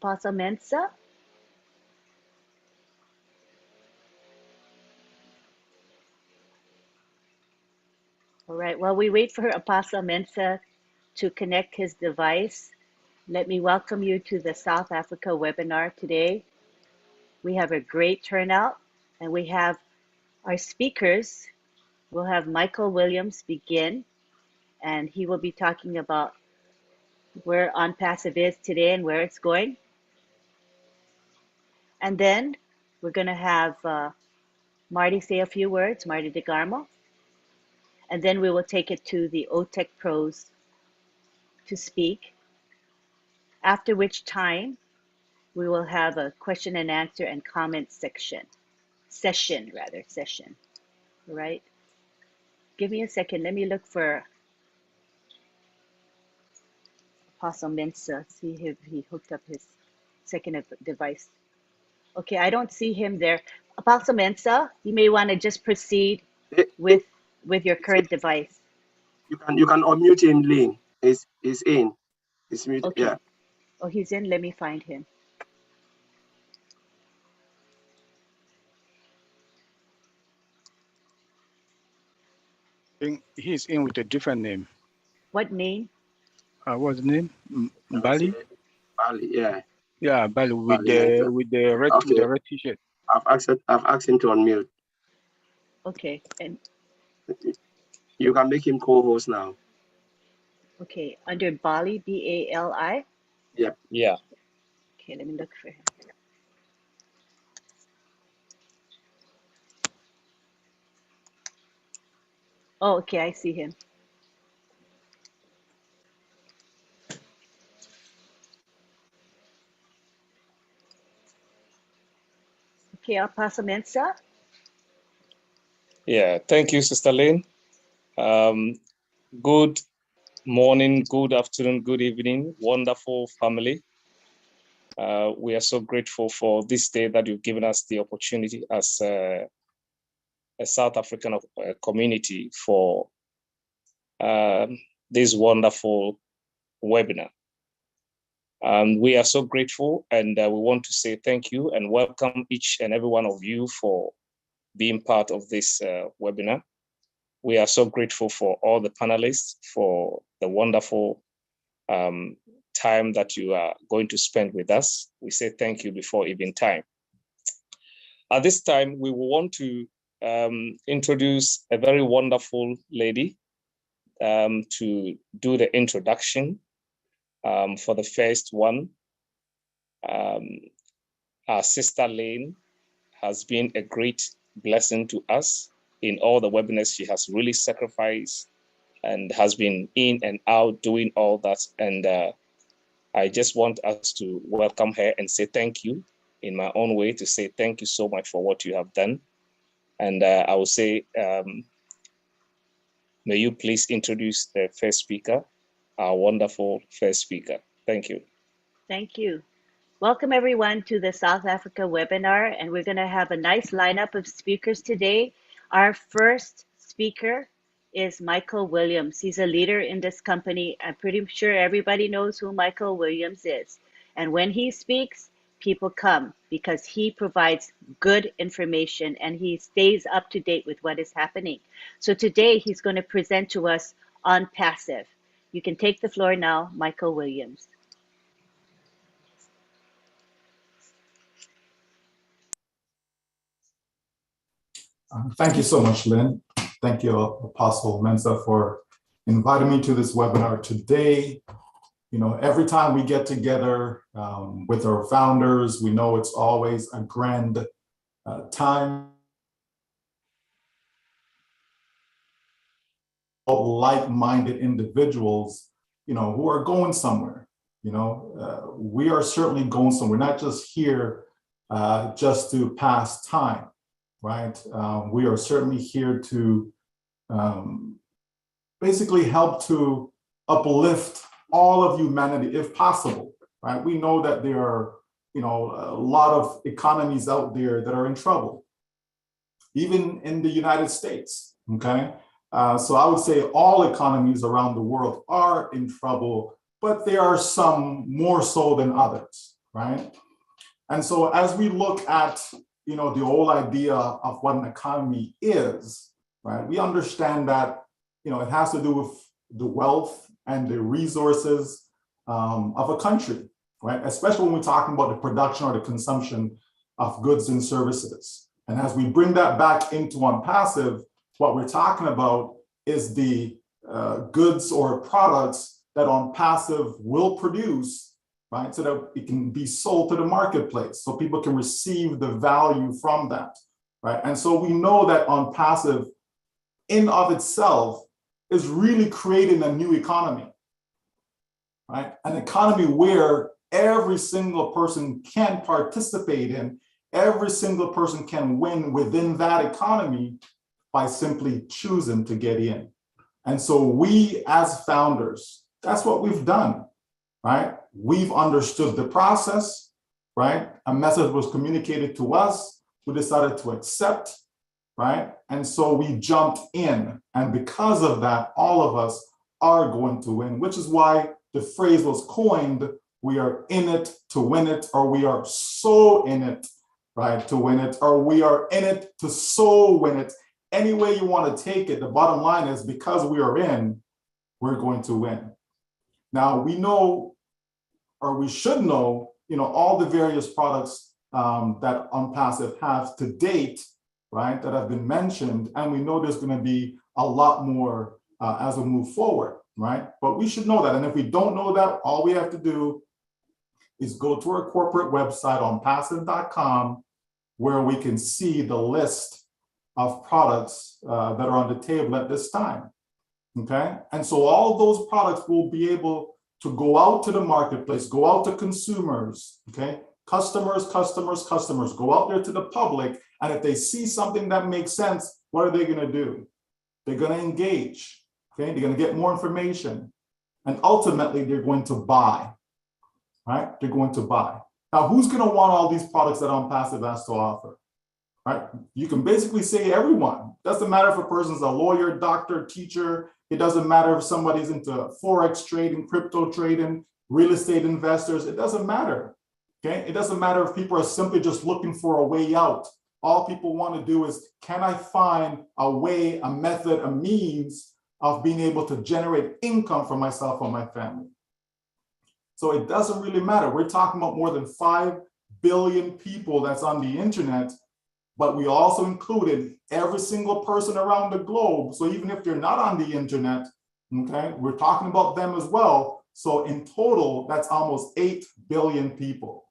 Apostle Mensa? All right, while we wait for Apostle Mensa to connect his device, let me welcome you to the South Africa webinar today. We have a great turnout, and we have our speakers. We'll have Michael Williams begin, and he will be talking about where OnPassive is today and where it's going. And then we're going to have Marty say a few words, Marty DeGarmo, and then we will take it to the OTEC pros to speak, after which time we will have a question and answer and comment session. All right? Give me a second. Let me look for Apostle Mensa, see if he hooked up his second device. Okay, I don't see him there. Apostle Mensa, you may want to just proceed with your current device. You can unmute him, Lynn. He's in. He's muted. Okay. Yeah. Oh, he's in. Let me find him. He's in with a different name. What name? What's the name? Bali? Bali, yeah. Yeah, Bali with Bali, with the red t-shirt. I've asked him to unmute. Okay, and you can make him co-host now. Okay, under Bali, B-A-L-I? Yep. Yeah. Okay, let me look for him. Oh, okay, I see him. Okay, Apostle Mensa. Yeah, thank you, Sister Lynn. Good morning, good afternoon, good evening, wonderful family. We are so grateful for this day that you've given us the opportunity as a South African community for this wonderful webinar. We are so grateful, and we want to say thank you and welcome each and every one of you for being part of this webinar. We are so grateful for all the panelists for the wonderful time that you are going to spend with us. We say thank you before even time. At this time, we will want to introduce a very wonderful lady to do the introduction for the first one. Our sister Lynn has been a great blessing to us in all the webinars. She has really sacrificed and has been in and out doing all that. And I just want us to welcome her and say thank you in my own way, to say thank you so much for what you have done. And I will say, may you please introduce the first speaker, our wonderful first speaker. Thank you. Thank you. Welcome everyone to the South Africa webinar, and we're going to have a nice lineup of speakers today. Our first speaker is Michael Williams. He's a leader in this company. I'm pretty sure everybody knows who Michael Williams is. And when he speaks, people come because he provides good information and he stays up to date with what is happening. So today he's going to present to us OnPassive. You can take the floor now, Michael Williams. Thank you so much, Lynn. Thank you, Apostle Mensa, for inviting me to this webinar today. You know, every time we get together with our founders, we know it's always a grand time. Like-minded individuals, you know, who are going somewhere. You know, we are certainly going somewhere, not just here just to pass time. Right? We are certainly here to basically help to uplift all of humanity if possible, right? We know that there are, you know, a lot of economies out there that are in trouble, even in the United States, okay? So I would say all economies around the world are in trouble, but there are some more so than others. right? And so as we look at, the whole idea of what an economy is, right? We understand that, it has to do with the wealth and the resources of a country, right? Especially when we're talking about the production or the consumption of goods and services. And as we bring that back into OnPassive, what we're talking about is the goods or products that OnPassive will produce, right? So that it can be sold to the marketplace, so people can receive the value from that, right? And so we know that OnPassive in of itself is really creating a new economy, right? An economy where every single person can participate in, every single person can win within that economy by simply choosing to get in. And so we as founders, that's what we've done, right? We've understood the process, right? A message was communicated to us, we decided to accept, right? And so we jumped in. And because of that, all of us are going to win, which is why the phrase was coined, we are in it to win it, or we are so in it, right, to win it, or we are in it to so win it. Any way you want to take it, the bottom line is because we are in, we're going to win. Now we know, or we should know, all the various products that OnPassive have to date, right, that have been mentioned, and we know there's going to be a lot more as we move forward, right? But we should know that, and if we don't know that, all we have to do is go to our corporate website, onpassive.com, where we can see the list of products that are on the table at this time, okay? And so all those products will be able to go out to the marketplace, go out to consumers, okay? Customers, go out there to the public, and if they see something that makes sense, what are they gonna do? They're gonna engage, okay? They're gonna get more information, and ultimately they're going to buy, right? They're going to buy. Now, who's gonna want all these products that OnPassive has to offer, right? You can basically say everyone. Doesn't matter if a person's a lawyer, doctor, teacher. It doesn't matter if somebody's into Forex trading, crypto trading, real estate investors. It doesn't matter, okay? It doesn't matter if people are simply just looking for a way out. All people want to do is, can I find a way, a method, a means of being able to generate income for myself or my family? So it doesn't really matter. We're talking about more than 5 billion people that's on the internet, but we also included every single person around the globe. So even if they're not on the internet, okay, we're talking about them as well. So in total, that's almost 8 billion people.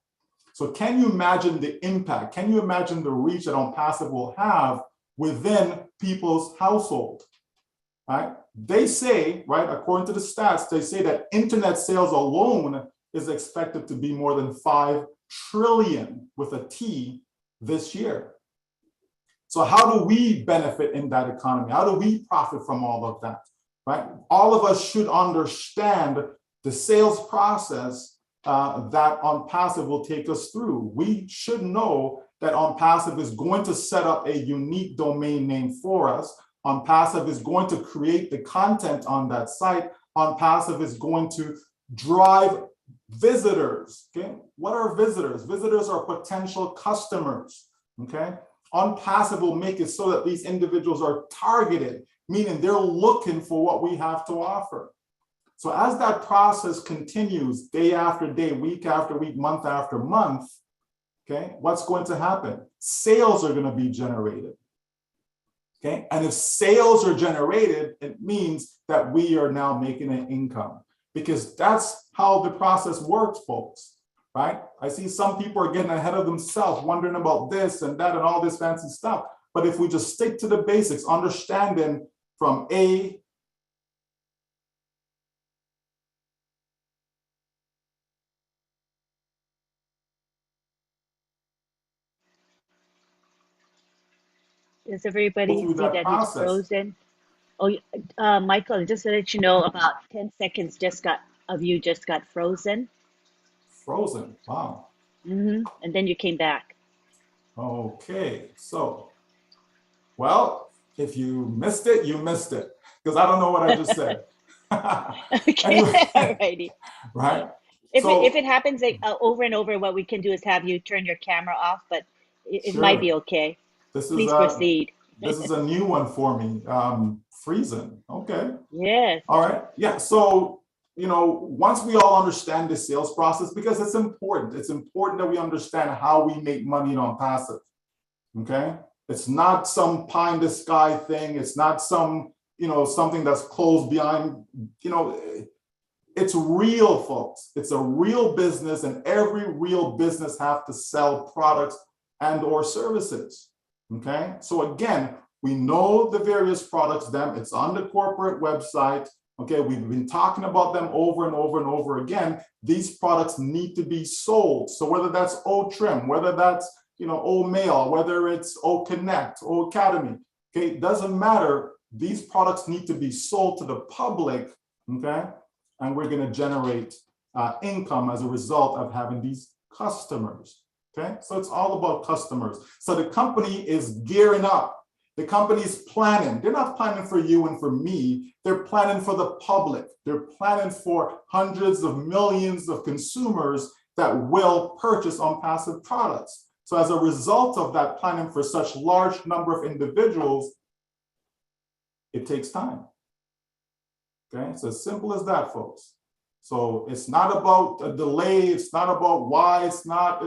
So can you imagine the impact? Can you imagine the reach that OnPassive will have within people's household, right? They say, right, according to the stats, they say that internet sales alone is expected to be more than 5 trillion with a T this year. So how do we benefit in that economy? How do we profit from all of that, right? All of us should understand the sales process that OnPassive will take us through. We should know that OnPassive is going to set up a unique domain name for us. OnPassive is going to create the content on that site. OnPassive is going to drive visitors, okay? What are visitors? Visitors are potential customers, okay? OnPassive will make it so that these individuals are targeted, meaning they're looking for what we have to offer. So as that process continues day after day, week after week, month after month, okay, what's going to happen? Sales are going to be generated, okay? And if sales are generated, it means that we are now making an income, because that's how the process works, folks, right? I see some people are getting ahead of themselves, wondering about this and that and all this fancy stuff. But if we just stick to the basics, understanding from A Does everybody through see that that he's process. frozen? Oh, Michael, just to let you know, about 10 seconds just got frozen. Frozen, wow. And then you came back. Okay, so, well, if you missed it, you missed it, because I don't know what I just said. Okay, Anyway, alrighty. right? If So it happens like, over and over, what we can do is have you turn your camera off, but it might be sure, okay. this is Please a proceed. a new one for me. Friesen. Okay. Yes. All right. Yeah. So, once we all understand the sales process, because it's important that we understand how we make money on passive. Okay. It's not some pie in the sky thing. It's not some, something that's closed behind, it's real, folks. It's a real business, and every real business have to sell products and or services. Okay. So again, we know the various products, it's on the corporate website. Okay, we've been talking about them over and over and over again. These products need to be sold. So whether that's O-Trim, whether that's O-Mail, whether it's O-Connect, O-Academy, okay, it doesn't matter. These products need to be sold to the public, okay? And we're gonna generate income as a result of having these customers, okay? So it's all about customers. So the company is gearing up. The company's planning. They're not planning for you and for me. They're planning for the public. They're planning for hundreds of millions of consumers that will purchase on passive products. So as a result of that planning for such large number of individuals, it takes time. Okay, it's as simple as that, folks. So it's not about a delay. It's not about why it's not.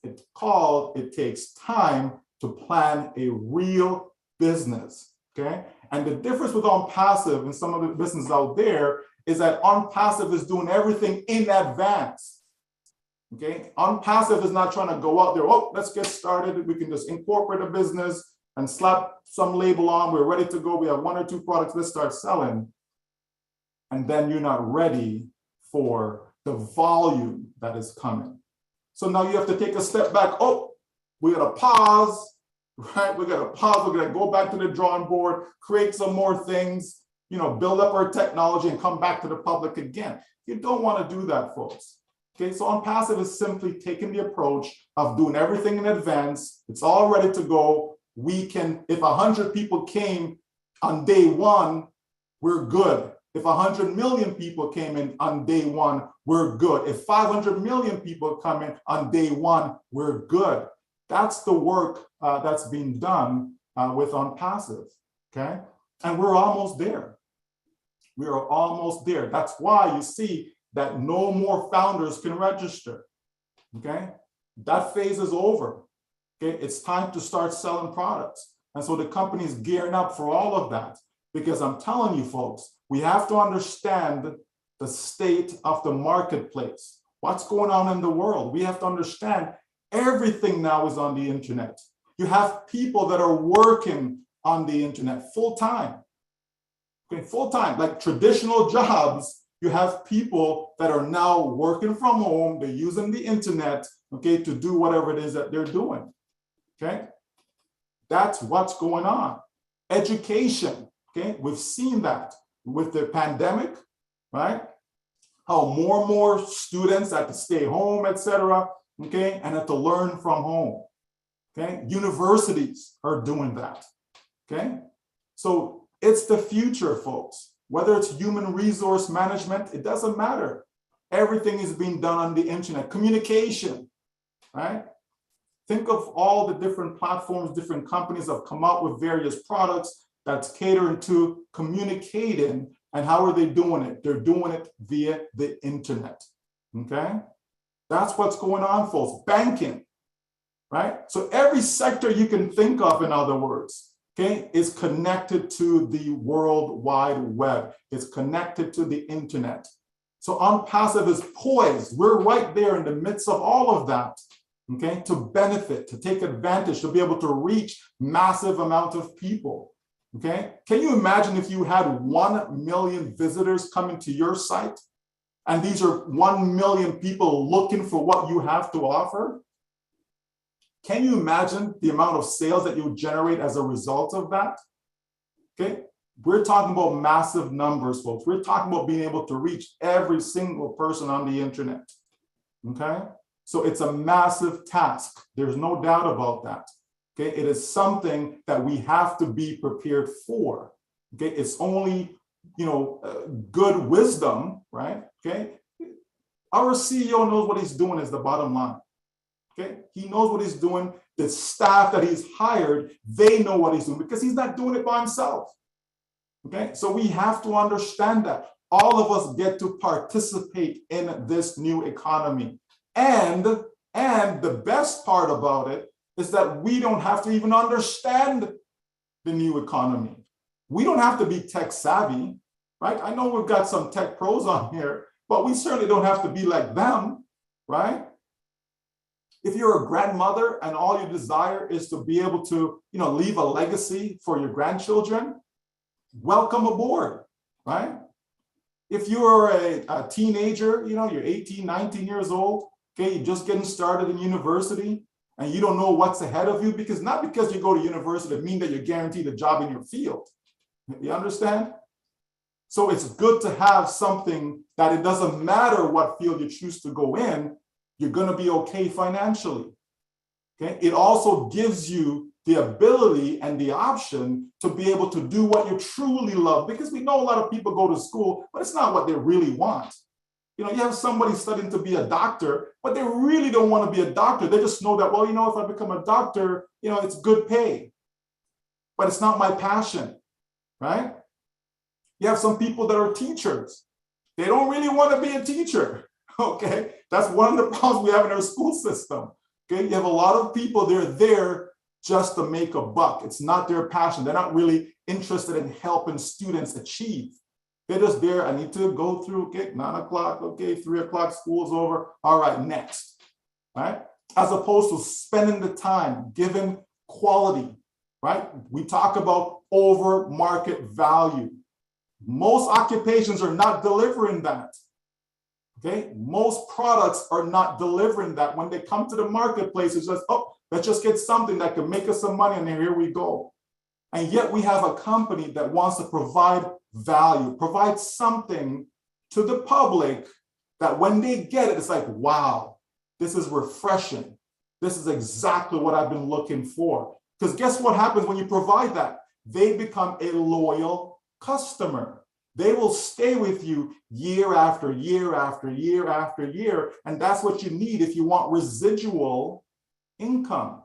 It takes time to plan a real business, okay? And the difference with on passive and some of the businesses out there is that on passive is doing everything in advance, okay? On passive is not trying to go out there, oh, let's get started. We can just incorporate a business and slap some label on. We're ready to go. We have 1 or 2 products. Let's start selling. And then you're not ready for the volume that is coming. So now you have to take a step back. Oh, we got to pause, right? We got to pause. We're going to go back to the drawing board, create some more things, build up our technology and come back to the public again. You don't want to do that, folks. Okay, so on passive is simply taking the approach of doing everything in advance. It's all ready to go. We can, if 100 people came on day 1, we're good. If 100 million people came in on day 1, we're good. If 500 million people come in on day 1, we're good. That's the work that's being done with on passive, okay? And we're almost there. We are almost there. That's why you see that no more founders can register, okay? That phase is over, okay? It's time to start selling products. And so the company is gearing up for all of that, because I'm telling you, folks, we have to understand the state of the marketplace. What's going on in the world? We have to understand everything now is on the internet. You have people that are working on the internet full-time. Okay, full-time, like traditional jobs, you have people that are now working from home, they're using the internet, okay, to do whatever it is that they're doing, okay? That's what's going on. Education, okay, we've seen that with the pandemic, right? How more and more students had to stay home, etc., okay, and have to learn from home, okay? Universities are doing that, okay? So it's the future, folks. Whether it's human resource management, it doesn't matter. Everything is being done on the internet. Communication, right? Think of all the different platforms, different companies have come out with various products that's catering to communicating. And how are they doing it? They're doing it via the internet, okay? That's what's going on, folks. Banking, right? So every sector you can think of, in other words, okay, is connected to the World Wide Web. It's connected to the internet. So OnPassive is poised. We're right there in the midst of all of that, okay, to benefit, to take advantage, to be able to reach massive amount of people, okay? Can you imagine if you had 1 million visitors coming to your site? And these are 1 million people looking for what you have to offer? Can you imagine the amount of sales that you generate as a result of that? Okay, we're talking about massive numbers, folks. We're talking about being able to reach every single person on the internet, okay? So it's a massive task. There's no doubt about that, okay? It is something that we have to be prepared for, okay? It's only, good wisdom, right? Okay, Our CEO knows what he's doing is the bottom line. Okay, he knows what he's doing. The staff that he's hired, they know what he's doing because he's not doing it by himself. Okay, so we have to understand that all of us get to participate in this new economy. And the best part about it is that we don't have to even understand the new economy. We don't have to be tech savvy, right? I know we've got some tech pros on here, but we certainly don't have to be like them, right? If you're a grandmother and all you desire is to be able to, leave a legacy for your grandchildren, welcome aboard, right? If you're a teenager, you're 18, 19 years old, okay, you're just getting started in university and you don't know what's ahead of you, not because you go to university doesn't mean that you're guaranteed a job in your field. You understand? So it's good to have something that it doesn't matter what field you choose to go in, you're going to be okay financially. Okay. It also gives you the ability and the option to be able to do what you truly love, because we know a lot of people go to school, but it's not what they really want. You have somebody studying to be a doctor, but they really don't want to be a doctor. They just know that, well, if I become a doctor, it's good pay, but it's not my passion, right? You have some people that are teachers. They don't really want to be a teacher. Okay, that's one of the problems we have in our school system. Okay, you have a lot of people, they're there just to make a buck. It's not their passion. They're not really interested in helping students achieve. They're just there. I need to go through, okay, 9 o'clock, okay, 3 o'clock, school's over. All right, next, right? As opposed to spending the time, giving quality, right? We talk about over market value. Most occupations are not delivering that. Okay, most products are not delivering that. When they come to the marketplace, it's just, let's just get something that can make us some money, and then here we go. And yet we have a company that wants to provide value, provide something to the public that when they get it, it's like, wow, this is refreshing. This is exactly what I've been looking for. Because guess what happens when you provide that? They become a loyal customer. They will stay with you year after year after year after year. And that's what you need if you want residual income.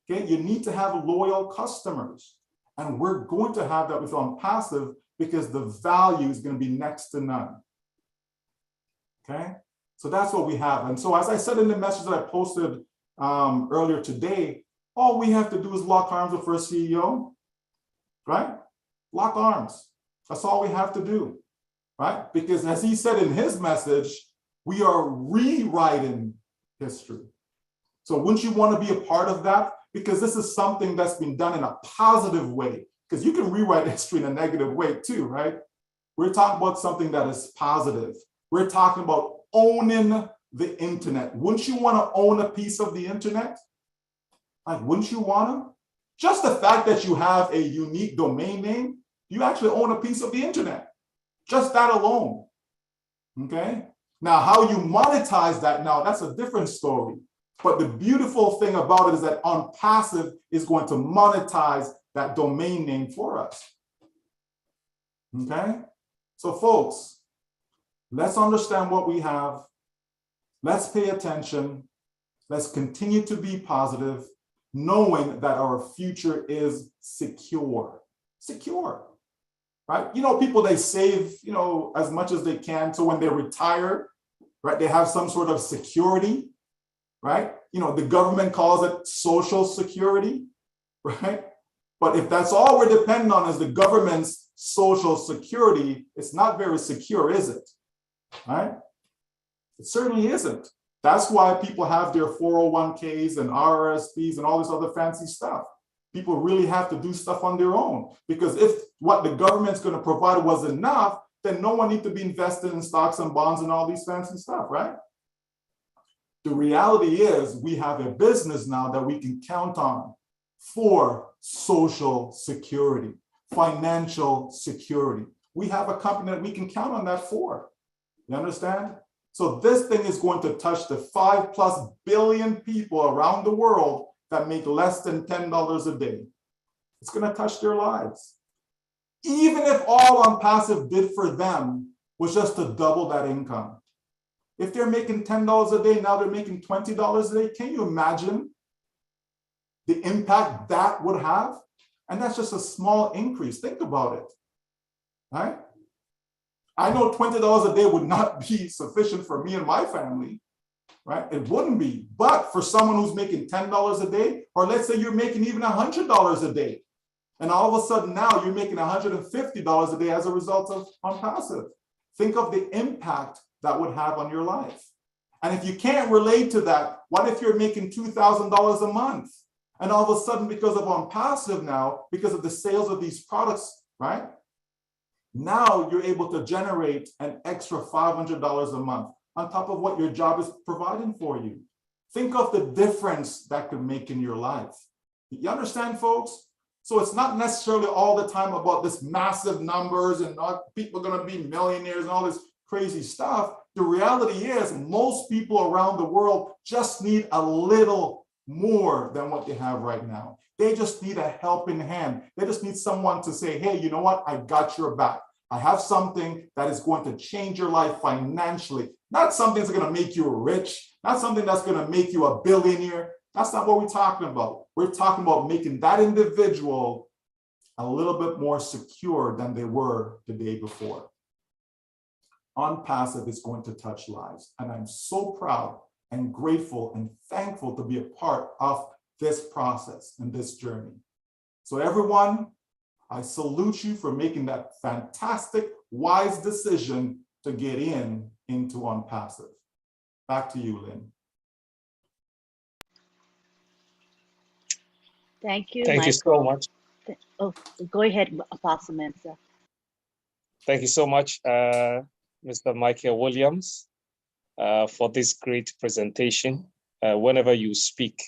Okay, you need to have loyal customers. And we're going to have that with OnPassive because the value is going to be next to none. Okay, so that's what we have. And so as I said in the message that I posted earlier today, all we have to do is lock arms with our CEO, right? Lock arms. That's all we have to do, right? Because as he said in his message, we are rewriting history. So wouldn't you want to be a part of that? Because this is something that's been done in a positive way, because you can rewrite history in a negative way too, right? We're talking about something that is positive. We're talking about owning the internet. Wouldn't you want to own a piece of the internet? Like, wouldn't you want to? Just the fact that you have a unique domain name, you actually own a piece of the internet. Just that alone, okay? Now, how you monetize that now, that's a different story. But the beautiful thing about it is that OnPassive is going to monetize that domain name for us, okay? So folks, let's understand what we have. Let's pay attention. Let's continue to be positive, knowing that our future is secure. Secure, right? People, they save, as much as they can. So when they retire, right, they have some sort of security, right? The government calls it social security, right? But if that's all we're dependent on is the government's social security, it's not very secure, is it? Right? It certainly isn't. That's why people have their 401ks and RRSPs and all this other fancy stuff. People really have to do stuff on their own, because if what the government's going to provide was enough, then no one needs to be invested in stocks and bonds and all these fancy stuff, right? The reality is we have a business now that we can count on for social security, financial security. We have a company that we can count on that for. You understand? So this thing is going to touch the 5+ billion people around the world that make less than $10 a day. It's going to touch their lives. Even if all OnPassive did for them was just to double that income. If they're making $10 a day, now they're making $20 a day. Can you imagine the impact that would have? And that's just a small increase. Think about it, right? I know $20 a day would not be sufficient for me and my family, right? It wouldn't be. But for someone who's making $10 a day, or let's say you're making even $100 a day, and all of a sudden now you're making $150 a day as a result of OnPassive. Think of the impact that would have on your life. And if you can't relate to that, what if you're making $2,000 a month? And all of a sudden, because of OnPassive now, because of the sales of these products, right? Now you're able to generate an extra $500 a month on top of what your job is providing for you. Think of the difference that could make in your life. You understand, folks? So it's not necessarily all the time about this massive numbers and not people are going to be millionaires and all this crazy stuff. The reality is most people around the world just need a little more than what they have right now. They just need a helping hand. They just need someone to say, hey, you know what? I got your back. I have something that is going to change your life financially. Not something that's going to make you rich, not something that's going to make you a billionaire. That's not what we're talking about. We're talking about making that individual a little bit more secure than they were the day before. OnPassive is going to touch lives. And I'm so proud and grateful and thankful to be a part of this process and this journey. So everyone, I salute you for making that fantastic, wise decision to get into OnPassive. Back to you, Lynn. Thank you, Thank Michael. you so much. Oh, go ahead, Apostle Mensah. Thank you so much, Mr. Michael Williams, for this great presentation. Whenever you speak,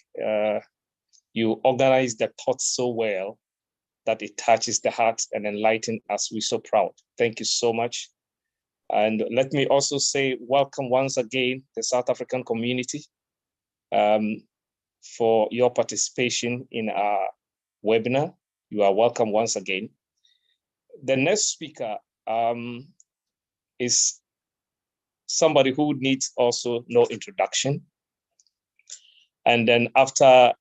you organize the thoughts so well that it touches the heart and enlightens us. We're so proud. Thank you so much. And let me also say welcome once again the South African community for your participation in our webinar. You are welcome once again. The next speaker is somebody who needs also no introduction. And then after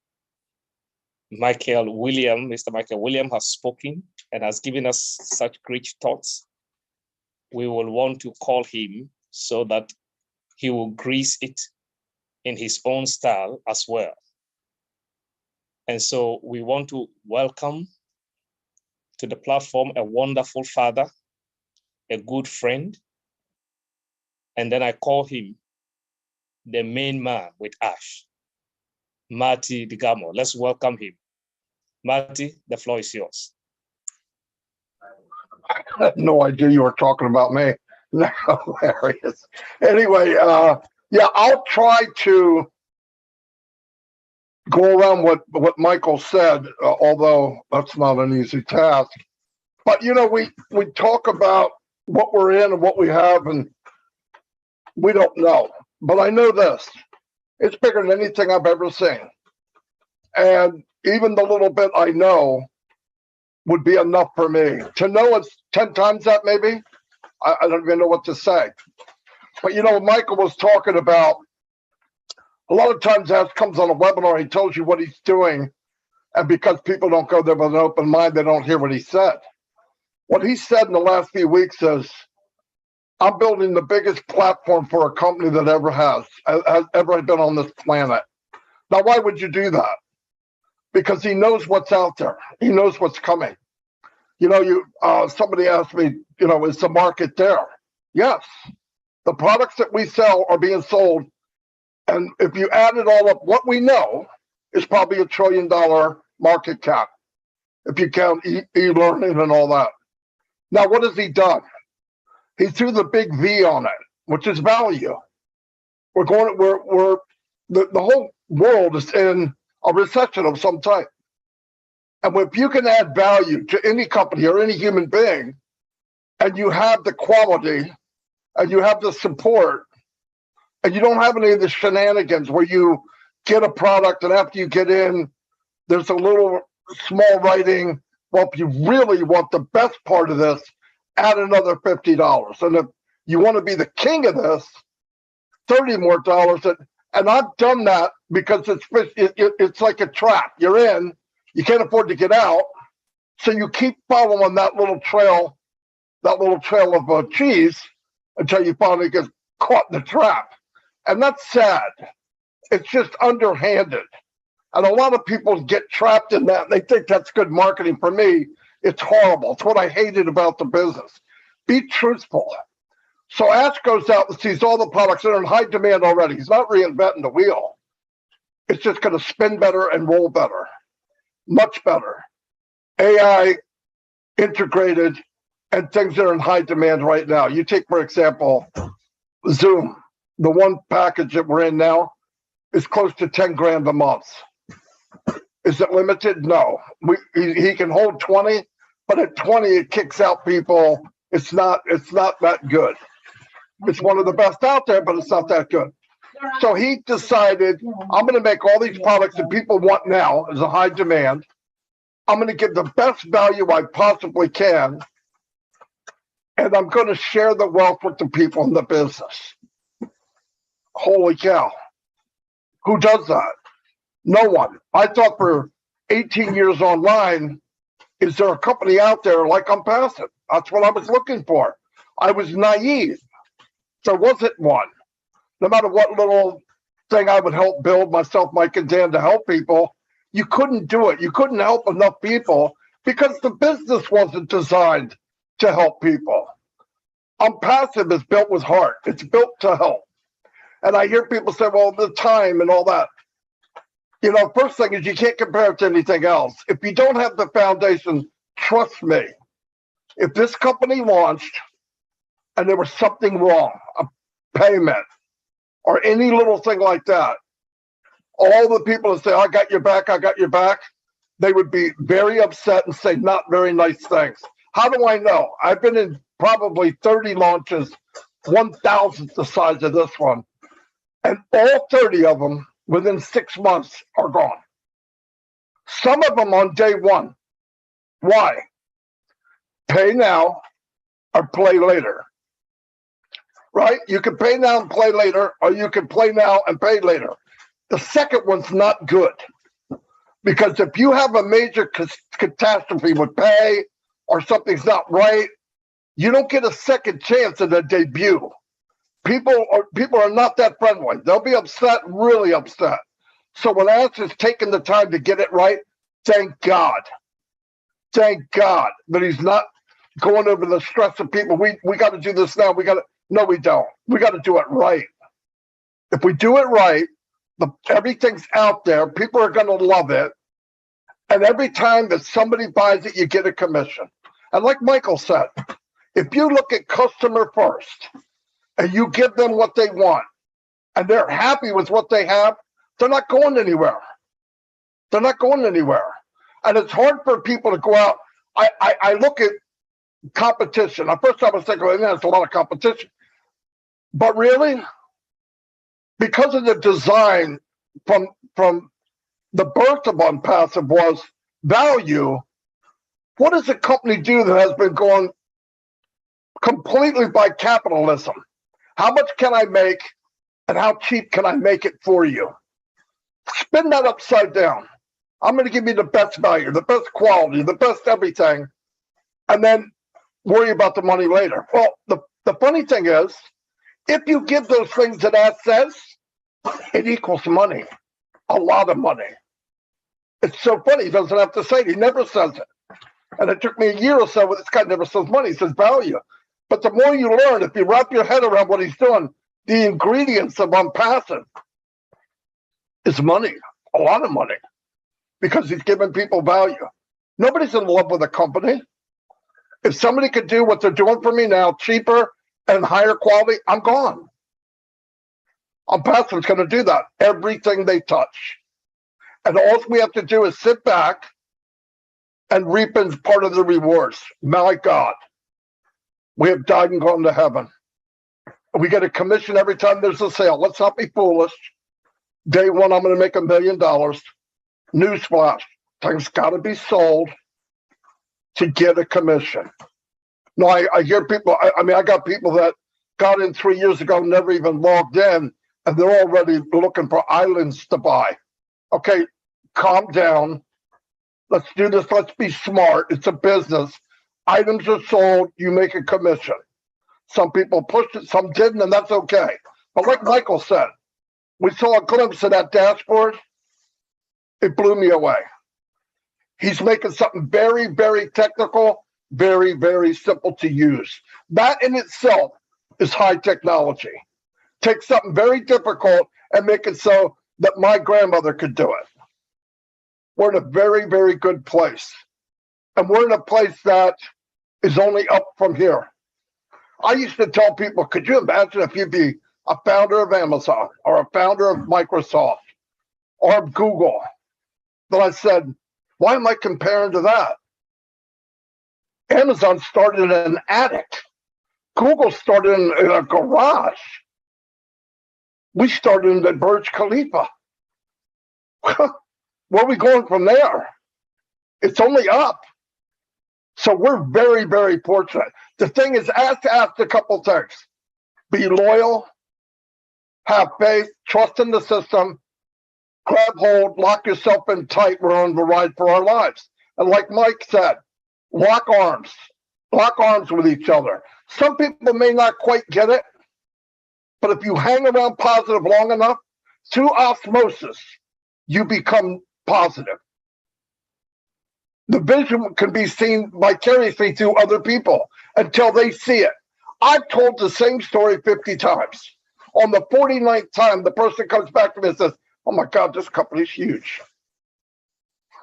Mr. Michael William has spoken and has given us such great thoughts, we will want to call him so that he will grease it in his own style as well. And so we want to welcome to the platform a wonderful father, a good friend, and then I call him the main man with Ash, Marty Digamo. Let's welcome him. Marty, the floor is yours. I had no idea you were talking about me. No, hilarious. Anyway, yeah, I'll try to go around what Michael said, although that's not an easy task. But, you know, we talk about what we're in and what we have, and we don't know. But I know this. It's bigger than anything I've ever seen. And even the little bit I know would be enough for me. To know it's 10 times that maybe, I don't even know what to say. But, you know, Michael was talking about, a lot of times Ash comes on a webinar, he tells you what he's doing, and because people don't go there with an open mind, they don't hear what he said. What he said in the last few weeks is, I'm building the biggest platform for a company that has ever been on this planet. Now, why would you do that? Because he knows what's out there. He knows what's coming. You know, somebody asked me, you know, is the market there? Yes. The products that we sell are being sold. And if you add it all up, what we know is probably $1 trillion market cap, if you count e-learning and all that. Now, what has he done? He threw the big V on it, which is value. The whole world is in a recession of some type. And if you can add value to any company or any human being, and you have the quality and you have the support, and you don't have any of the shenanigans where you get a product and after you get in, there's a little small writing, well, if you really want the best part of this, add another $50. And if you want to be the king of this, $30 more. And I've done that because it's like a trap. You're in, you can't afford to get out. So you keep following that little trail of cheese until you finally get caught in the trap. And that's sad. It's just underhanded. And a lot of people get trapped in that. And they think that's good marketing. For me, it's horrible. It's what I hated about the business. Be truthful. So Ash goes out and sees all the products that are in high demand already. He's not reinventing the wheel. It's just going to spin better and roll better. Much better. AI integrated and things that are in high demand right now. You take, for example, Zoom. The one package that we're in now is close to 10 grand a month. Is it limited? No. He can hold 20, but at 20 it kicks out people. It's not that good. It's one of the best out there, but it's not that good. So he decided, I'm going to make all these products that people want now as a high demand. I'm going to give the best value I possibly can. And I'm going to share the wealth with the people in the business. Holy cow. Who does that? No one. I thought for 18 years online, is there a company out there like Unpassive? That's what I was looking for. I was naive. There wasn't one. No matter what little thing I would help build myself, Mike and Dan, to help people, you couldn't do it. You couldn't help enough people because the business wasn't designed to help people. Unpassive is built with heart. It's built to help. And I hear people say, well, the time and all that. You know, first thing is you can't compare it to anything else. If you don't have the foundation, trust me, if this company launched and there was something wrong, a payment or any little thing like that, all the people that say, I got your back, they would be very upset and say not very nice things. How do I know? I've been in probably 30 launches, 1,000th the size of this one. And all 30 of them within 6 months are gone. Some of them on day one. Why? Pay now or play later. Right? You can pay now and play later, or you can play now and pay later. The second one's not good. Because if you have a major catastrophe with pay or something's not right, you don't get a second chance at a debut. People are not that friendly. They'll be upset, really upset. So when Ash is taking the time to get it right, thank God. Thank God that he's not going over the stress of people. We got to do this now. No, we don't. We got to do it right. If we do it right, everything's out there. People are going to love it. And every time that somebody buys it, you get a commission. And like Michael said, if you look at customer first and you give them what they want and they're happy with what they have, they're not going anywhere. They're not going anywhere. And it's hard for people to go out. I look at competition. At first I was thinking, well, there's a lot of competition. But really, because of the design from the birth of Unpassive was value, what does a company do that has been going completely by capitalism? How much can I make and how cheap can I make it for you? Spin that upside down. I'm going to give you the best value, the best quality, the best everything, and then worry about the money later. Well, the funny thing is, if you give those things that Ash says, it equals money, a lot of money. It's so funny, he doesn't have to say it. He never says it. And it took me a year or so, but this guy never says money, he says value. But the more you learn, if you wrap your head around what he's doing, the ingredients of Unpassive is money, a lot of money, because he's giving people value. Nobody's in love with a company. If somebody could do what they're doing for me now, cheaper and higher quality, I'm gone. Unpassive's going to do that, everything they touch. And all we have to do is sit back and reap as part of the rewards. My God, we have died and gone to heaven. We get a commission every time there's a sale. Let's not be foolish. Day one, I'm going to make $1 million. Newsflash, things got to be sold to get a commission. No, I hear people, I got people that got in 3 years ago, never even logged in, and they're already looking for islands to buy. Okay, calm down. Let's do this. Let's be smart. It's a business. Items are sold. You make a commission. Some people pushed it, some didn't, and that's okay. But like Michael said, we saw a glimpse of that dashboard. It blew me away. He's making something very, very technical, very, very simple to use. That in itself is high technology. Take something very difficult and make it so that my grandmother could do it. We're in a very, very good place. And we're in a place that is only up from here. I used to tell people, could you imagine if you'd be a founder of Amazon or a founder of Microsoft or Google? Then I said, why am I comparing to that? Amazon started in an attic. Google started in a garage. We started in the Burj Khalifa. Where are we going from there? It's only up. So we're very, very fortunate. The thing is, ask a couple things. Be loyal, have faith, trust in the system, grab hold, lock yourself in tight. We're on the ride for our lives. And like Mike said, lock arms with each other. Some people may not quite get it, but if you hang around positive long enough, through osmosis, you become positive. The vision can be seen vicariously through other people until they see it. I've told the same story 50 times. On the 49th time, the person comes back to me and says, oh my God, this company's huge.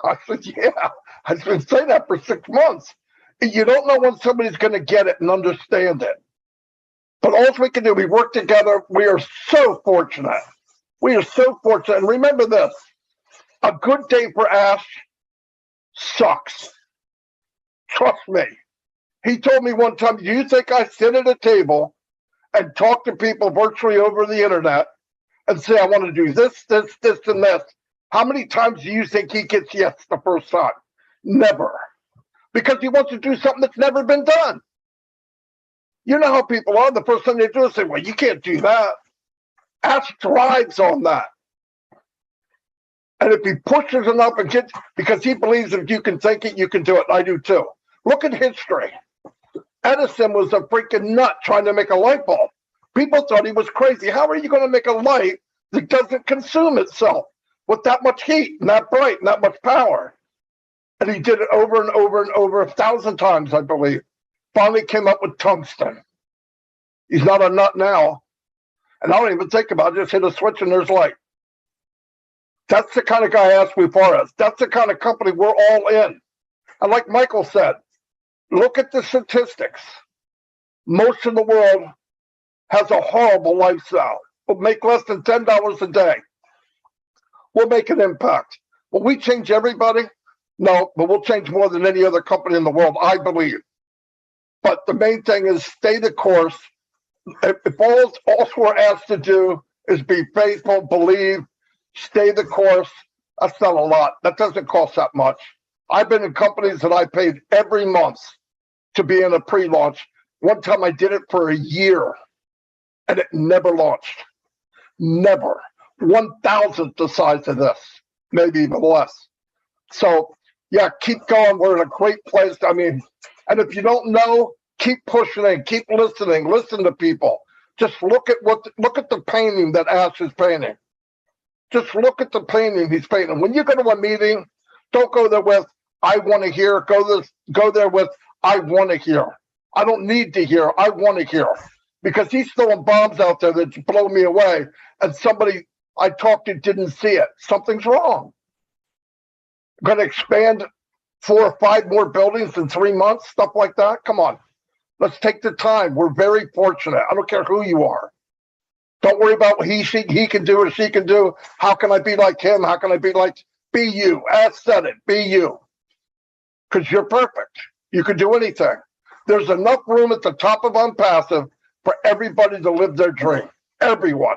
I said, yeah, I've been saying that for 6 months. You don't know when somebody's going to get it and understand it. But all we can do, we work together. We are so fortunate. We are so fortunate. And remember this, a good day for Ash sucks. Trust me. He told me one time, do you think I sit at a table and talk to people virtually over the internet and say, I want to do this, this, this, and this? How many times do you think he gets yes the first time? Never. Because he wants to do something that's never been done. You know how people are. The first thing they do is say, well, you can't do that. Ash thrives on that. And if he pushes enough and gets, because he believes if you can think it, you can do it. I do too. Look at history. Edison was a freaking nut trying to make a light bulb. People thought he was crazy. How are you going to make a light that doesn't consume itself with that much heat and that bright and that much power? And he did it over and over and over 1,000 times, I believe. Finally came up with tungsten. He's not a nut now. And I don't even think about it. Just hit a switch and there's light. That's the kind of guy Ash Mufareh is. That's the kind of company we're all in. And like Michael said, look at the statistics. Most of the world has a horrible lifestyle. We'll make less than $10 a day. We'll make an impact. Will we change everybody? No, but we'll change more than any other company in the world, I believe. But the main thing is stay the course. If all we're asked to do is be faithful, believe, stay the course, that's not a lot. That doesn't cost that much. I've been in companies that I paid every month to be in a pre-launch. One time I did it for a year and it never launched. Never. 1,000th the size of this, maybe even less. So yeah, keep going. We're in a great place. I mean, and if you don't know, keep pushing in, keep listening, listen to people. Just look at the painting that Ash is painting. Just look at the painting he's painting. When you go to a meeting, don't go there with, I want to hear. Go there with, I want to hear. I don't need to hear. I want to hear. Because he's throwing bombs out there that blow me away. And somebody I talked to didn't see it. Something's wrong. Going to expand 4 or 5 more buildings in 3 months, stuff like that. Come on. Let's take the time. We're very fortunate. I don't care who you are. Don't worry about what he can do or she can do. How can I be like him? How can I be you? Ash said it, be you. Because you're perfect. You can do anything. There's enough room at the top of Unpassive for everybody to live their dream. Everyone.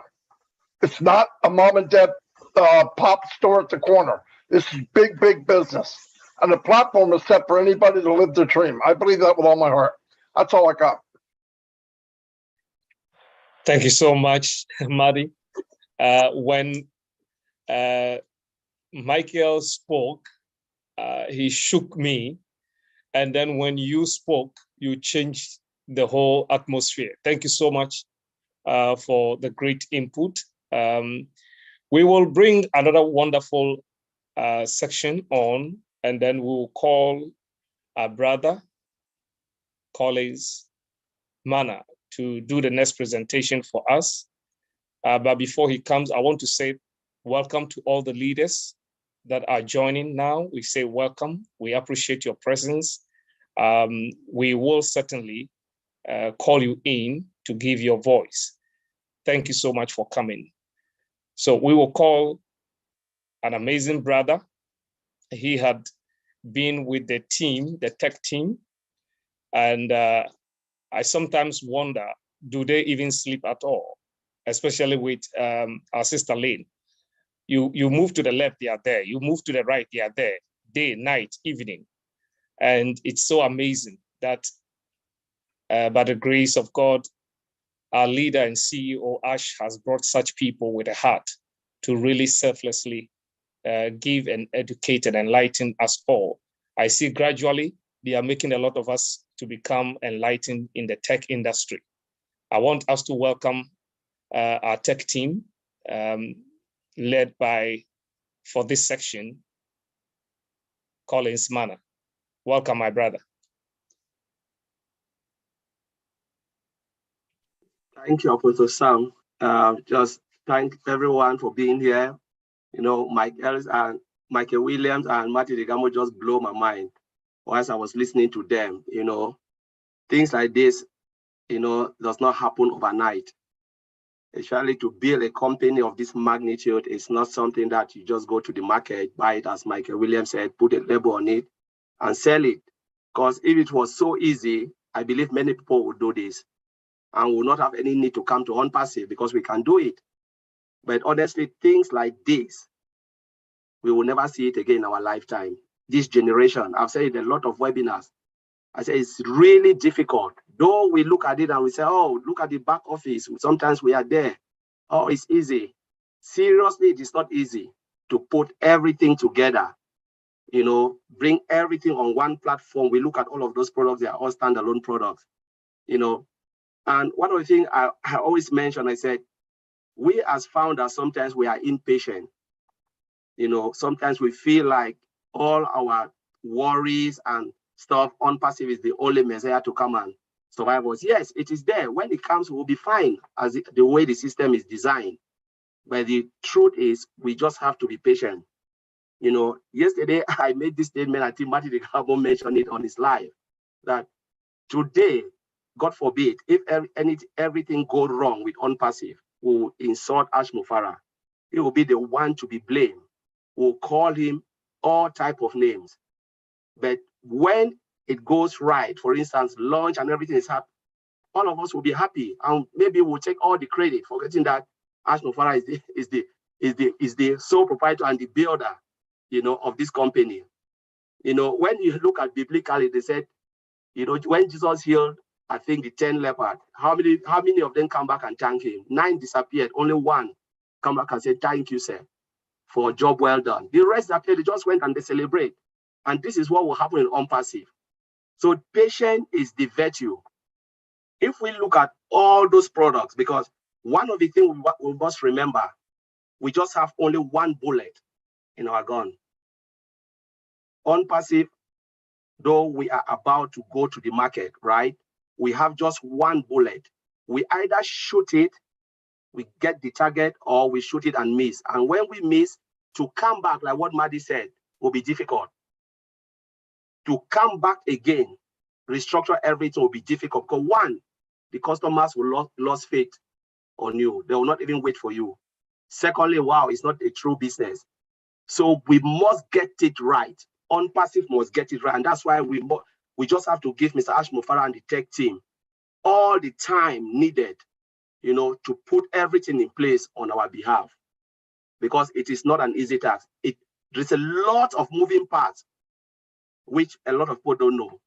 It's not a mom and dad pop store at the corner. This is big, big business. And the platform is set for anybody to live their dream. I believe that with all my heart. That's all I got. Thank you so much, Marty. When Michael spoke, he shook me. And then when you spoke, you changed the whole atmosphere. Thank you so much for the great input. We will bring another wonderful section on, and then we'll call our brother, Collins Mana, to do the next presentation for us. But before he comes, I want to say welcome to all the leaders that are joining now. We say welcome. We appreciate your presence. We will certainly call you in to give your voice. Thank you so much for coming. So we will call an amazing brother. He had been with the team, the tech team, and I sometimes wonder, do they even sleep at all? Especially with our sister Lynn. You move to the left, they are there. You move to the right, they are there. Day, night, evening. And it's so amazing that by the grace of God, our leader and CEO, Ash, has brought such people with a heart to really selflessly give and educate and enlighten us all. I see gradually they are making a lot of us to become enlightened in the tech industry. I want us to welcome our tech team led by, for this section, Collins Mana. Welcome, my brother. Thank you, Apostle Sam. Just thank everyone for being here. You know, Michael Williams and Marty Degamo just blow my mind whilst I was listening to them. You know, things like this, you know, does not happen overnight. Especially to build a company of this magnitude is not something that you just go to the market, buy it, as Michael Williams said, put a label on it and sell it. Because if it was so easy, I believe many people would do this and will not have any need to come to OnPassive because we can do it. But honestly, things like this, we will never see it again in our lifetime. This generation, I've said it in a lot of webinars, I say it's really difficult. Though we look at it and we say, oh, look at the back office. Sometimes we are there. Oh, it's easy. Seriously, it is not easy to put everything together, you know, bring everything on one platform. We look at all of those products, they are all standalone products, you know. And one of the things I always mention, I said, we as founders, sometimes we are impatient. You know, sometimes we feel like all our worries and stuff, OnPassive is the only messiah to come and survive us. Yes, it is there. When it comes, we'll be fine as the way the system is designed. But the truth is, we just have to be patient. You know, yesterday I made this statement, I think Marty Degamo mentioned it on his live, that today, God forbid, if everything goes wrong with OnPassive, we'll insult Ash Mufarah. He will be the one to be blamed. We'll call him all type of names. But when it goes right, for instance, launch and everything is happy, all of us will be happy, and maybe we'll take all the credit, forgetting that Ash Mufarah is the sole proprietor and the builder, you know, of this company. You know, when you look at biblically, they said, you know, when Jesus healed, I think the 10 lepers, how many of them come back and thank him? 9 disappeared, only 1 come back and said, thank you, sir, for a job well done. The rest appeared, they just went and they celebrate. And this is what will happen in OnPassive. So patience is the virtue. If we look at all those products, because one of the things we must remember, we just have only one bullet in our gun. OnPassive, though we are about to go to the market, right? We have just one bullet. We either shoot it, we get the target, or we shoot it and miss. And when we miss, to come back, like what Maddie said, will be difficult. To come back again, restructure everything will be difficult. Because one, the customers will lose faith on you. They will not even wait for you. Secondly, wow, it's not a true business. So we must get it right. OnPassive must get it right. And that's why we just have to give Mr. Ash Mufarah and the tech team all the time needed, you know, to put everything in place on our behalf. Because it is not an easy task. There's a lot of moving parts, which a lot of people don't know.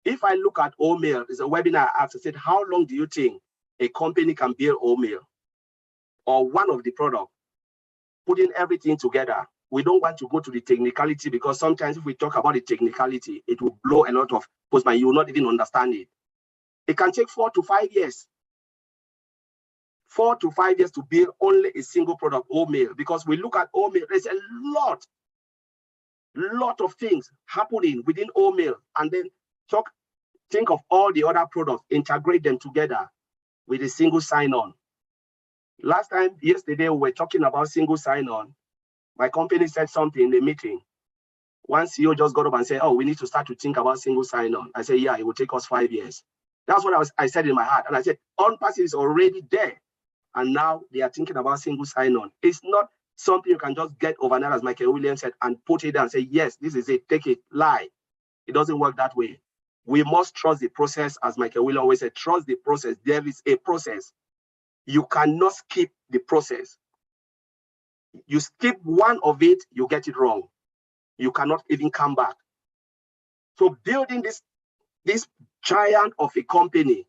If I look at Omail, there's a webinar I asked, I said, how long do you think a company can build Omail? or one of the product, putting everything together. We don't want to go to the technicality, because sometimes if we talk about the technicality, it will blow a lot of postman. You will not even understand it. It can take 4 to 5 years. 4 to 5 years to build only a single product, oatmeal, because we look at oatmeal, there's a lot of things happening within oatmeal, and then think of all the other products, integrate them together with a single sign-on. Yesterday, we were talking about single sign-on. My company said something in the meeting. One CEO just got up and said, oh, we need to start to think about single sign-on. I said, yeah, it will take us 5 years. That's what I said in my heart. And I said, on-passive is already there. And now they are thinking about single sign-on. It's not something you can just get overnight, as Michael Williams said, and put it down and say, yes, this is it, take it, lie. It doesn't work that way. We must trust the process, as Michael Williams always said, trust the process. There is a process. You cannot skip the process. You skip one of it, you get it wrong. You cannot even come back. So building this giant of a company,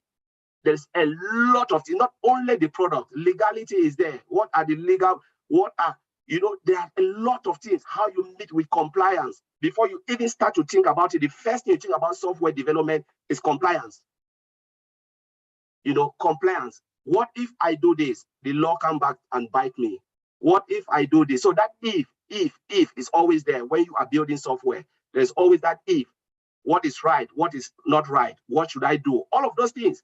there's a lot of things, not only the product, legality is there. What are the legal, there are a lot of things, how you meet with compliance. Before you even start to think about it, the first thing you think about software development is compliance. Compliance. What if I do this? The law come back and bite me. What if I do this? So that if is always there when you are building software. There's always that if. What is right? What is not right? What should I do? All of those things.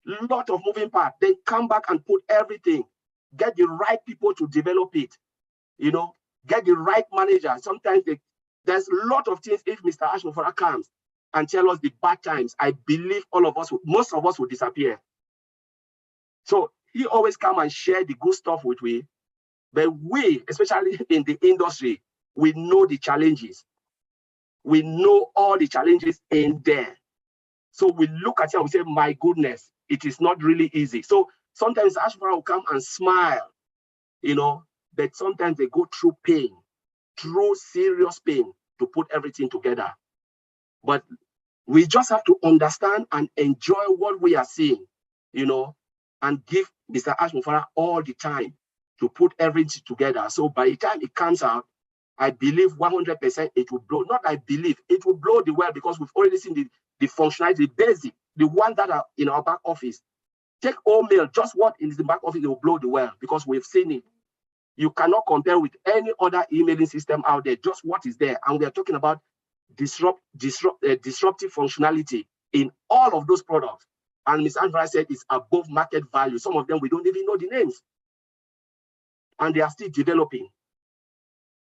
A lot of moving parts. Then come back and put everything. Get the right people to develop it. Get the right manager. Sometimes there's a lot of things. If Mr. Ashmofara comes and tell us the bad times, I believe most of us will disappear. So he always come and share the good stuff with we. But we, especially in the industry, we know the challenges. We know all the challenges in there. So we look at it and we say, my goodness, it is not really easy. So sometimes Ashmofara will come and smile, but sometimes they go through pain, through serious pain to put everything together. But we just have to understand and enjoy what we are seeing, and give Mr. Ashmofara all the time to put everything together. So by the time it comes out, I believe 100% it will blow. Not I believe, it will blow the well, because we've already seen the functionality, the basic, the ones that are in our back office. Take oatmeal, just what is in the back office, it will blow the well, because we've seen it. You cannot compare with any other emailing system out there, just what is there. And we are talking about disruptive functionality in all of those products. And Ms. Ashmofara said it's above market value. Some of them, we don't even know the names. And they are still developing.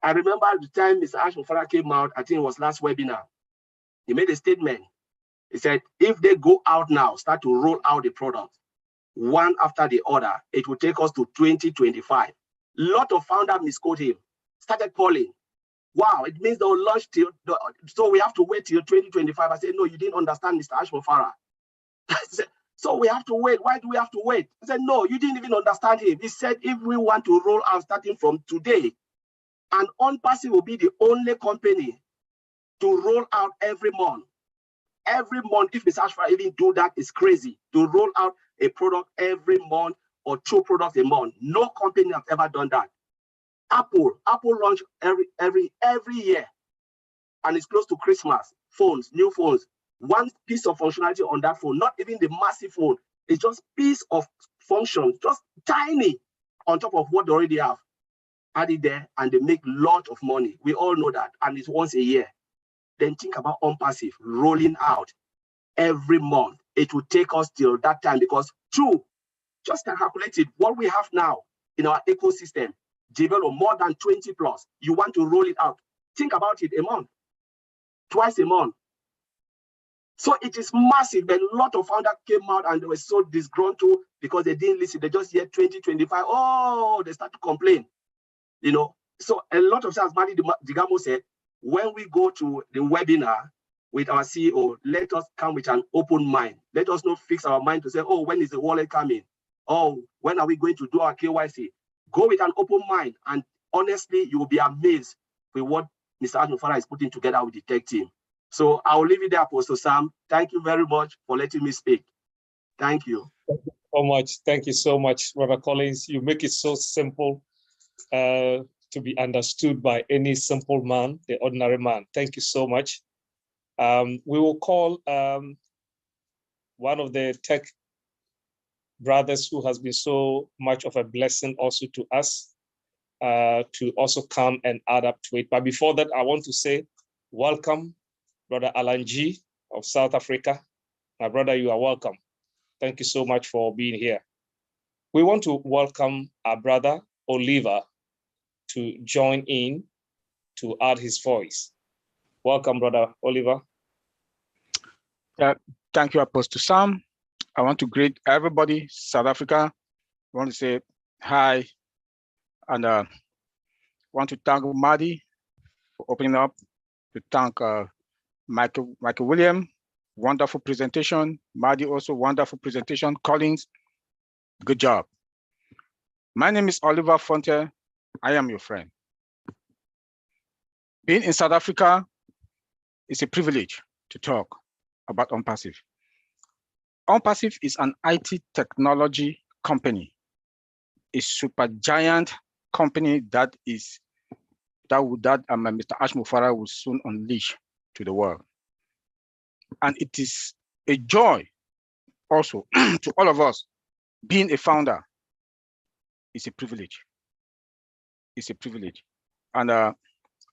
I remember at the time Mr. Ashmofara came out, I think it was last webinar, he made a statement. He said, if they go out now, start to roll out the product, one after the other, it will take us to 2025. A lot of founders misquote him, started calling. Wow, it means they'll launch so we have to wait till 2025. I said, no, you didn't understand Mr. Ashmofara. So we have to wait. Why do we have to wait? He said, no, you didn't even understand him. He said, if we want to roll out starting from today, and on-passive will be the only company to roll out every month. Every month, if Mr. Ashmofara even do that, is crazy. To roll out a product every month or 2 products a month. No company has ever done that. Apple launch every year, and it's close to Christmas. Phones, new phones. One piece of functionality on that phone, not even the massive phone. It's just piece of function, just tiny on top of what they already have. Add it there, and they make a lot of money. We all know that, and it's once a year. Then think about on-passive rolling out every month. It will take us till that time, because just calculate it, what we have now in our ecosystem, develop more than 20 plus. You want to roll it out. Think about it, a month, twice a month. So it is massive. But a lot of founders came out and they were so disgruntled because they didn't listen. They just hear 2025. Oh, they start to complain. So a lot of times, Madi Digamo said, when we go to the webinar with our CEO, let us come with an open mind. Let us not fix our mind to say, oh, when is the wallet coming? Oh, when are we going to do our KYC? Go with an open mind, and honestly, you will be amazed with what Mr. Ashmofara is putting together with the tech team. So I'll leave it there, Apostle Sam. Thank you very much for letting me speak. Thank you. so much. Thank you so much, Brother Collins. You make it so simple to be understood by any simple man, the ordinary man. Thank you so much. We will call one of the tech brothers who has been so much of a blessing also to us to also come and add up to it. But before that, I want to say welcome, Brother Alan G of South Africa. My brother, you are welcome. Thank you so much for being here. We want to welcome our brother Oliver to join in to add his voice. Welcome, Brother Oliver. Thank you, Apostle Sam. I want to greet everybody, South Africa. I want to say hi, and want to thank Madi for opening up, to thank Michael William, wonderful presentation. Madi also wonderful presentation. Collins, good job. My name is Oliver Fonte. I am your friend. Being in South Africa is a privilege to talk about OnPassive. OnPassive is an IT technology company, a super giant company that Mr. Ash Mufarah will soon unleash to the world. And it is a joy also to all of us. Being a founder is a privilege. It's a privilege. And I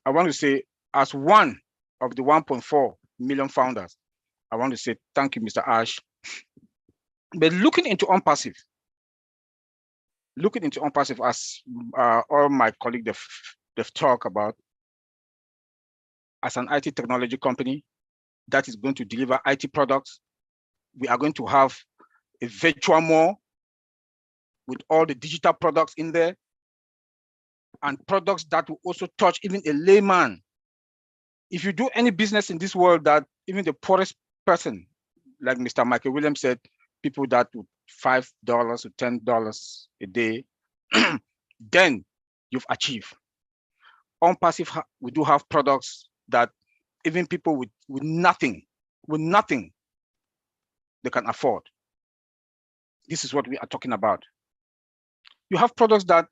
want to say, as one of the 1.4 million founders, I want to say thank you, Mr. Ash. But looking into OnPassive, as all my colleagues they've talked about, as an IT technology company that is going to deliver IT products, we are going to have a virtual mall with all the digital products in there, and products that will also touch even a layman. If you do any business in this world, that even the poorest person, like Mr. Michael Williams said, people that would $5 to $10 a day, then you've achieved. OnPassive, we do have products that even people with nothing, they can afford. This is what we are talking about. You have products that,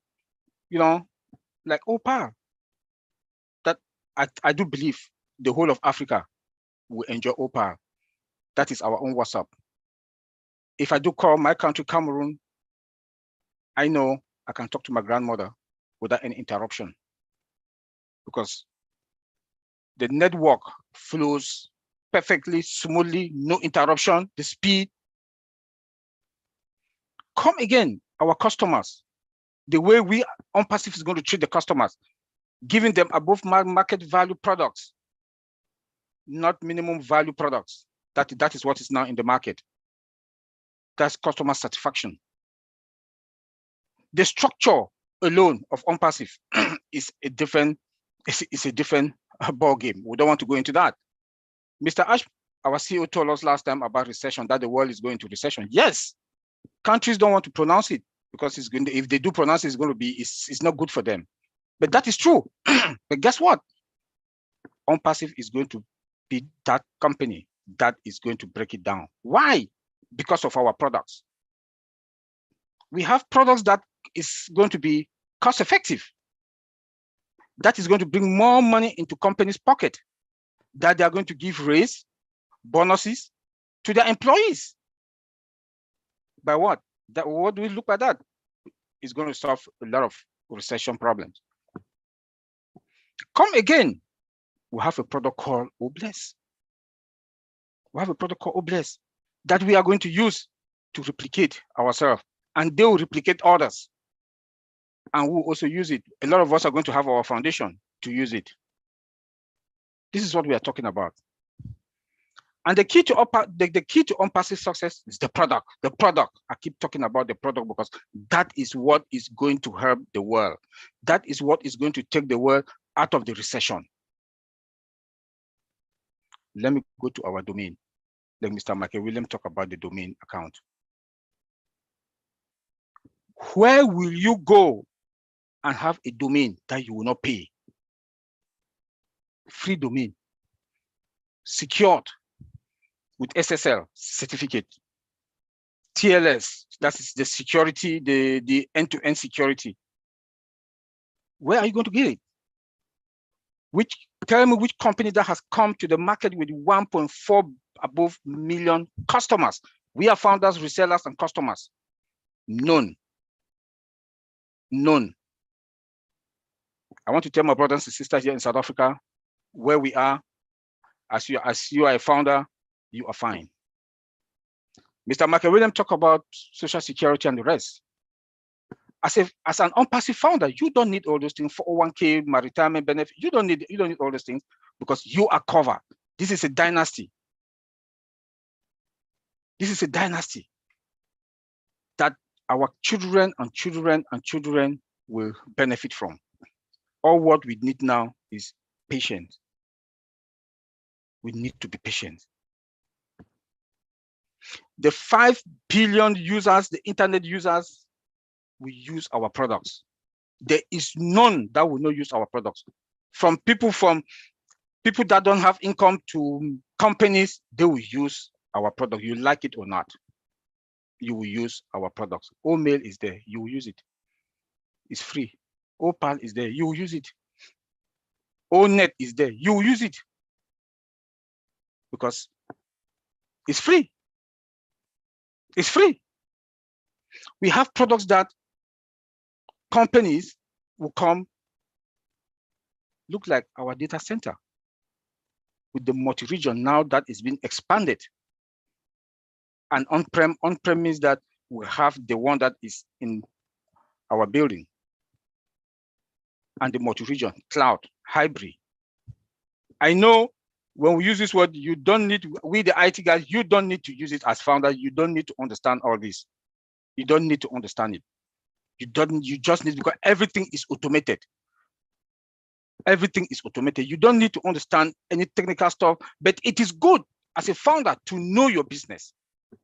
like Opal, that I do believe the whole of Africa will enjoy Opal. That is our own WhatsApp. If I do call my country, Cameroon, I know I can talk to my grandmother without any interruption, because the network flows perfectly, smoothly, no interruption, the speed. Come again, our customers, the way we OnPassive is going to treat the customers, giving them above market value products, not minimum value products. That is what is now in the market. That's customer satisfaction. The structure alone of OnPassive is a different ball game. We don't want to go into that. Mr. Ash, our CEO, told us last time about recession, that the world is going to recession. Yes, countries don't want to pronounce it because it's going to, if they do pronounce it, it's going to be, it's not good for them. But that is true. But guess what? OnPassive is going to be that company that is going to break it down. Why? Because of our products. We have products that is going to be cost effective. That is going to bring more money into companies' pocket, that they are going to give raise, bonuses to their employees. By what? What do we look at that? It's going to solve a lot of recession problems. Come again, we have a product called Obless. We have a product called Obless that we are going to use to replicate ourselves, and they will replicate others. And we'll also use it. A lot of us are going to have our foundation to use it. This is what we are talking about. And the key to OnPassive success is the product. The product. I keep talking about the product because that is what is going to help the world. That is what is going to take the world out of the recession. Let me go to our domain. Let Mr. Michael Williams talk about the domain account. Where will you go and have a domain that you will not pay? Free domain, secured with SSL certificate. TLS, that is the security, the end-to-end security. Where are you going to get it? Tell me which company that has come to the market with 1.4 above million customers. We are founders, resellers, and customers. None. None. I want to tell my brothers and sisters here in South Africa, where we are, as you are a founder, you are fine. Mr. Michael Williams talked about social security and the rest. As an unpassive founder, you don't need all those things, 401k, retirement benefit. You don't need all those things because you are covered. This is a dynasty. This is a dynasty that our children and children and children will benefit from. All what we need now is patience. We need to be patient. The 5 billion users, the internet users, will use our products. There is none that will not use our products. From people that don't have income to companies, they will use our product. You like it or not, you will use our products. Mail is there, you will use it. It's free. Opal is there, you will use it. Net is there, you will use it. Because it's free. It's free. We have products that companies will come, look like our data center with the multi-region now that is being expanded. And on-prem means that we have the one that is in our building. And the multi-region, cloud, hybrid. I know when we use this word, you don't need, we the IT guys, you don't need to use it as founder. You don't need to understand all this. You don't need to understand it. You just need, because everything is automated. Everything is automated. You don't need to understand any technical stuff, but it is good as a founder to know your business,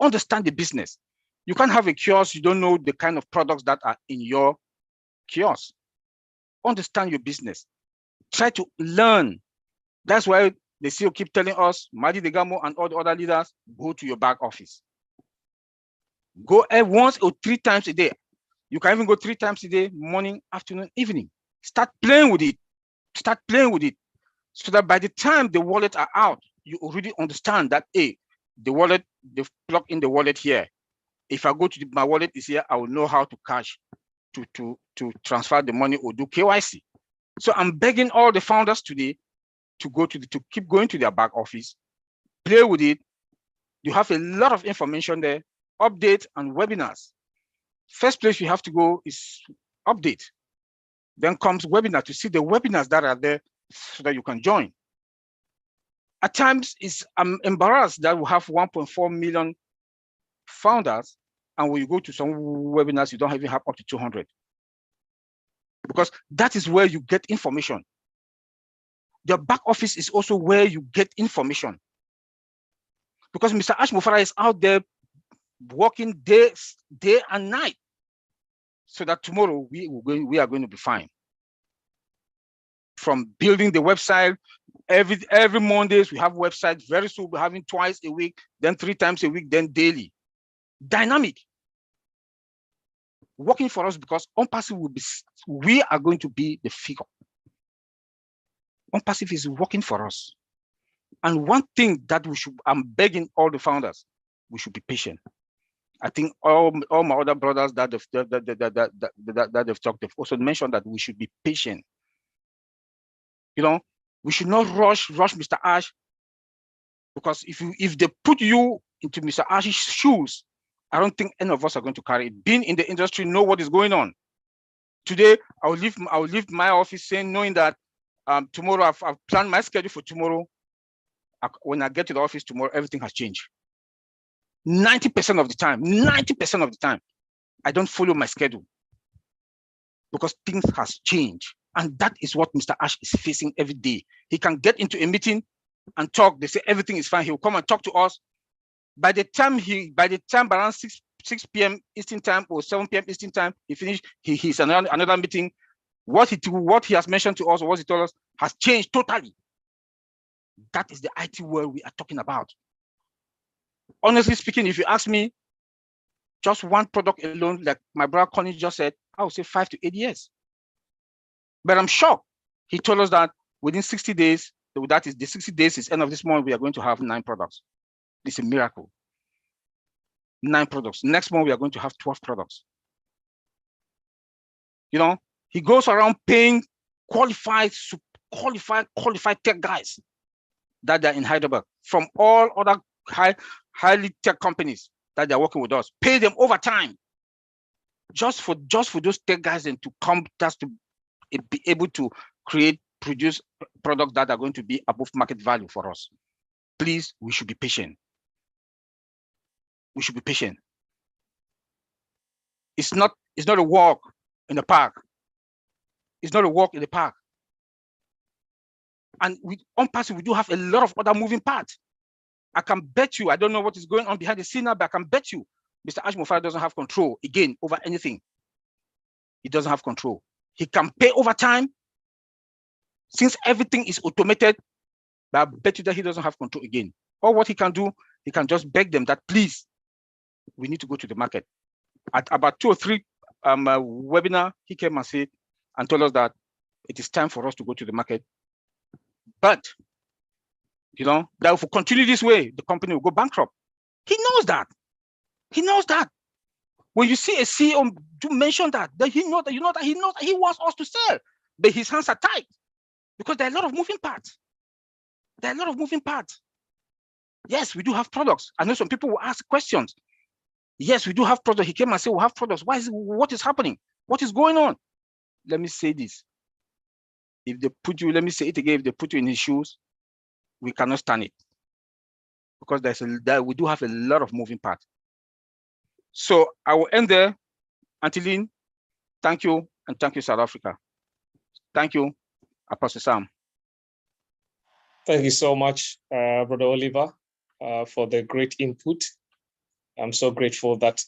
understand the business. You can't have a kiosk, you don't know the kind of products that are in your kiosk. Understand your business. Try to learn. That's why the CEO keep telling us, Madi Degamo and all the other leaders, go to your back office. Go once or 3 times a day. You can even go 3 times a day, morning, afternoon, evening. Start playing with it. Start playing with it. So that by the time the wallet are out, you already understand that, hey, the wallet, they've plugged in the wallet here. If I go to my wallet is here, I will know how to cash, to transfer the money or do KYC. So I'm begging all the founders today to keep going to their back office, play with it. You have a lot of information there, updates and webinars. First place you have to go is update. Then comes webinar to see the webinars that are there so that you can join. At times, I'm embarrassed that we have 1.4 million founders, and when you go to some webinars, you don't even have up to 200. Because that is where you get information. The back office is also where you get information. Because Mr. Ash Mufara is out there working day and night, so that tomorrow we are going to be fine. From building the website, every Mondays we have websites. Very soon we're having twice a week, then 3 times a week, then daily. Dynamic. Working for us because OnPassive will be, we are going to be the figure. OnPassive is working for us. And one thing that I'm begging all the founders, we should be patient. I think all my other brothers that they've talked, they've also mentioned that we should be patient. You know, we should not rush Mr. Ash, because if they put you into Mr. Ash's shoes, I don't think any of us are going to carry it. Being in the industry, know what is going on. Today, I'll leave my office saying, knowing that tomorrow I've planned my schedule for tomorrow. When I get to the office tomorrow, everything has changed. 90% of the time, I don't follow my schedule because things has changed. And that is what Mr. Ash is facing every day. He can get into a meeting and talk. They say everything is fine. He will come and talk to us. By the time around 6 p.m. Eastern time or 7 p.m. Eastern time, he finished. He's another meeting. What he has mentioned to us or what he told us has changed totally. That is the IT world we are talking about. Honestly speaking, if you ask me, just one product alone, like my brother Connie just said, I would say 5 to 8 years. But I'm shocked. He told us that within 60 days, that is the 60 days is end of this month, we are going to have 9 products. It's a miracle. 9 products. Next month, we are going to have 12 products. You know, he goes around paying qualified tech guys that are in Hyderabad from all other highly tech companies that they're working with us. Pay them overtime just for those tech guys and to come just to be able to produce products that are going to be above market value for us. Please, we should be patient. We should be patient. It's not a walk in the park. It's not a walk in the park. And on passive, we do have a lot of other moving parts. I can bet you, I don't know what is going on behind the scene now, but I can bet you Mr. Ash Mufara doesn't have control, again, over anything. He doesn't have control. He can pay overtime. Since everything is automated, but I bet you that he doesn't have control again. Or what he can do, he can just beg them that, please, we need to go to the market. At about 2 or 3 webinar, he came and said and told us that it is time for us to go to the market. But, you know, that if we continue this way, the company will go bankrupt. He knows that. He knows that. When you see a CEO to mention that he knows that, he knows that he wants us to sell, but his hands are tied because there are a lot of moving parts. There are a lot of moving parts. Yes, we do have products. I know some people will ask questions. Yes, we do have products. He came and said, we have products. What is happening? What is going on? Let me say this. If they put you, let me say it again, if they put you in his shoes, we cannot stand it. Because we do have a lot of moving parts. So I will end there. Antilin, thank you, and thank you, South Africa. Thank you, Apostle Sam. Thank you so much, Brother Oliver, for the great input. I'm so grateful that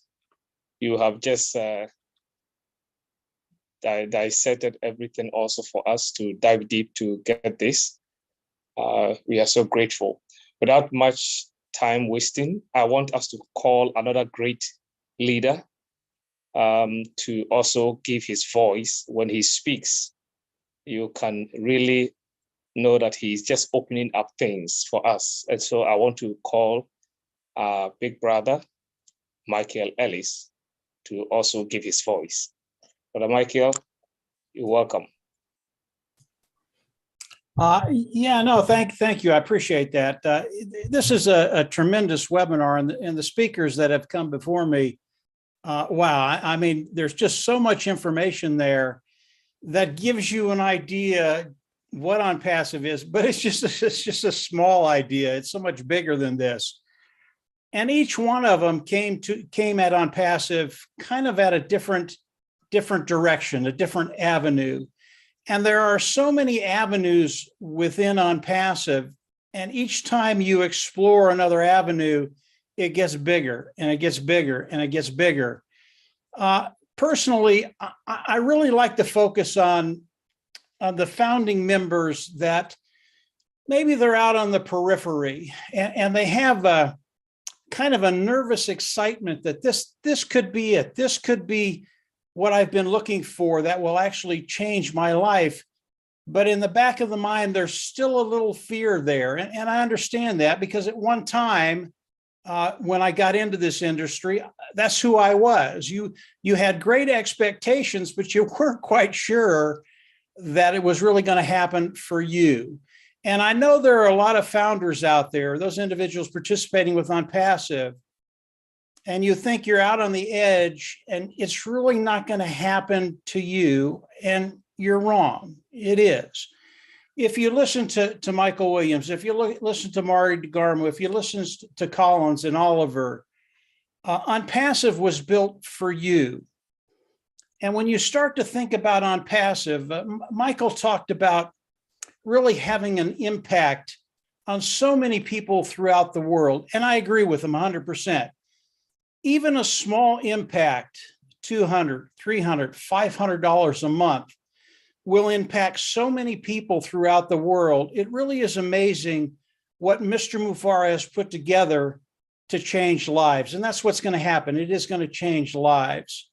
you have just dissected everything also for us to dive deep to get this. We are so grateful. Without much time wasting, I want us to call another great leader to also give his voice. When he speaks, you can really know that he's just opening up things for us. And so I want to call our big brother, Michael Ellis, to also give his voice. Brother Michael, you're welcome. Thank you. I appreciate that. This is a tremendous webinar, and the speakers that have come before me, wow, I mean, there's just so much information there that gives you an idea what OnPassive is, but it's just a small idea. It's so much bigger than this. And each one of them came at OnPassive kind of at a different direction, a different avenue. And there are so many avenues within OnPassive, and each time you explore another avenue, it gets bigger and it gets bigger and it gets bigger. Personally, I really like to focus on the founding members that maybe they're out on the periphery and they have a kind of a nervous excitement that this could be it. This could be what I've been looking for that will actually change my life. But in the back of the mind, there's still a little fear there. And I understand that because at one time, when I got into this industry, that's who I was. You had great expectations, but you weren't quite sure that it was really going to happen for you. And I know there are a lot of founders out there, those individuals participating with OnPassive, and you think you're out on the edge and it's really not going to happen to you, and you're wrong. It is. If you listen to Michael Williams, if you listen to Marty DeGarmo, if you listen to Collins and Oliver, OnPassive was built for you. And when you start to think about OnPassive, Michael talked about really having an impact on so many people throughout the world. And I agree with him 100%. Even a small impact, $200, $300, $500 a month, will impact so many people throughout the world. It really is amazing what Mr. Mufara has put together to change lives. And that's what's going to happen. It is going to change lives.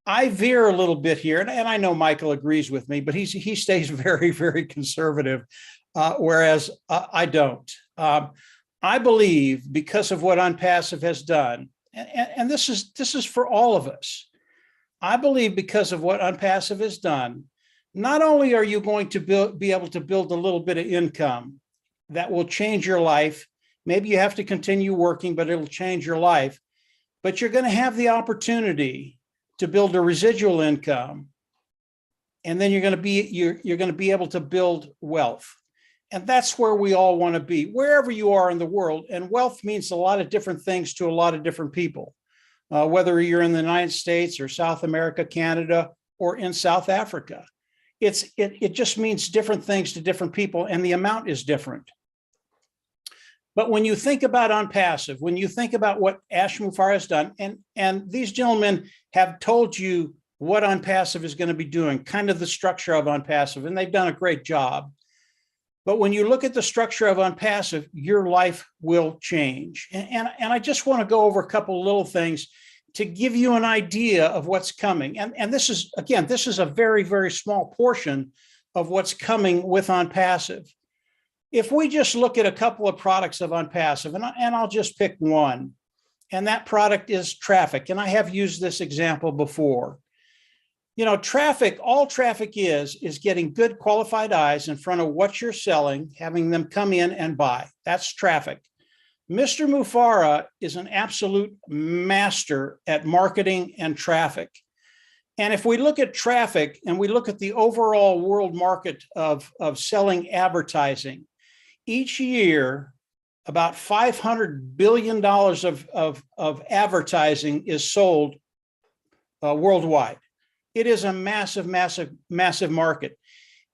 I veer a little bit here, and I know Michael agrees with me, but he stays very, very conservative, whereas I don't. I believe because of what UnPassive has done, and this is for all of us. I believe because of what UnPassive has done, not only are you going to be able to build a little bit of income that will change your life. Maybe you have to continue working, but it'll change your life. But you're going to have the opportunity to build a residual income, and then you're going to be able to build wealth. And that's where we all want to be, wherever you are in the world. And wealth means a lot of different things to a lot of different people, whether you're in the United States or South America, Canada, or in South Africa. It just means different things to different people, and the amount is different. But when you think about UnPassive, when you think about what Ash Mufareh has done, and these gentlemen have told you what UnPassive is going to be doing, kind of the structure of UnPassive, and they've done a great job. But when you look at the structure of UnPassive, your life will change. And I just want to go over a couple of little things to give you an idea of what's coming. And this is, again, this is a very, very small portion of what's coming with UnPassive. If we just look at a couple of products of UnPassive, and I'll just pick one, and that product is traffic. And I have used this example before. You know, traffic, all traffic is getting good qualified eyes in front of what you're selling, having them come in and buy. That's traffic. Mr. Mufareh is an absolute master at marketing and traffic. And if we look at traffic and we look at the overall world market of selling advertising, each year, about $500 billion of advertising is sold worldwide. It is a massive, massive, massive market.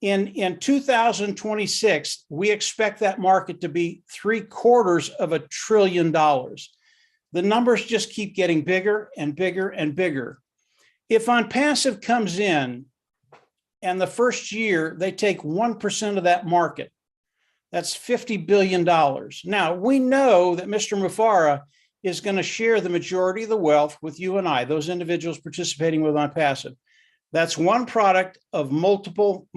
In 2026, we expect that market to be $750 billion. The numbers just keep getting bigger and bigger and bigger. If UnPassive comes in and the first year they take 1% of that market, that's $50 billion. Now, we know that Mr. Mufareh is going to share the majority of the wealth with you and I, those individuals participating with UnPassive. That's one product of multiple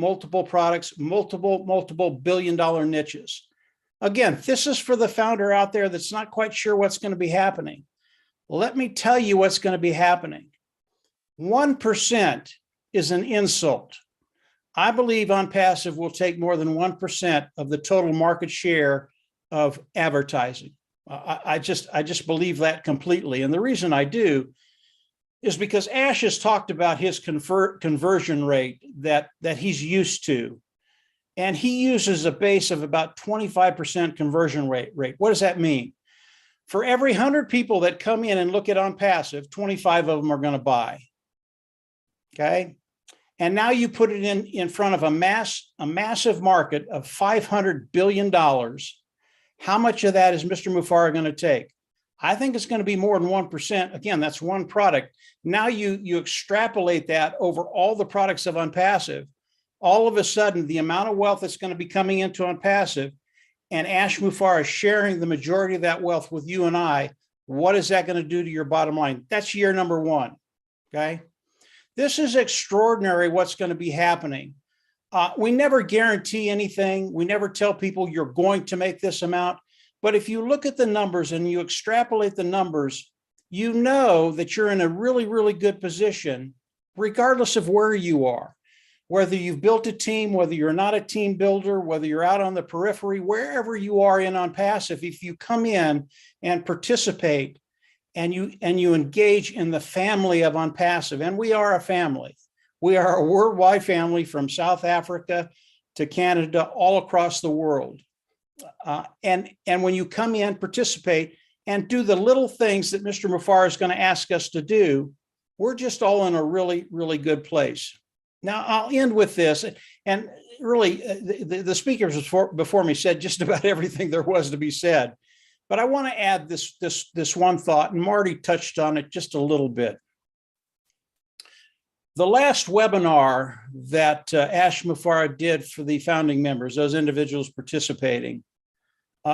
products, multiple billion-dollar niches. Again, this is for the founder out there that's not quite sure what's going to be happening. Let me tell you what's going to be happening. 1% is an insult. I believe UnPassive will take more than 1% of the total market share of advertising. I just believe that completely. And the reason I do is because Ash has talked about his conversion rate that he's used to. And he uses a base of about 25% conversion rate. What does that mean? For every 100 people that come in and look at UnPassive, 25 of them are going to buy. Okay. And now you put it in front of a massive market of $500 billion. How much of that is Mr. Mufareh going to take? I think it's going to be more than 1%. Again, that's one product. Now you extrapolate that over all the products of UnPassive. All of a sudden, the amount of wealth that's going to be coming into UnPassive, and Ash Mufareh sharing the majority of that wealth with you and I, what is that going to do to your bottom line? That's year number one. Okay. This is extraordinary what's going to be happening. We never guarantee anything. We never tell people you're going to make this amount. But if you look at the numbers and you extrapolate the numbers, you know that you're in a really, really good position, regardless of where you are, whether you've built a team, whether you're not a team builder, whether you're out on the periphery, wherever you are in UnPassive, if you come in and participate and you engage in the family of UnPassive, and we are a family. We are a worldwide family from South Africa to Canada, all across the world. And when you come in, participate, and do the little things that Mr. Mufareh is going to ask us to do, we're just all in a really, really good place. Now, I'll end with this. And really, the speakers before me said just about everything there was to be said. But I want to add this one thought, and Marty touched on it just a little bit. The last webinar that Ash Mufareh did for the founding members, those individuals participating,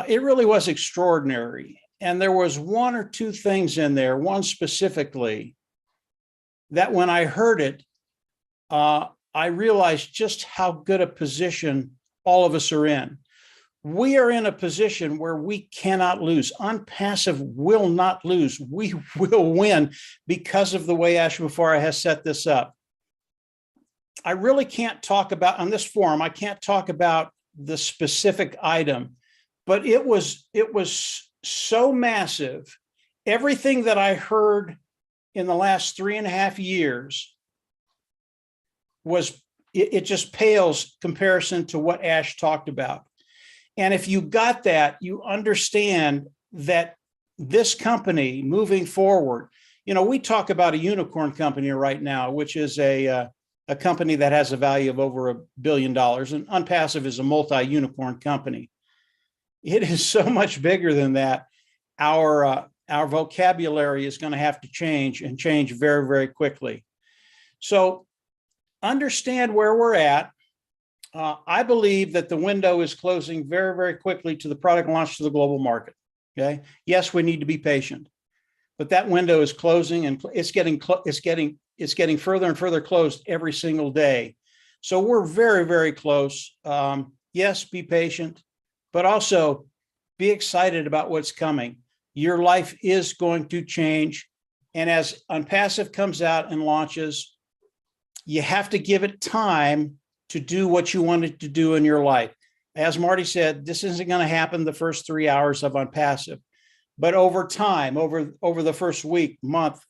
it really was extraordinary. And there was one or two things in there, one specifically, that when I heard it, I realized just how good a position all of us are in. We are in a position where we cannot lose. OnPassive will not lose. We will win because of the way Ash Mufareh has set this up. I really can't talk about, on this forum, I can't talk about the specific item, but it was so massive. Everything that I heard in the last 3.5 years was, it just pales comparison to what Ash talked about. And if you got that, you understand that this company moving forward, we talk about a unicorn company right now, which is a company that has a value of over $1 billion, and OnPassive is a multi-unicorn company. It is so much bigger than that. Our vocabulary is going to have to change, and change very, very quickly. So understand where we're at. I believe that the window is closing very, very quickly to the product launch to the global market. Okay. Yes, we need to be patient, but that window is closing, and it's getting further and further closed every single day. So we're very, very close. Yes, be patient, but also be excited about what's coming. Your life is going to change. And as OnPassive comes out and launches, you have to give it time to do what you wanted to do in your life. As Marty said, this isn't going to happen the first 3 hours of OnPassive, but over time, over the first week, month,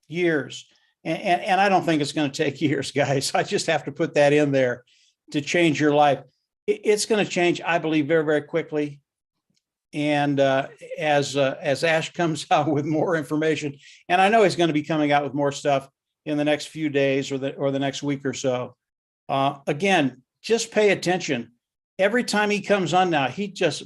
years, and I don't think it's going to take years, guys. I just have to put that in there to change your life. It's going to change, I believe, very, very quickly. And as Ash comes out with more information, and I know he's going to be coming out with more stuff in the next few days or the next week or so. Again, just pay attention. Every time he comes on now, he just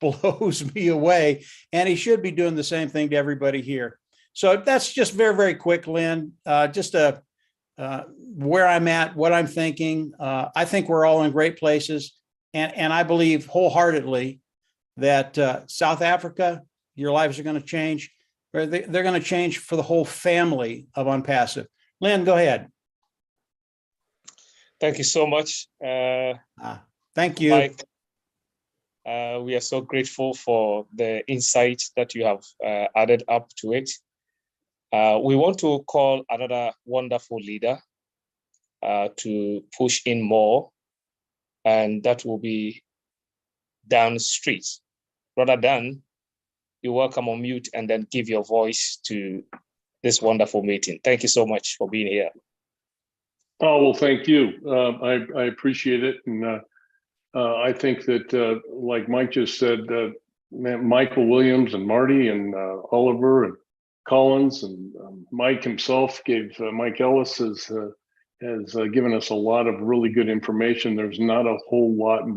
blows me away, and he should be doing the same thing to everybody here. So that's just very, very quick, Lynn, just where I'm at, what I'm thinking. I think we're all in great places, and I believe wholeheartedly that South Africa, your lives are going to change. They're going to change for the whole family of OnPassive. Lynn, go ahead. Thank you so much. Thank you. Mike, we are so grateful for the insight that you have added up to it. We want to call another wonderful leader to push in more, and that will be Dan Street. Brother Dan, you're welcome on mute and then give your voice to this wonderful meeting. Thank you so much for being here. Oh, well, thank you. I appreciate it. And I think that, like Mike just said, Michael Williams and Marty and Oliver and Collins and Mike himself Mike Ellis has given us a lot of really good information. There's not a whole lot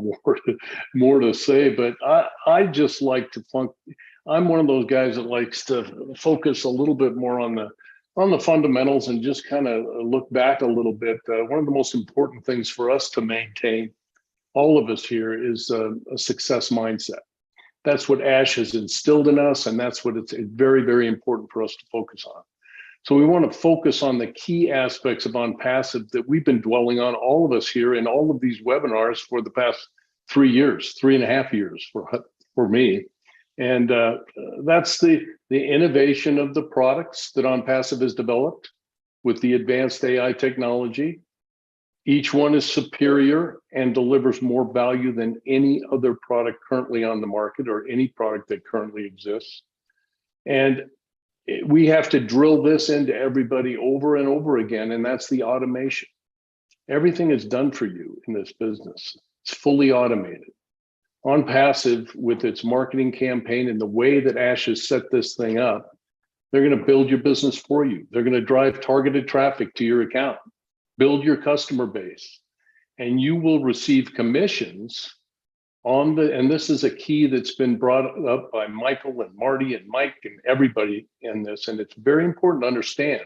more to say, but I just like to I'm one of those guys that likes to focus a little bit more on the fundamentals and just kind of look back a little bit. One of the most important things for us to maintain, all of us here, is a success mindset. That's what Ash has instilled in us, and that's what it's very, very important for us to focus on. So we want to focus on the key aspects of OnPassive that we've been dwelling on, all of us here in all of these webinars for the past 3.5 years for me. And that's the innovation of the products that OnPassive has developed with the advanced AI technology. Each one is superior and delivers more value than any other product currently on the market or any product that currently exists. And we have to drill this into everybody over and over again, and that's the automation. Everything is done for you in this business. It's fully automated. OnPassive, with its marketing campaign and the way that Ash has set this thing up, they're going to build your business for you. They're going to drive targeted traffic to your account, build your customer base, and you will receive commissions on and this is a key that's been brought up by Michael and Marty and Mike and everybody in this. And it's very important to understand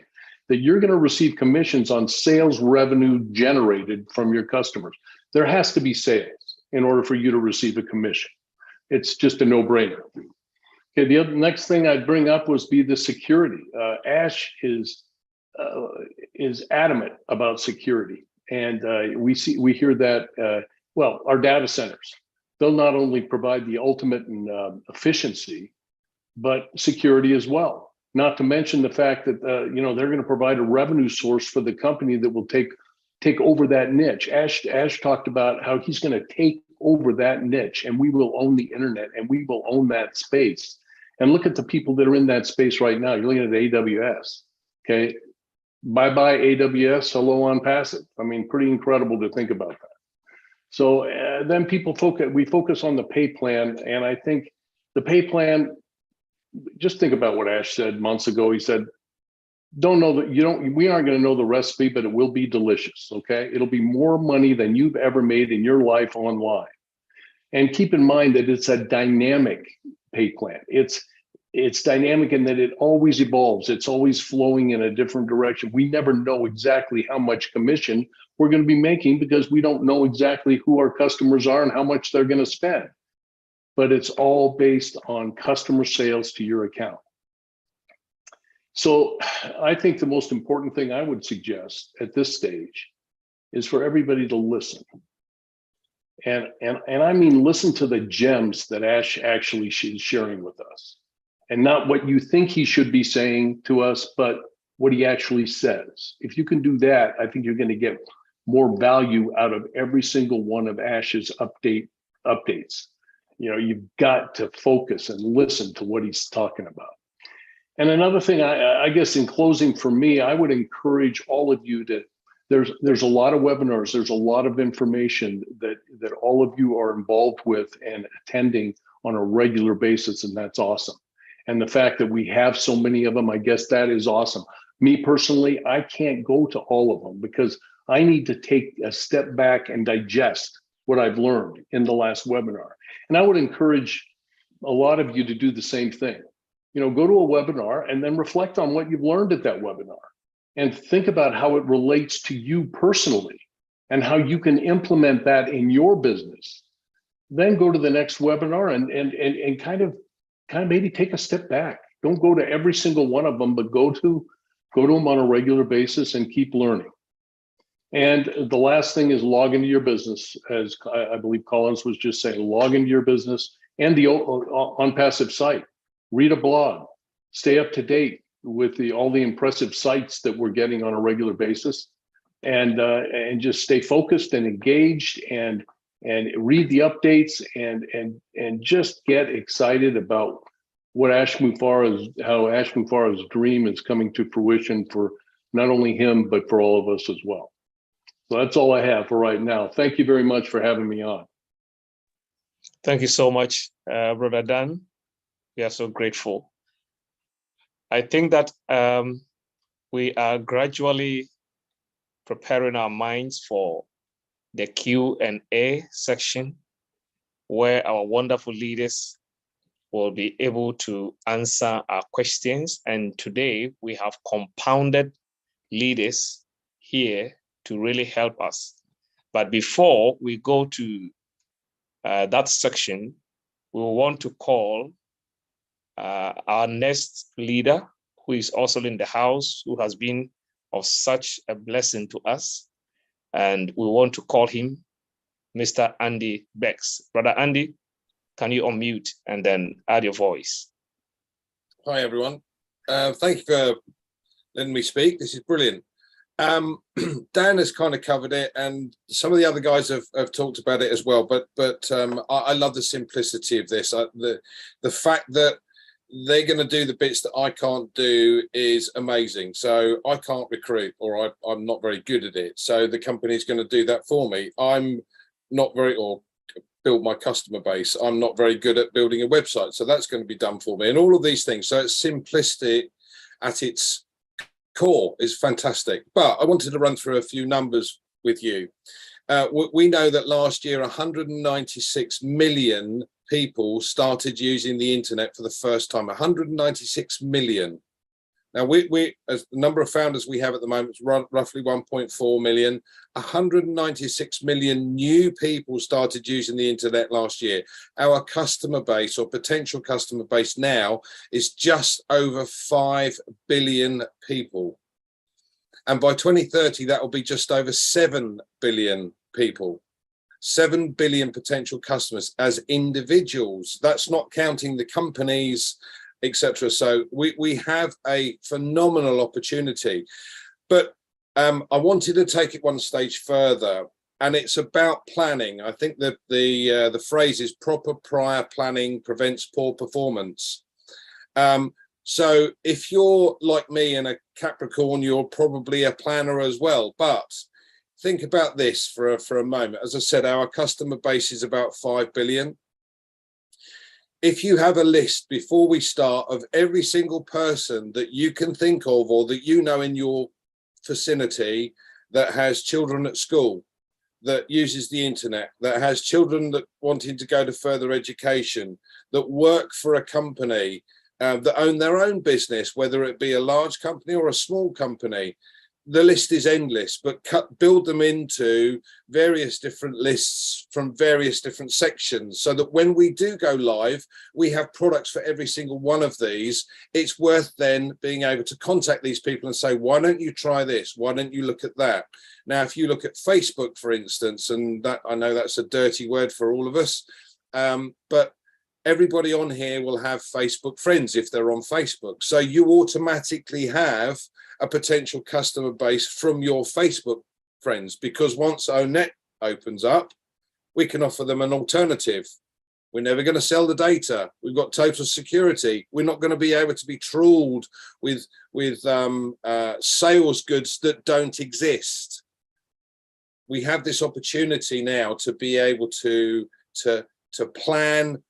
that you're going to receive commissions on sales revenue generated from your customers. There has to be sales in order for you to receive a commission. It's just a no-brainer. Okay, the next thing I'd bring up was the security. Ash is adamant about security, and we hear that. Well, our data centers, they'll not only provide the ultimate in efficiency, but security as well. Not to mention the fact that they're going to provide a revenue source for the company that will take over that niche. Ash talked about how he's going to take over that niche, and we will own the internet, and we will own that space. And look at the people that are in that space right now. You're looking at AWS. Okay, bye AWS. Hello OnPassive. I mean, pretty incredible to think about that. So then we focus on the pay plan, and I think the pay plan. Just think about what Ash said months ago. He said, we aren't going to know the recipe, but it will be delicious. Okay. It'll be more money than you've ever made in your life online. And keep in mind that it's a dynamic pay plan. It's dynamic in that it always evolves. It's always flowing in a different direction. We never know exactly how much commission we're going to be making because we don't know exactly who our customers are and how much they're going to spend. But it's all based on customer sales to your account. So I think the most important thing I would suggest at this stage is for everybody to listen. And I mean, listen to the gems that Ash actually is sharing with us, and not what you think he should be saying to us, but what he actually says. If you can do that, I think you're going to get more value out of every single one of Ash's updates. You've got to focus and listen to what he's talking about. And another thing, I guess in closing for me, I would encourage all of you to, there's a lot of webinars, there's a lot of information that all of you are involved with and attending on a regular basis, and that's awesome. And the fact that we have so many of them, I guess that is awesome. Me personally, I can't go to all of them because I need to take a step back and digest what I've learned in the last webinar. And I would encourage a lot of you to do the same thing. Go to a webinar and then reflect on what you've learned at that webinar and think about how it relates to you personally and how you can implement that in your business. Then go to the next webinar and kind of maybe take a step back. Don't go to every single one of them, but go to them on a regular basis and keep learning. And the last thing is log into your business, as I believe Collins was just saying, log into your business and the OnPassive site. Read a blog, stay up to date with all the impressive sites that we're getting on a regular basis, and just stay focused and engaged and read the updates and just get excited about what how Ash Mufareh's dream is coming to fruition for not only him, but for all of us as well. So that's all I have for right now. Thank you very much for having me on. Thank you so much, Brother Dan. We are so grateful. I think that we are gradually preparing our minds for the Q&A section, where our wonderful leaders will be able to answer our questions. And today we have compounded leaders here to really help us. But before we go to that section, we will want to call our next leader, who is also in the house, who has been of such a blessing to us. And we want to call him Mr. Andy Bex. Brother Andy, can you unmute and then add your voice? Hi, everyone. Thank you for letting me speak. This is brilliant. Dan has kind of covered it, and some of the other guys have talked about it as well. But I love the simplicity of this. The fact that they're going to do the bits that I can't do is amazing. So I can't recruit, or I'm not very good at it. So the company's going to do that for me. I'm not very, or build my customer base. I'm not very good at building a website. So that's going to be done for me, and all of these things. So it's simplicity at its core is fantastic. But I wanted to run through a few numbers with you. We know that last year 196 million people started using the internet for the first time. 196 million. Now, we as the number of founders we have at the moment is roughly 1.4 million. 196 million new people started using the internet last year. Our customer base or potential customer base now is just over 5 billion people. And by 2030, that will be just over 7 billion people. 7 billion potential customers as individuals. That's not counting the companies, etc. So we have a phenomenal opportunity. But I wanted to take it one stage further, and it's about planning. I think that the phrase is proper prior planning prevents poor performance. So if you're like me and a Capricorn, you're probably a planner as well. But think about this for a moment. As I said, our customer base is about 5 billion. If you have a list before we start of every single person that you can think of or that you know in your vicinity that has children at school, that uses the internet, that has children that wanting to go to further education, that work for a company, that own their own business, whether it be a large company or a small company, the list is endless, but build them into various different lists from various different sections so that when we do go live, we have products for every single one of these. It's worth then being able to contact these people and say, why don't you try this? Why don't you look at that? Now, if you look at Facebook, for instance, and that I know that's a dirty word for all of us, but everybody on here will have Facebook friends if they're on Facebook. So you automatically have a potential customer base from your Facebook friends, because once ONET opens up, we can offer them an alternative. We're never going to sell the data. We've got total security. We're not going to be able to be trawled with sales goods that don't exist. We have this opportunity now to be able to plan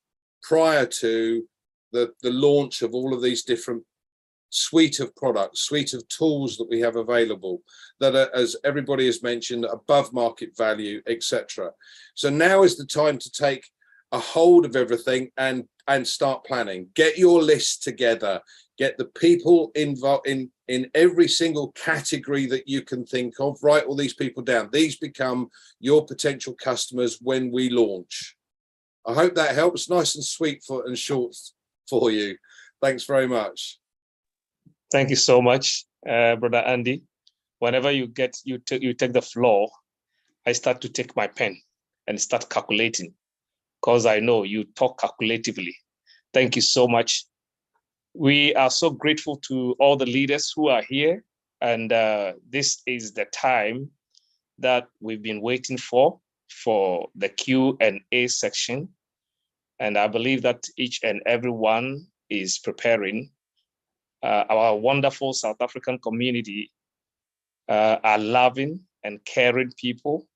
prior to the launch of all of these different suite of products, suite of tools that we have available that are, as everybody has mentioned, above market value, etc. So now is the time to take a hold of everything and start planning. Get your list together. Get the people involved in every single category that you can think of. Write all these people down. These become your potential customers when we launch. I hope that helps. Nice and sweet and short for you. Thanks very much. Thank you so much, Brother Andy. Whenever you take the floor, I start to take my pen and start calculating, because I know you talk calculatively. Thank you so much. We are so grateful to all the leaders who are here, and this is the time that we've been waiting for the Q&A section. And I believe that each and every one is preparing. Our wonderful South African community are loving and caring people.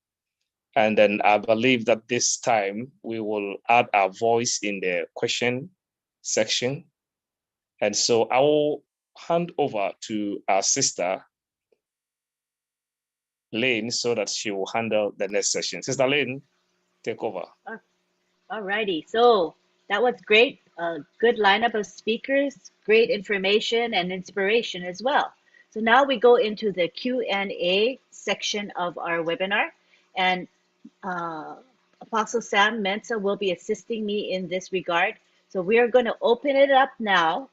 And then I believe that this time we will add our voice in the question section. And so I will hand over to our sister, Lane, so that she will handle the next session. Sister Lane, take over. All righty. So that was great. A good lineup of speakers, great information and inspiration as well. So now we go into the Q&A section of our webinar, and Apostle Sam Mensah will be assisting me in this regard. So we are going to open it up now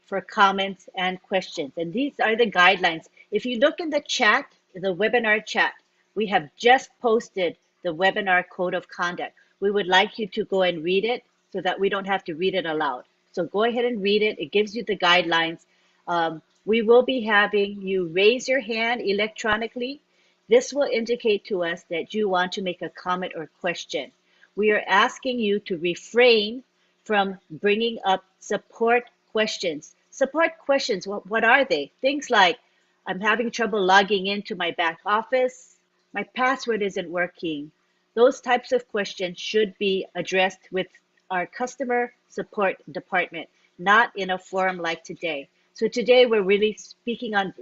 for comments and questions. And these are the guidelines. If you look in the chat, the webinar chat, we have just posted the webinar code of conduct. We would like you to go and read it so that we don't have to read it aloud. So go ahead and read it. It gives you the guidelines. We will be having you raise your hand electronically. This will indicate to us that you want to make a comment or question. We are asking you to refrain from bringing up support questions. Support questions, what are they? Things like, I'm having trouble logging into my back office. My password isn't working. Those types of questions should be addressed with our customer support department, not in a forum like today. So today we're really speaking on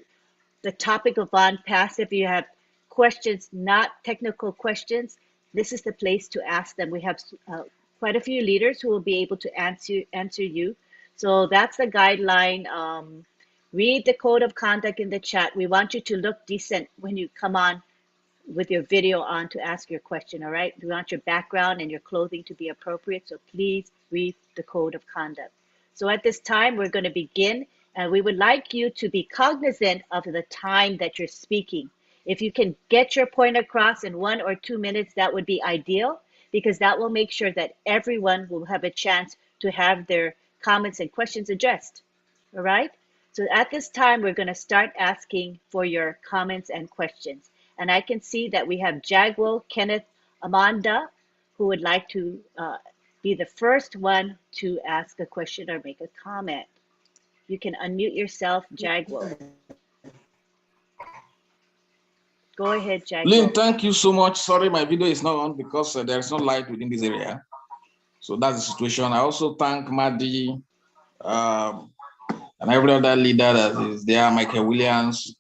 the topic of OnPass. If you have questions, not technical questions, this is the place to ask them. We have quite a few leaders who will be able to answer you. So that's the guideline. Read the code of conduct in the chat. We want you to look decent when you come on with your video on to ask your question, all right? We want your background and your clothing to be appropriate, so please read the code of conduct. So at this time, we're going to begin, and we would like you to be cognizant of the time that you're speaking. If you can get your point across in 1 or 2 minutes, that would be ideal, because that will make sure that everyone will have a chance to have their comments and questions addressed, all right? So at this time, we're going to start asking for your comments and questions. And I can see that we have Jagwell Kenneth Amanda, who would like to be the first one to ask a question or make a comment. You can unmute yourself, Jagwell. Go ahead, Lynn, Jagwell. thank you so much. Sorry, my video is not on because there is no light within this area. So that's the situation. I also thank Madi and every other leader that is there, Michael Williams.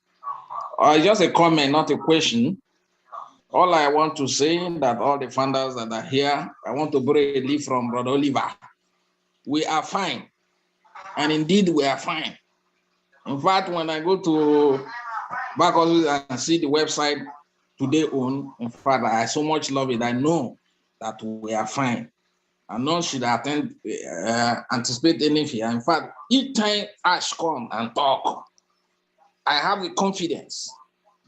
Just a comment, not a question. All I want to say that all the founders that are here, I want to borrow a leaf from Brother Oliver. We are fine. And indeed, we are fine. In fact, when I go to back office and see the website today on, in fact, I so much love it. I know that we are fine. And none should anticipate any fear. In fact, each time Ash come and talk, I have the confidence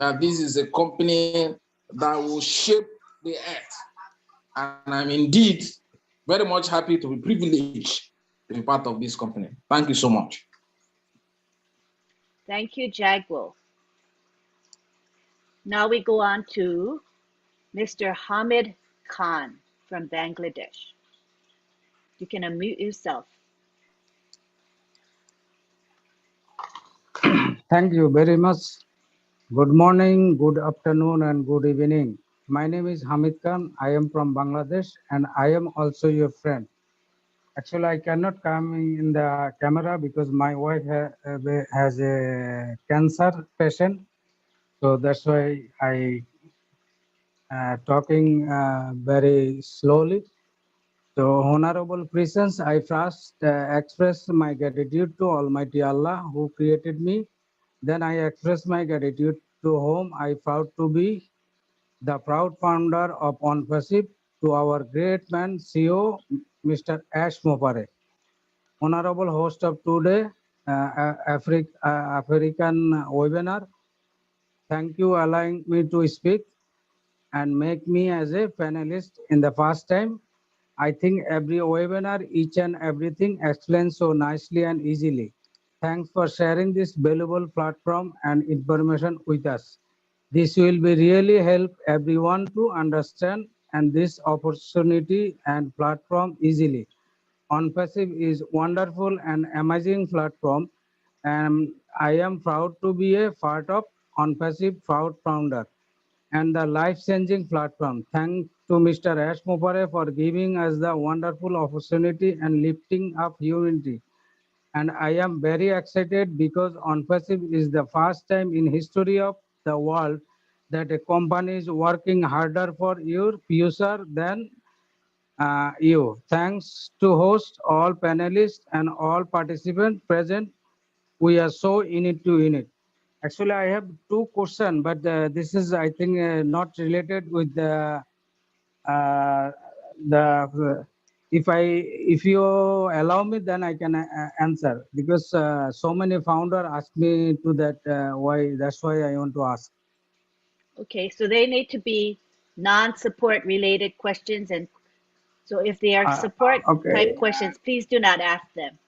that this is a company that will shape the earth. And I'm indeed very much happy to be privileged to be part of this company. Thank you so much. Thank you, Jagwell. Now we go on to Mr. Hamid Khan from Bangladesh. You can unmute yourself. Thank you very much. Good morning, good afternoon, and good evening. My name is Hamid Khan. I am from Bangladesh, and I am also your friend. Actually, I cannot come in the camera because my wife has a cancer patient. So that's why I talking very slowly. So, Honorable Presence, I first express my gratitude to Almighty Allah who created me. Then I express my gratitude to whom I proud to be, the proud founder of ONPASIF, to our great man CEO, Mr. Ash Mopare. Honorable host of today, African webinar, thank you allowing me to speak and make me as a panelist in the first time. I think every webinar, each and everything explains so nicely and easily. Thanks for sharing this valuable platform and information with us. This will be really help everyone to understand and this opportunity and platform easily. ONPASIF is wonderful and amazing platform, and I am proud to be a part of ONPASIF proud founder and the life-changing platform. Thanks to Mr. Ash Mopare for giving us the wonderful opportunity and lifting up humanity. And I am very excited because ONPASIF is the first time in history of the world that a company is working harder for your future than you. Thanks to host all panelists and all participants present. We are so in it to in it. Actually, I have two questions, but this is, I think, not related with the if you allow me, then I can answer because so many founder ask me to that why. That's why I want to ask. Okay, so they need to be non-support related questions, and so if they are support type questions, please do not ask them.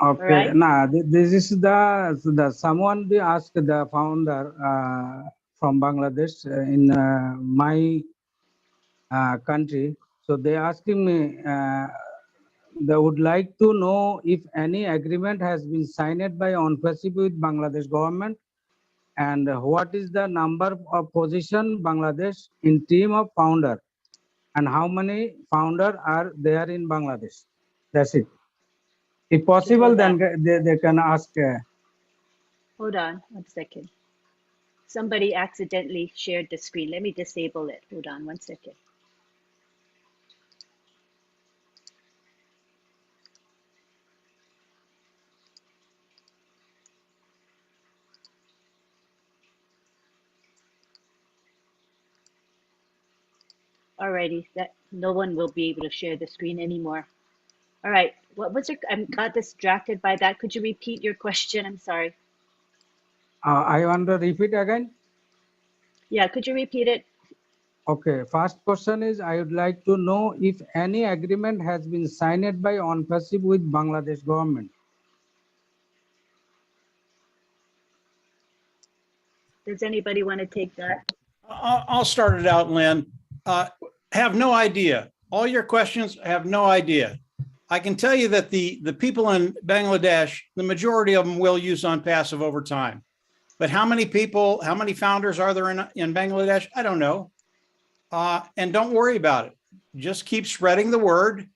Okay, right? nah, this is the someone they asked the founder from Bangladesh in my country. So they asking me, they would like to know if any agreement has been signed by ONPASIF with Bangladesh government, and what is the number of position Bangladesh in team of founder, and how many founder are there in Bangladesh. That's it. If possible, then they can ask. Hold on 1 second. Somebody accidentally shared the screen. Let me disable it. Hold on 1 second. Alrighty, that no one will be able to share the screen anymore. All right, what was your, I got distracted by that. Could you repeat your question? I'm sorry. I want to repeat again. Yeah, could you repeat it? Okay, first question is I would like to know if any agreement has been signed by ONPASSIVE with Bangladesh government. Does anybody want to take that? I'll start it out, Lynn. Have no idea. All your questions, I have no idea. I can tell you that the people in Bangladesh, the majority of them will use OnPassive over time. But how many people, how many founders are there in Bangladesh? I don't know. And don't worry about it. Just keep spreading the word.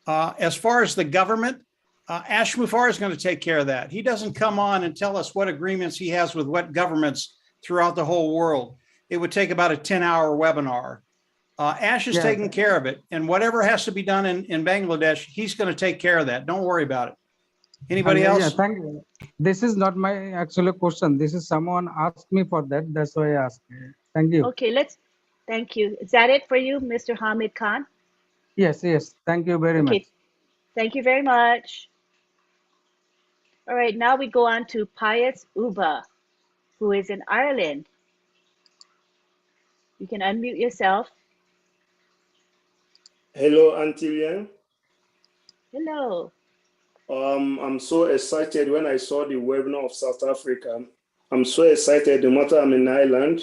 As far as the government, Ash Mufareh is going to take care of that. He doesn't come on and tell us what agreements he has with what governments throughout the whole world. It would take about a 10-hour webinar. Ash is taking care of it. And whatever has to be done in Bangladesh, he's going to take care of that. Don't worry about it. Anybody else? Yeah, thank you. This is not my actual question. This is someone asked me for that. That's why I asked. Thank you. Okay, thank you. Is that it for you, Mr. Hamid Khan? Yes. Thank you very much. Thank you very much. All right, now we go on to Pius Uba, who is in Ireland. You can unmute yourself. Hello, Auntie Lian. Hello. I'm so excited when I saw the webinar of South Africa. I'm so excited no matter I'm in Ireland.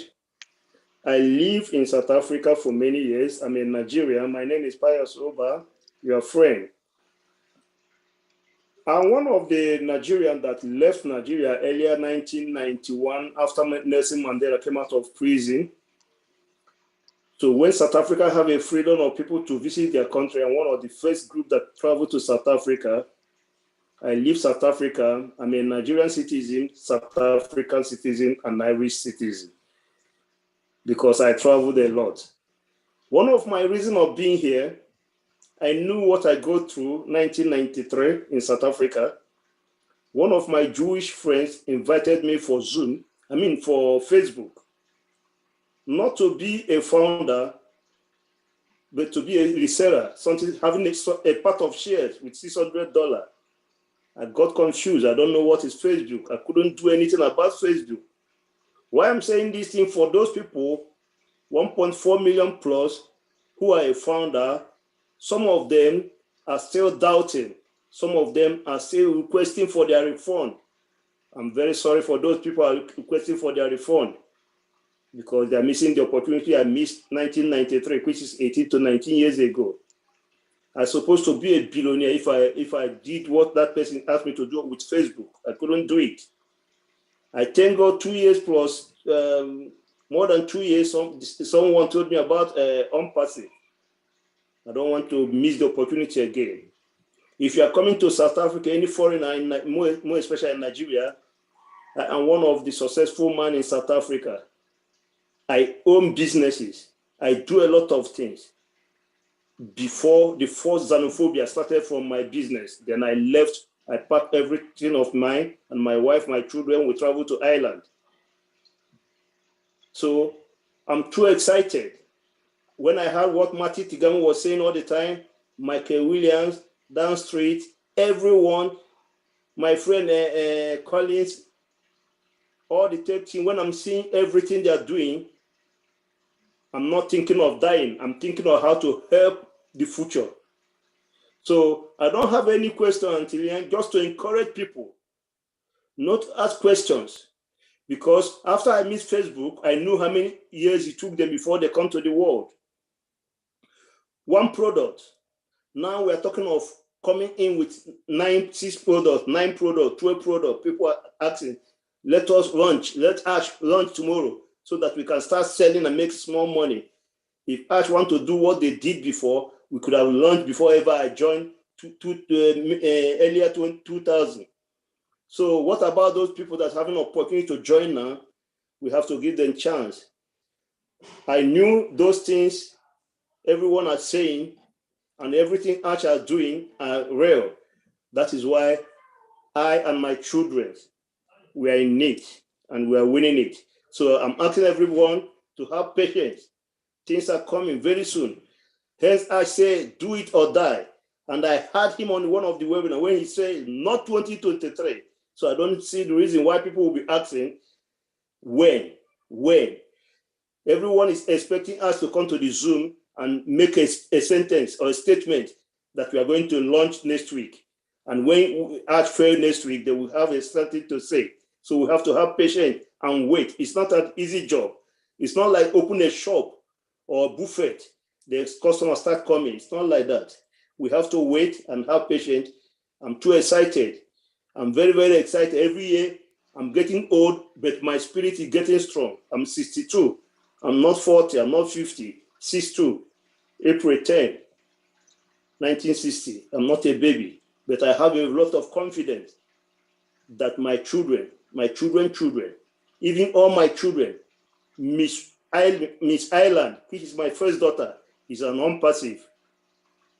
I live in South Africa for many years. I'm in Nigeria. My name is Pius Uba, your friend. I'm one of the Nigerians that left Nigeria earlier 1991 after Nelson Mandela came out of prison. So when South Africa have a freedom of people to visit their country, I'm one of the first group that traveled to South Africa. I leave South Africa. I'm a Nigerian citizen, South African citizen, and Irish citizen because I traveled a lot. One of my reasons of being here, I knew what I go through 1993 in South Africa. One of my Jewish friends invited me for for Facebook. Not to be a founder, but to be a reseller, something having a part of shares with $600. I got confused. I don't know what is Facebook. I couldn't do anything about Facebook. Why I'm saying this thing for those people, 1.4 million plus, who are a founder, some of them are still doubting. Some of them are still requesting for their refund. I'm very sorry for those people who are requesting for their refund because they're missing the opportunity I missed 1993, which is 18 to 19 years ago. I was supposed to be a billionaire if I did what that person asked me to do with Facebook. I couldn't do it. I thank God 2 years plus, more than 2 years, someone told me about OnPassive. I don't want to miss the opportunity again. If you are coming to South Africa, any foreigner, more especially in Nigeria, I am one of the successful men in South Africa. I own businesses. I do a lot of things. Before the first xenophobia started from my business, then I left. I packed everything of mine and my wife, my children, we traveled to Ireland. So I'm too excited. When I heard what Marty Tigamu was saying all the time, Michael Williams, Dan Street, everyone, my friend Collins, all the tech team, when I'm seeing everything they're doing, I'm not thinking of dying. I'm thinking of how to help the future. So I don't have any question until then, just to encourage people not to ask questions. Because after I missed Facebook, I knew how many years it took them before they come to the world. One product. Now we're talking of coming in with 9 products, 12 products. People are asking, let us launch, let Ash launch tomorrow so that we can start selling and make small money. If Ash want to do what they did before, we could have launched before ever I joined earlier 2000. So what about those people that have an opportunity to join now? We have to give them a chance. I knew those things everyone is saying and everything Ash are doing are real. That is why I and my children, we are in it and we are winning it. So I'm asking everyone to have patience. Things are coming very soon. Hence, I say, do it or die. And I heard him on one of the webinars when he said, not 2023. So I don't see the reason why people will be asking, when? Everyone is expecting us to come to the Zoom and make a sentence or a statement that we are going to launch next week. And when we ask fair next week, they will have something to say. So we have to have patience and wait. It's not an easy job. It's not like open a shop or a buffet. The customers start coming. It's not like that. We have to wait and have patience. I'm too excited. I'm very, very excited. Every year, I'm getting old, but my spirit is getting strong. I'm 62. I'm not 40. I'm not 50. 62. April 10, 1960. I'm not a baby, but I have a lot of confidence that my children, even all my children, Miss Island, which is my first daughter, is a non-passive.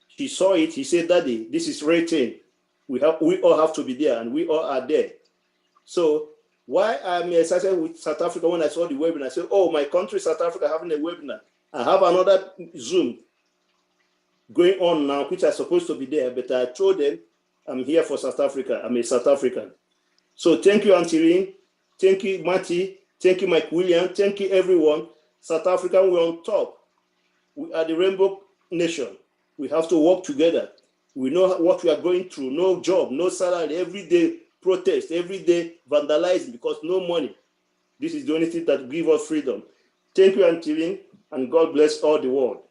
She saw it. He said, "Daddy, this is rating. We all have to be there, and we all are there." So why I'm excited with South Africa when I saw the webinar, I said, "Oh, my country, South Africa, having a webinar. I have another Zoom going on now, which are supposed to be there, but I told them I'm here for South Africa. I'm a South African." So thank you, Antirin. Thank you, Matty. Thank you, Mike William. Thank you, everyone. South Africa, we're on top. We are the Rainbow Nation. We have to work together. We know what we are going through. No job, no salary, every day protest, every day vandalizing because no money. This is the only thing that gives us freedom. Thank you, Antirin, and God bless all the world.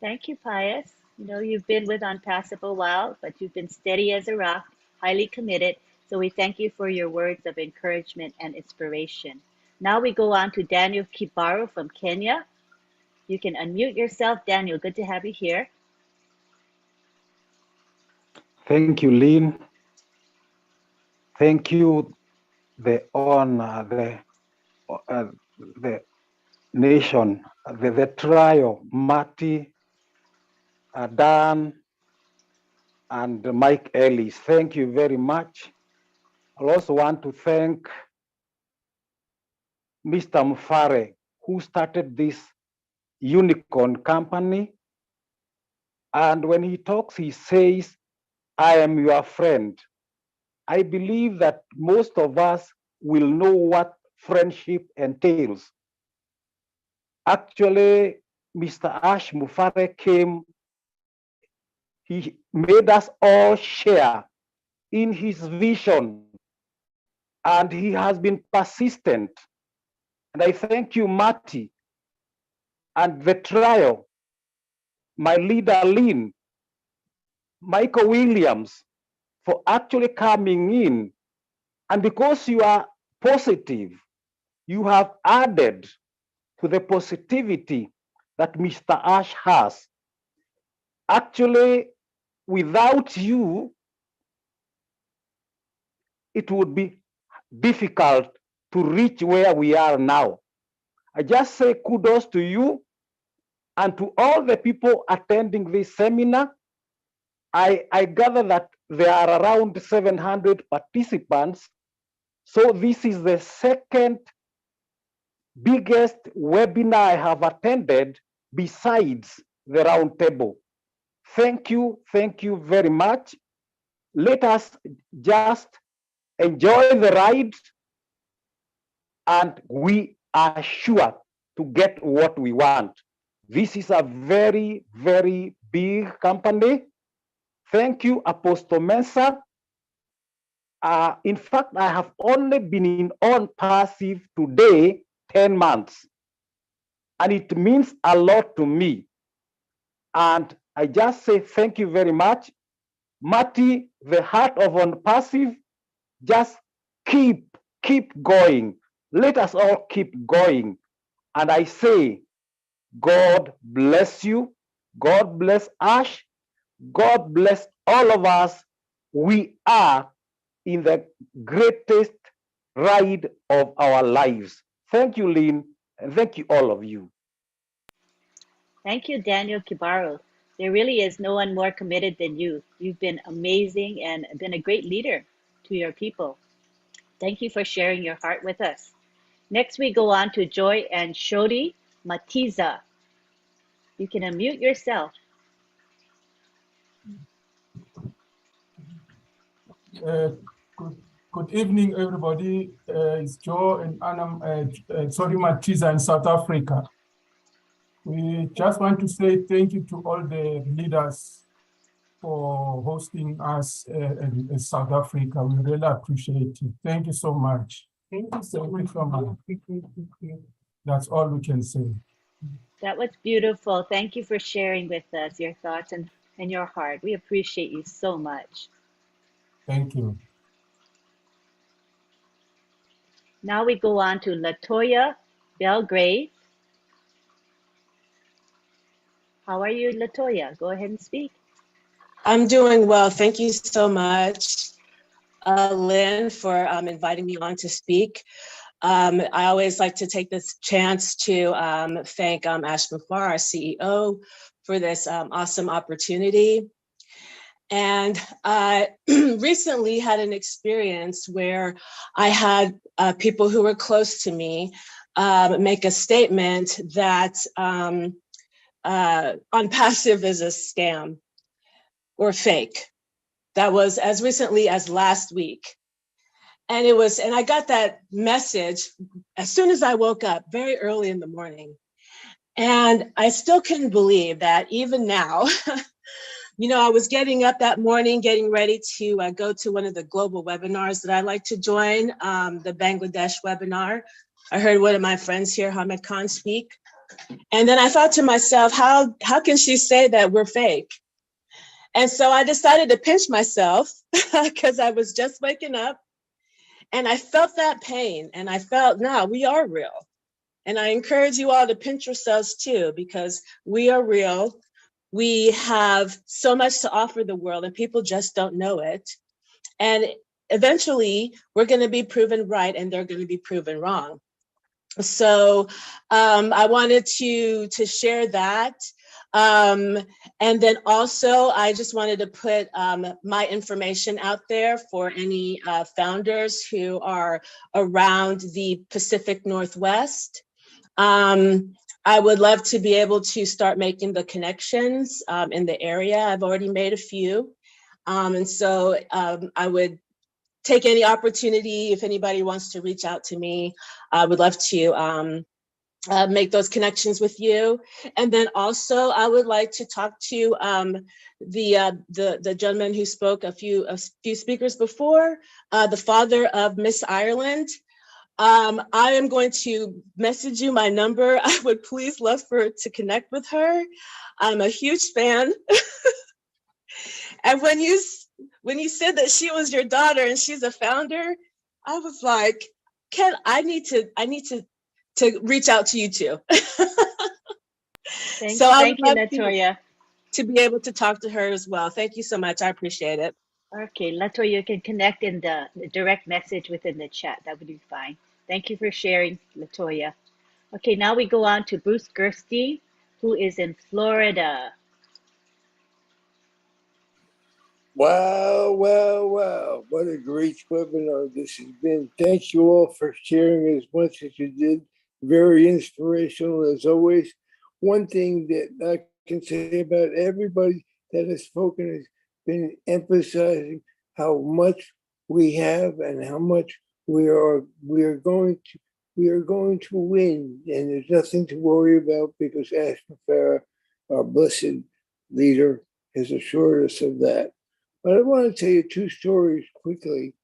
Thank you, Pius. You know, you've been with OnPassive a while, but you've been steady as a rock, highly committed. So we thank you for your words of encouragement and inspiration. Now we go on to Daniel Kibaru from Kenya. You can unmute yourself, Daniel. Good to have you here. Thank you, Lynn. Thank you, the nation, the trio, Marty, Dan, and Mike Ellis. Thank you very much. I also want to thank Mr. Mufare, who started this unicorn company. And when he talks, he says, "I am your friend." I believe that most of us will know what friendship entails. Actually, Mr. Ash Mufare came, he made us all share in his vision, and he has been persistent. And I thank you, Marty, and the trio, my leader, Lynn, Michael Williams, for actually coming in. And because you are positive, you have added to the positivity that Mr. Ash has. Actually, without you, it would be difficult to reach where we are now. I just say kudos to you and to all the people attending this seminar. I gather that there are around 700 participants. So this is the second biggest webinar I have attended besides the roundtable. Thank you very much. Let us just enjoy the ride, and we are sure to get what we want. This is a very, very big company. Thank you, Apostle Mensah. In fact, I have only been in OnPassive today 10 months, and it means a lot to me. And I just say thank you very much. Marty, the heart of OnPassive, just keep going. Let us all keep going. And I say, God bless you. God bless Ash. God bless all of us. We are in the greatest ride of our lives. Thank you, Lynn, and thank you, all of you. Thank you, Daniel Kibaru. There really is no one more committed than you. You've been amazing and been a great leader to your people. Thank you for sharing your heart with us. Next, we go on to Joy and Shodi Matiza You can unmute yourself. Good evening, everybody. It's Joe and Anam, sorry, Matiza in South Africa. We just want to say thank you to all the leaders for hosting us in South Africa. We really appreciate it. Thank you so much. Thank you so much. That's all we can say. That was beautiful. Thank you for sharing with us your thoughts and your heart. We appreciate you so much. Thank you. Now we go on to Latoya Belgrave. How are you, Latoya? Go ahead and speak. I'm doing well. Thank you so much, Lynn, for inviting me on to speak. I always like to take this chance to thank Ash Mufareh, our CEO, for this awesome opportunity. And I recently had an experience where I had people who were close to me make a statement that OnPassive is a scam or fake. That was as recently as last week. And I got that message as soon as I woke up, very early in the morning. And I still couldn't believe that even now, you know, I was getting up that morning, getting ready to go to one of the global webinars that I like to join, the Bangladesh webinar. I heard one of my friends here, Hamid Khan, speak. And then I thought to myself, how can she say that we're fake? And so I decided to pinch myself because I was just waking up and I felt that pain and I felt, no, we are real. And I encourage you all to pinch yourselves too, because we are real. We have so much to offer the world and people just don't know it. And eventually we're going to be proven right and they're going to be proven wrong. So I wanted to share that. And then also, I just wanted to put my information out there for any founders who are around the Pacific Northwest. I would love to be able to start making the connections in the area. I've already made a few. And so I would take any opportunity if anybody wants to reach out to me. I would love to make those connections with you. And then also I would like to talk to the gentleman who spoke a few speakers before, the father of Miss Ireland. I am going to message you my number. I would please love to connect with her. I'm a huge fan. And when you said that she was your daughter and she's a founder, I was like, I need to reach out to you too. Thank I you, would love Latoya. to be able to talk to her as well. Thank you so much. I appreciate it. Okay, Latoya, you can connect in the direct message within the chat. That would be fine. Thank you for sharing, Latoya. Okay, now we go on to Bruce Gerstein, who is in Florida. Wow, wow, wow. What a great webinar this has been. Thank you all for sharing as much as you did. Very inspirational as always. One thing that I can say about everybody that has spoken has been emphasizing how much we have and how much we are going to win. And there's nothing to worry about because Ash Mufareh, our blessed leader, has assured us of that. But I want to tell you two stories quickly.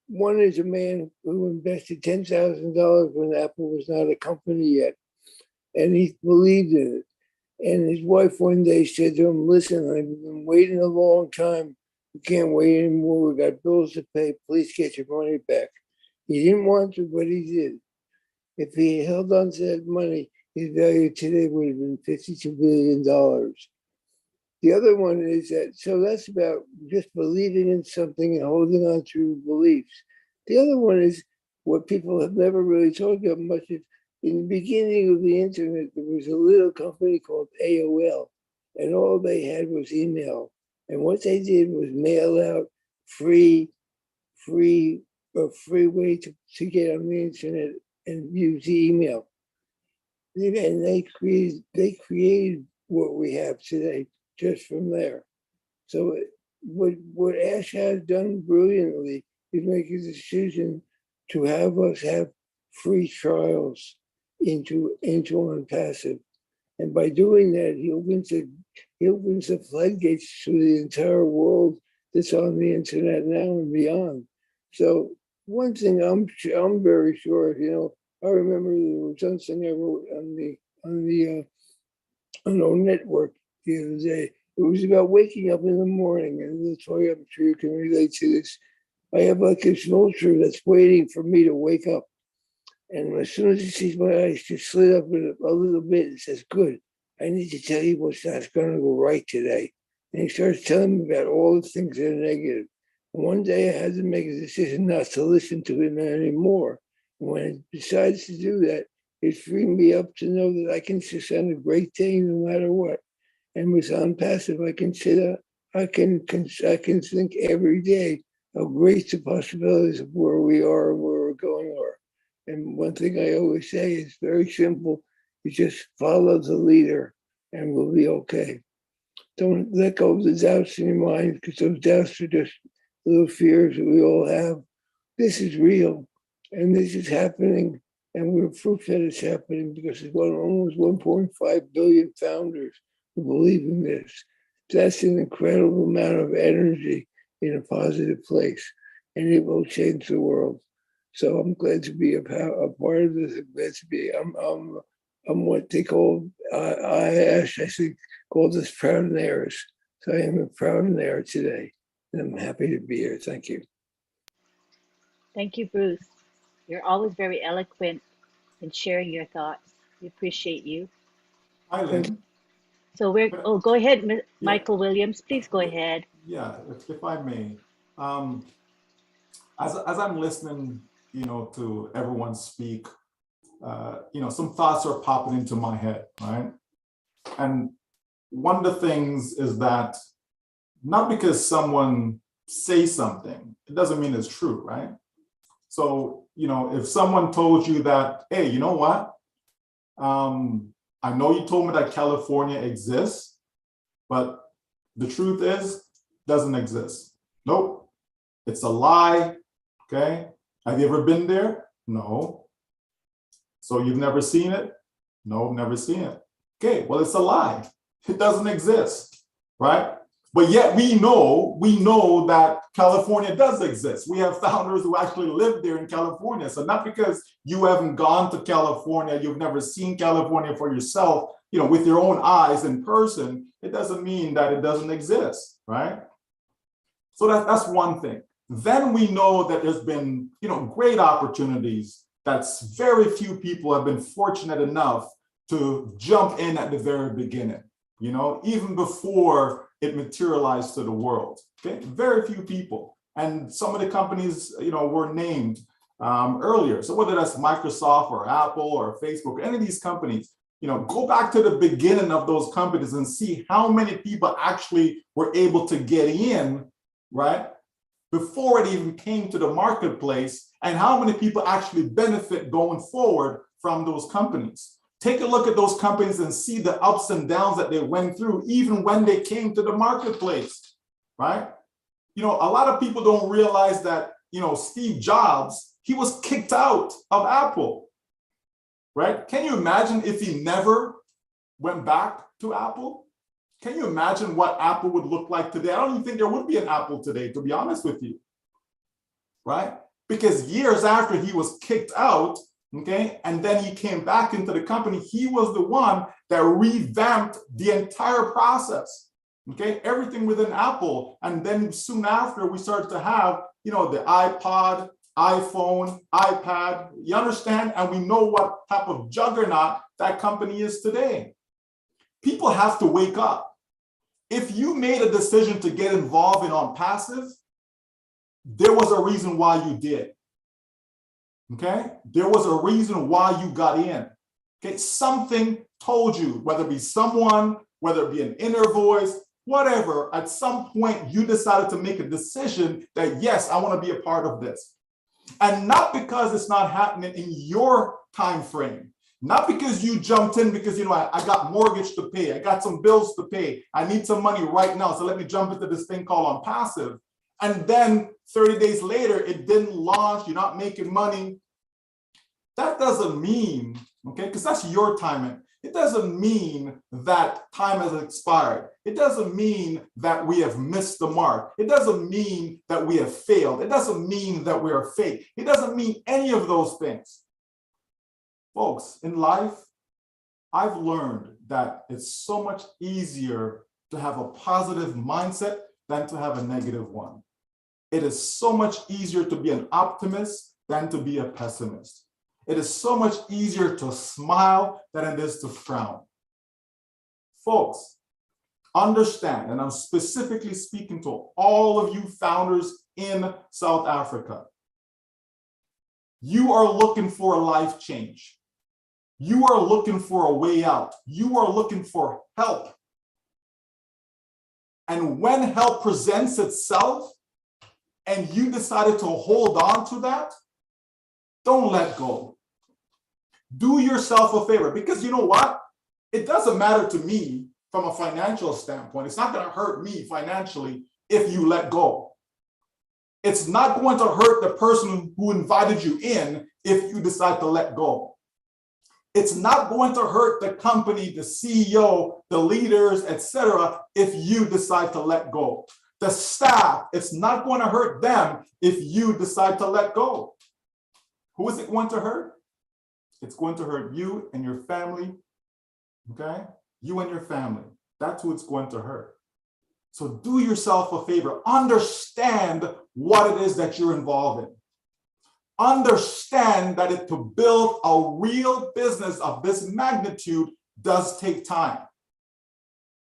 One is a man who invested $10,000 when Apple was not a company yet, and he believed in it. And his wife one day said to him, "Listen, I've been waiting a long time. We can't wait anymore. We got bills to pay. Please get your money back." He didn't want to, but he did. If he held on to that money, his value today would have been $52 billion. The other one is that, so that's about just believing in something and holding on to beliefs. The other one is what people have never really talked about much is in the beginning of the internet, there was a little company called AOL, and all they had was email. And what they did was mail out free way to get on the internet and use the email. And they created what we have today just from there. So what Ash has done brilliantly is make a decision to have us have free trials into OnPassive. And by doing that, he opens the floodgates to the entire world that's on the internet now and beyond. So one thing I'm very sure of, I remember there was something I wrote on our network the other day. It was about waking up in the morning, and that's why I'm sure you can relate to this. I have like this vulture that's waiting for me to wake up. And as soon as he sees my eyes just slid up a little bit, it says, good, I need to tell you what's not going to go right today. And he starts telling me about all the things that are negative. And one day I had to make a decision not to listen to him anymore. And when it decides to do that, it freed me up to know that I can just on a great day no matter what. And with OnPassive, I can think every day how great the possibilities of where we are and where we're going are. And one thing I always say is very simple. You just follow the leader and we'll be okay. Don't let go of the doubts in your mind, because those doubts are just little fears that we all have. This is real and this is happening, and we're proof that it's happening because there's almost 1.5 billion founders who believe in this. That's an incredible amount of energy in a positive place, and it will change the world. So I'm glad to be a part of this. I'm glad to be. I'm what they call I think called this proud and heirs. So I am a proud and heir today, and I'm happy to be here. Thank you. Thank you, Bruce. You're always very eloquent in sharing your thoughts. We appreciate you. Hi, Lynn. So go ahead, Michael Williams. Please go ahead. Yeah, if I may. As I'm listening, to everyone speak, some thoughts are popping into my head, right? And one of the things is that not because someone says something, it doesn't mean it's true, right? So, if someone told you that, hey, you know what? I know you told me that California exists, but the truth is, it doesn't exist. Nope, it's a lie, okay? Have you ever been there? No. So you've never seen it? No, never seen it. Okay, well, it's a lie. It doesn't exist, right? But yet we know that California does exist. We have founders who actually live there in California. So not because you haven't gone to California, you've never seen California for yourself, with your own eyes in person, it doesn't mean that it doesn't exist, right? So that's one thing. Then we know that there's been, great opportunities that very few people have been fortunate enough to jump in at the very beginning, even before it materialized to the world. Okay, very few people. And some of the companies, were named earlier. So whether that's Microsoft or Apple or Facebook, any of these companies, go back to the beginning of those companies and see how many people actually were able to get in, right? Before it even came to the marketplace, and how many people actually benefit going forward from those companies. Take a look at those companies and see the ups and downs that they went through, even when they came to the marketplace, right? A lot of people don't realize that, Steve Jobs, he was kicked out of Apple, right? Can you imagine if he never went back to Apple? Can you imagine what Apple would look like today? I don't even think there would be an Apple today, to be honest with you, right? Because years after he was kicked out, okay, and then he came back into the company, he was the one that revamped the entire process, okay, everything within Apple. And then soon after, we started to have, the iPod, iPhone, iPad, you understand? And we know what type of juggernaut that company is today. People have to wake up. If you made a decision to get involved in OnPassive, there was a reason why you did. Okay, there was a reason why you got in. Okay, something told you, whether it be someone, whether it be an inner voice, whatever, at some point you decided to make a decision that, yes, I want to be a part of this. And not because it's not happening in your time frame, Not because you jumped in because, you know, I got mortgage to pay, I got some bills to pay, I need some money right now, so let me jump into this thing called on passive. And then 30 days later, it didn't launch, you're not making money. That doesn't mean, okay, because that's your timing. It doesn't mean that time has expired. It doesn't mean that we have missed the mark. It doesn't mean that we have failed. It doesn't mean that we are fake. It doesn't mean any of those things. Folks, in life, I've learned that it's so much easier to have a positive mindset than to have a negative one. It is so much easier to be an optimist than to be a pessimist. It is so much easier to smile than it is to frown. Folks, understand, and I'm specifically speaking to all of you founders in South Africa. You are looking for a life change. You are looking for a way out. You are looking for help. And when help presents itself and you decided to hold on to that, don't let go. Do yourself a favor, because you know what? It doesn't matter to me from a financial standpoint. It's not going to hurt me financially if you let go. It's not going to hurt the person who invited you in if you decide to let go. It's not going to hurt the company, the CEO, the leaders, etc., if you decide to let go. The staff, it's not going to hurt them if you decide to let go. Who is it going to hurt? It's going to hurt you and your family, okay? You and your family. That's who it's going to hurt. So do yourself a favor. Understand what it is that you're involved in. Understand that to build a real business of this magnitude does take time.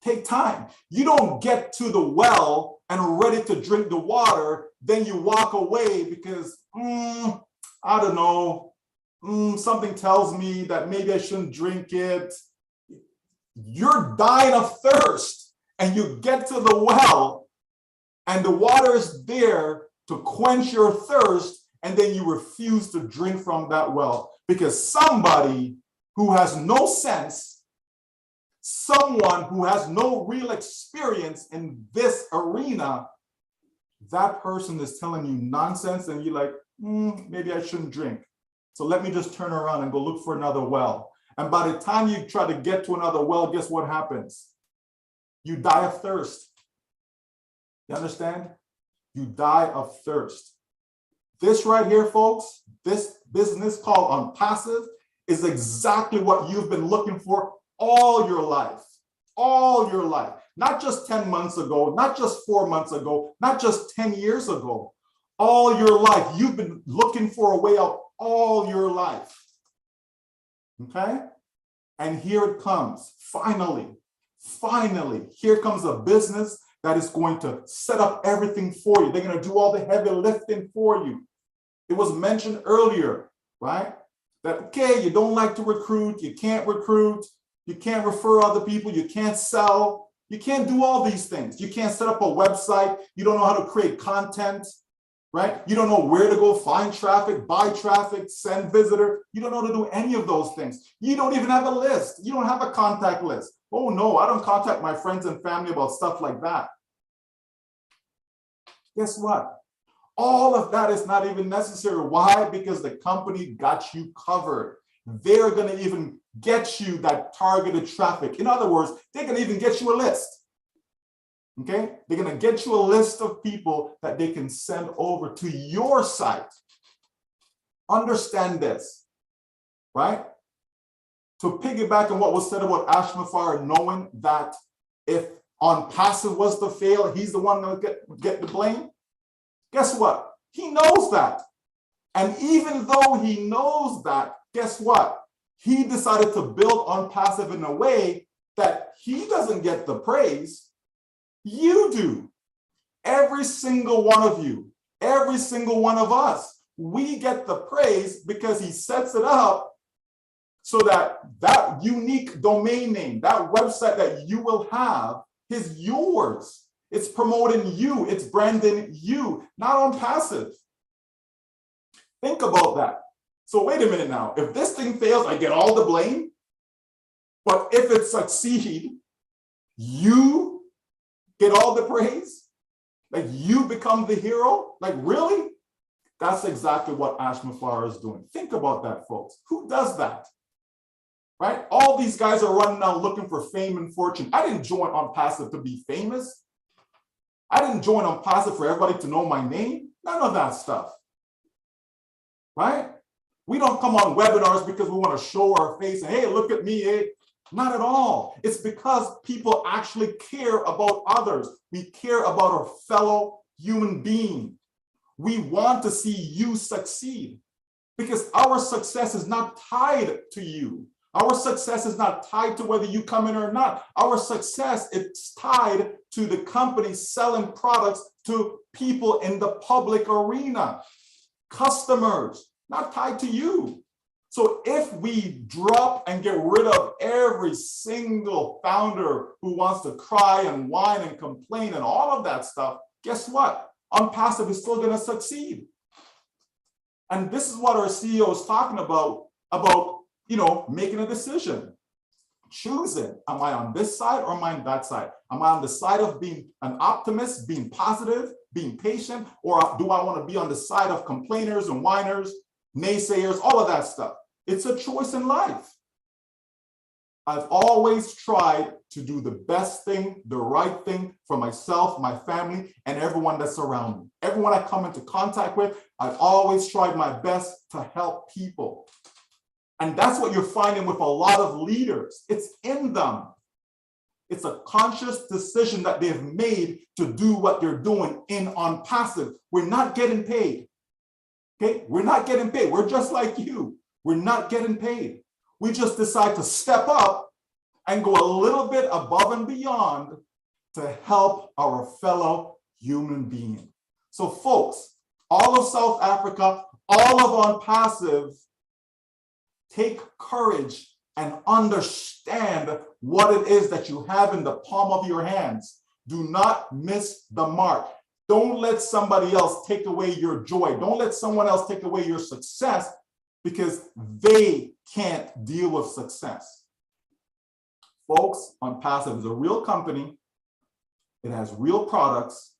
Take time. You don't get to the well and ready to drink the water, then you walk away because, I don't know, something tells me that maybe I shouldn't drink it. You're dying of thirst and you get to the well and the water is there to quench your thirst, and then you refuse to drink from that well because somebody who has no sense, someone who has no real experience in this arena, that person is telling you nonsense and you're like, maybe I shouldn't drink. So let me just turn around and go look for another well. And by the time you try to get to another well, guess what happens? You die of thirst. You understand? You die of thirst. This right here, folks, this business called on passive is exactly what you've been looking for all your life. All your life. Not just 10 months ago, not just 4 months ago, not just 10 years ago. All your life. You've been looking for a way out all your life. Okay? And here it comes. Finally, here comes a business that is going to set up everything for you. They're going to do all the heavy lifting for you. It was mentioned earlier, right? That, okay, you don't like to recruit, you can't refer other people, you can't sell, you can't do all these things. You can't set up a website, you don't know how to create content, right? You don't know where to go find traffic, buy traffic, send visitor. You don't know how to do any of those things. You don't even have a list. You don't have a contact list. Oh no, I don't contact my friends and family about stuff like that. Guess what? All of that is not even necessary. Why? Because the company got you covered. They're going to even get you that targeted traffic. In other words, they're going to even get you a list. Okay? They're going to get you a list of people that they can send over to your site. Understand this, right? To piggyback on what was said about Ashmafar, knowing that if on passive was to fail, he's the one going to get the blame. Guess what? He knows that. And even though he knows that, guess what? He decided to build on passive in a way that he doesn't get the praise. You do. Every single one of you, every single one of us, we get the praise because he sets it up so that that unique domain name, that website that you will have is yours. It's promoting you, it's branding you, not on passive. Think about that. So wait a minute now. If this thing fails, I get all the blame. But if it succeeds, you get all the praise? Like you become the hero? Like really? That's exactly what Ash Mufareh is doing. Think about that, folks. Who does that? Right? All these guys are running out looking for fame and fortune. I didn't join OnPassive to be famous. I didn't join OnPassive for everybody to know my name. None of that stuff. Right? We don't come on webinars because we want to show our face and, hey, look at me, hey. Not at all. It's because people actually care about others. We care about our fellow human being. We want to see you succeed because our success is not tied to you. Our success is not tied to whether you come in or not. Our success is tied to the company selling products to people in the public arena, customers, not tied to you. So if we drop and get rid of every single founder who wants to cry and whine and complain and all of that stuff, guess what? OnPassive is still going to succeed. And this is what our CEO is talking about, making a decision, choosing. Am I on this side or am I on that side? Am I on the side of being an optimist, being positive, being patient, or do I want to be on the side of complainers and whiners, naysayers, all of that stuff? It's a choice in life. I've always tried to do the best thing, the right thing for myself, my family, and everyone that's around me. Everyone I come into contact with, I've always tried my best to help people. And that's what you're finding with a lot of leaders. It's in them. It's a conscious decision that they've made to do what they're doing in OnPassive. We're not getting paid. Okay? We're not getting paid. We're just like you. We're not getting paid. We just decide to step up and go a little bit above and beyond to help our fellow human being. So folks, all of South Africa, all of OnPassive, take courage and understand what it is that you have in the palm of your hands. Do not miss the mark. Don't let somebody else take away your joy. Don't let someone else take away your success because they can't deal with success. Folks, OnPassive is a real company. It has real products.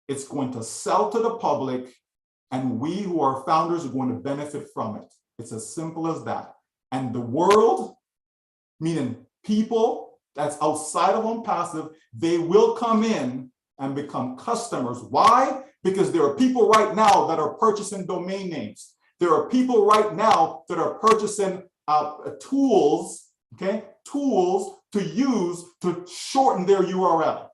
It's going to sell to the public, and we who are founders are going to benefit from it. It's as simple as that. And the world, meaning people that's outside of OnPassive, they will come in and become customers. Why? Because there are people right now that are purchasing domain names. There are people right now that are purchasing tools, okay, tools to use to shorten their URL.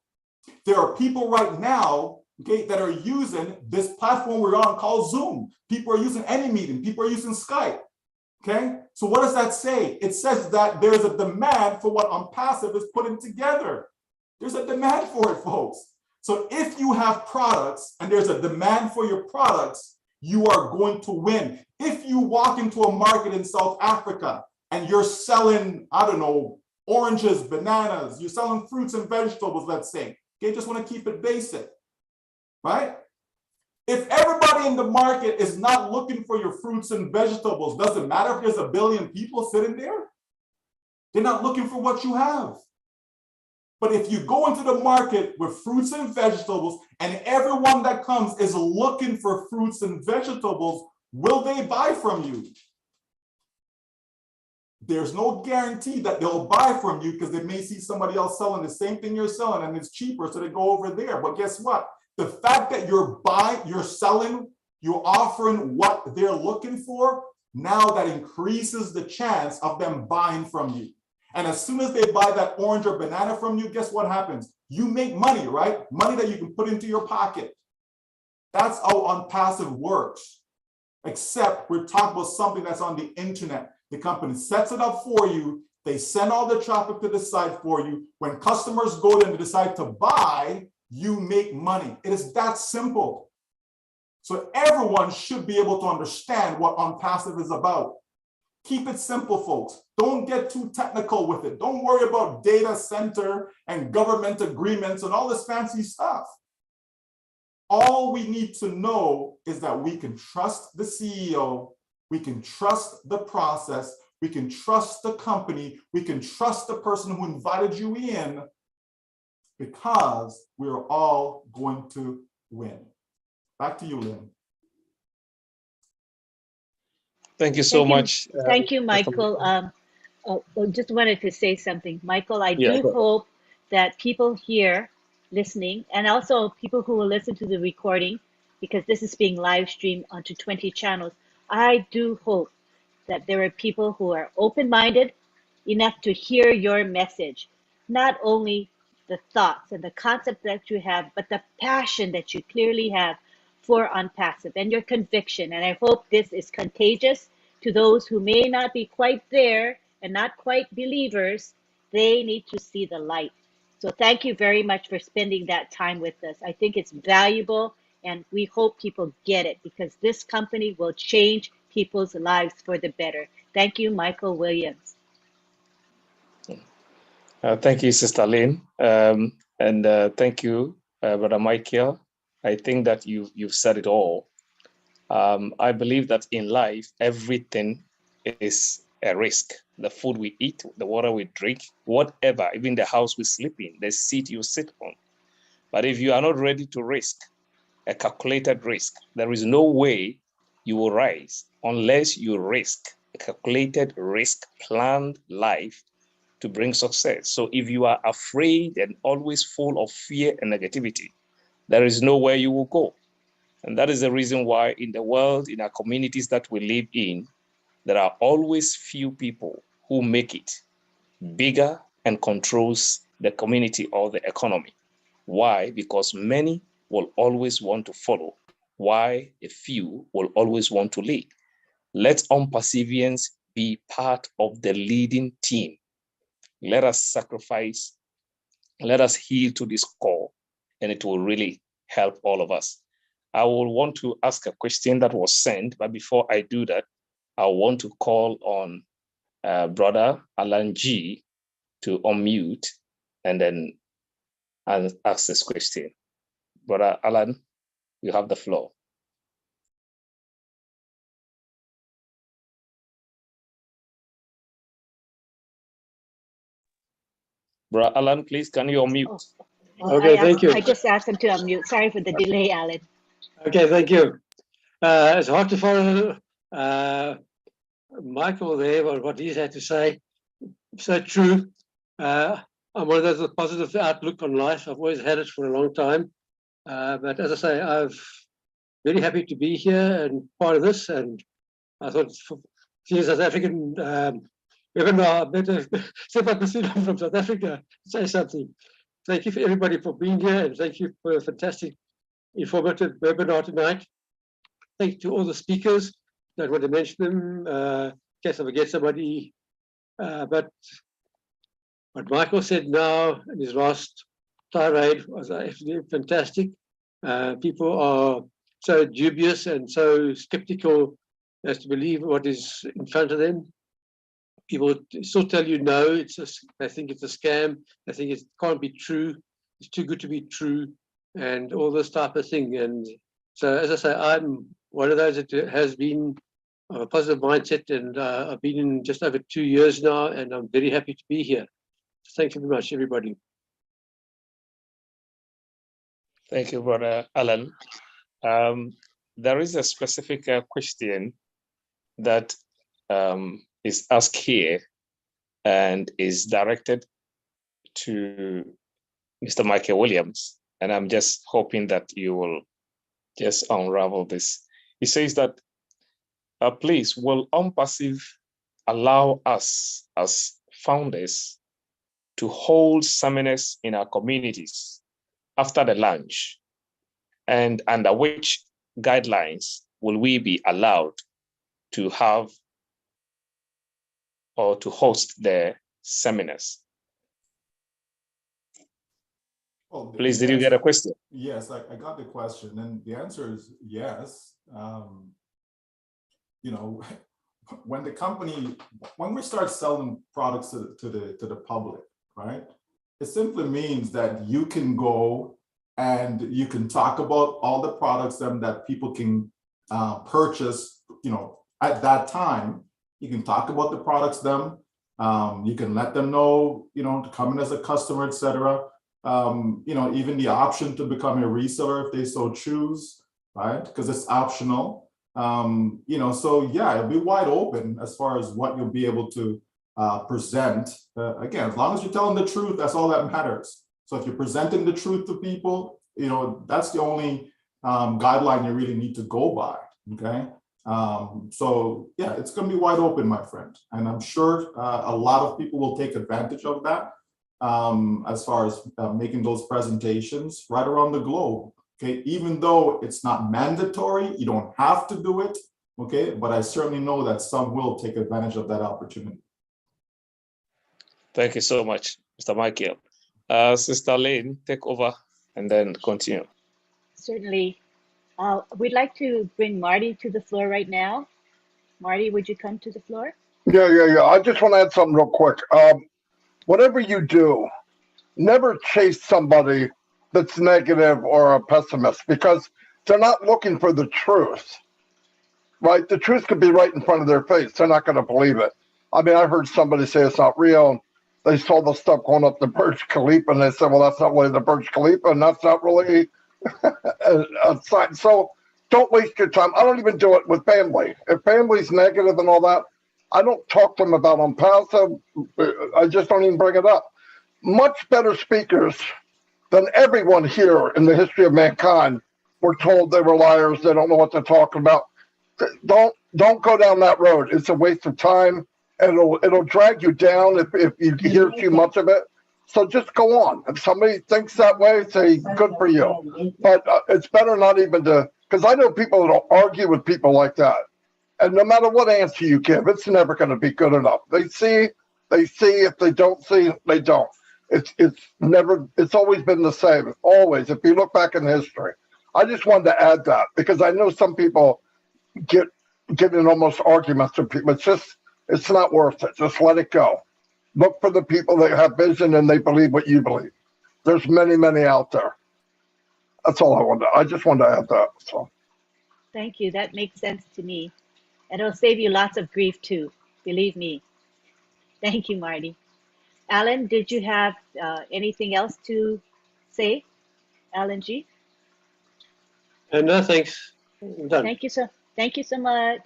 There are people right now, okay, that are using this platform we're on called Zoom. People are using AnyMeeting. People are using Skype. Okay, so what does that say? It says that there's a demand for what OnPassive is putting together. There's a demand for it, folks. So if you have products and there's a demand for your products, you are going to win. If you walk into a market in South Africa and you're selling, I don't know, oranges, bananas, you're selling fruits and vegetables, let's say, okay, just want to keep it basic, right? If everybody in the market is not looking for your fruits and vegetables, doesn't matter if there's 1 billion people sitting there, they're not looking for what you have. But if you go into the market with fruits and vegetables and everyone that comes is looking for fruits and vegetables, will they buy from you? There's no guarantee that they'll buy from you because they may see somebody else selling the same thing you're selling and it's cheaper, so they go over there. But guess what? The fact that you're selling, you're offering what they're looking for, now that increases the chance of them buying from you. And as soon as they buy that orange or banana from you, guess what happens? You make money, right? Money that you can put into your pocket. That's how OnPassive works. Except we're talking about something that's on the internet. The company sets it up for you. They send all the traffic to the site for you. When customers go there and decide to buy, you make money. It is that simple. So everyone should be able to understand what OnPassive is about. Keep it simple, folks. Don't get too technical with it. Don't worry about data center and government agreements and all this fancy stuff. All we need to know is that we can trust the CEO We can trust the process. We can trust the company. We can trust the person who invited you in, because we're all going to win. Back to you, Lynn. Thank you so much. Thank you, Michael. Just wanted to say something. Michael, I Yeah, do go ahead. hope that people here listening, and also people who will listen to the recording, because this is being live streamed onto 20 channels, I do hope that there are people who are open-minded enough to hear your message, not only the thoughts and the concept that you have, but the passion that you clearly have for OnPassive and your conviction. And I hope this is contagious to those who may not be quite there and not quite believers. They need to see the light. So thank you very much for spending that time with us. I think it's valuable, and we hope people get it, because this company will change people's lives for the better. Thank you, Michael Williams. Thank you, Sister Lynn. And thank you, Brother Michael. I think that you've said it all. I believe that in life, everything is a risk. The food we eat, the water we drink, whatever, even the house we sleep in, the seat you sit on. But if you are not ready to risk, a calculated risk, there is no way you will rise unless you risk a calculated risk, planned life to bring success. So if you are afraid and always full of fear and negativity, there is nowhere you will go. And that is the reason why in the world, in our communities that we live in, there are always few people who make it bigger and controls the community or the economy. Why? Because many will always want to follow, why a few will always want to lead. Let OnPassivians be part of the leading team. Let us sacrifice, let us heal to this core, and it will really help all of us. I will want to ask a question that was sent, but before I do that, I want to call on Brother Alan G to unmute and then ask this question. Brother Alan, you have the floor. Brother Alan, please, can you unmute? Okay, thank you. I just asked him to unmute. Sorry for the delay, Alan. Okay, thank you. It's hard to follow Michael there, what he's had to say. So true. I'm one of those with positive outlook on life. I've always had it for a long time. But as I say, I'm very happy to be here and part of this. And I thought, seeing South African webinar, better step up from South Africa, say something. Thank you for everybody for being here, and thank you for a fantastic, informative webinar tonight. Thank you to all the speakers. Don't want to mention them in case I forget somebody. But what Michael said now in his last tirade was actually fantastic. People are so dubious and so skeptical as to believe what is in front of them. People still tell you no, they think it's a scam, they think it can't be true, it's too good to be true, and all this type of thing. And so, as I say, I'm one of those that has been of a positive mindset, and I've been in just over 2 years now, and I'm very happy to be here. Thank you very much, everybody. Thank you, Brother Alan. There is a specific question that is asked here and is directed to Mr. Michael Williams. And I'm just hoping that you will just unravel this. He says that, please, will OnPassive allow us as founders to hold seminars in our communities after the launch? And under which guidelines will we be allowed to have or to host the seminars? Well, please, did you get a question? Yes, I got the question, and the answer is yes. You know, when we start selling products to the public, right? It simply means that you can go and you can talk about all the products that people can purchase, you know, at that time, you can talk about the products them. You can let them know, to come in as a customer, etc. Even the option to become a reseller if they so choose, right? Because it's optional. So yeah, it'll be wide open as far as what you'll be able to present. Again, as long as you're telling the truth, that's all that matters. So if you're presenting the truth to people, that's the only guideline you really need to go by, okay? So yeah, it's going to be wide open, my friend. And I'm sure a lot of people will take advantage of that as far as making those presentations right around the globe. Okay, even though it's not mandatory, you don't have to do it. Okay, but I certainly know that some will take advantage of that opportunity. Thank you so much, Mr. Michael. Sister Lane, take over and then continue. Certainly. We'd like to bring Marty to the floor right now. Marty, would you come to the floor? Yeah. I just want to add something real quick. Whatever you do, never chase somebody that's negative or a pessimist, because they're not looking for the truth, right? The truth could be right in front of their face. They're not going to believe it. I mean, I heard somebody say it's not real. They saw the stuff going up the Burj Khalifa, and they said, well, that's not really the Burj Khalifa, and that's not really a sign. So don't waste your time. I don't even do it with family. If family's negative and all that, I don't talk to them about on-passive. I just don't even bring it up. Much better speakers than everyone here in the history of mankind were told they were liars. They don't know what they're talking about. Don't go down that road. It's a waste of time, and it'll drag you down if you hear too much of it. So just go on. If somebody thinks that way, say good for you. But it's better not even to, because I know people that'll argue with people like that, and no matter what answer you give, it's never going to be good enough. They see. If they don't see, they don't. It's always been the same. Always. If you look back in history, I just wanted to add that because I know some people get in almost arguments with people. It's not worth it. Just let it go. Look for the people that have vision and they believe what you believe. There's many, many out there. That's all I just wanted to add that. So. Thank you. That makes sense to me. And it'll save you lots of grief too. Believe me. Thank you, Marty. Alan, did you have anything else to say? Alan G? No, thanks. I'm done. Thank you so much.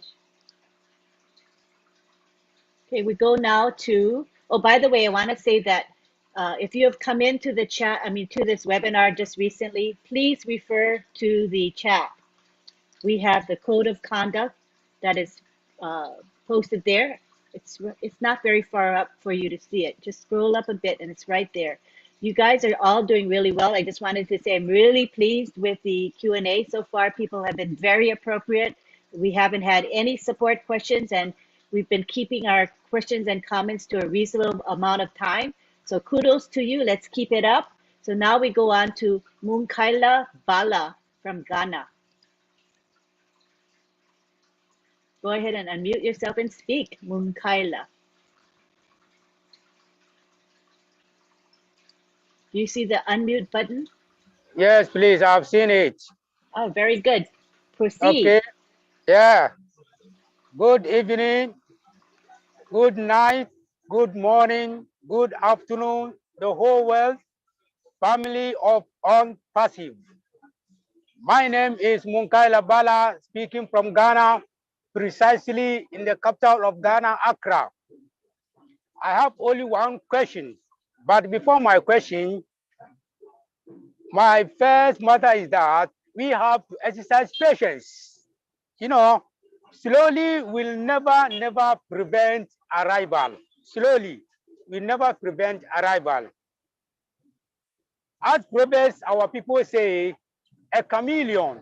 Okay, we go now to, oh, by the way, I want to say that if you have come into the chat, to this webinar just recently, please refer to the chat. We have the code of conduct that is posted there. It's not very far up for you to see it. Just scroll up a bit and it's right there. You guys are all doing really well. I just wanted to say I'm really pleased with the Q&A so far. People have been very appropriate. We haven't had any support questions, and we've been keeping our questions and comments to a reasonable amount of time. So kudos to you. Let's keep it up. So now we go on to Munkaila Bala from Ghana. Go ahead and unmute yourself and speak, Munkaila. Do you see the unmute button? Yes, please. I've seen it. Oh, very good. Proceed. Okay. Yeah. Good evening, good night, good morning, good afternoon, the whole world, family of OnPassive. My name is Munkaila Bala, speaking from Ghana, precisely in the capital of Ghana, Accra. I have only one question, but before my question, my first matter is that we have to exercise patience. Slowly will never prevent arrival. Slowly will never prevent arrival. As Proverbs, our people say, a chameleon,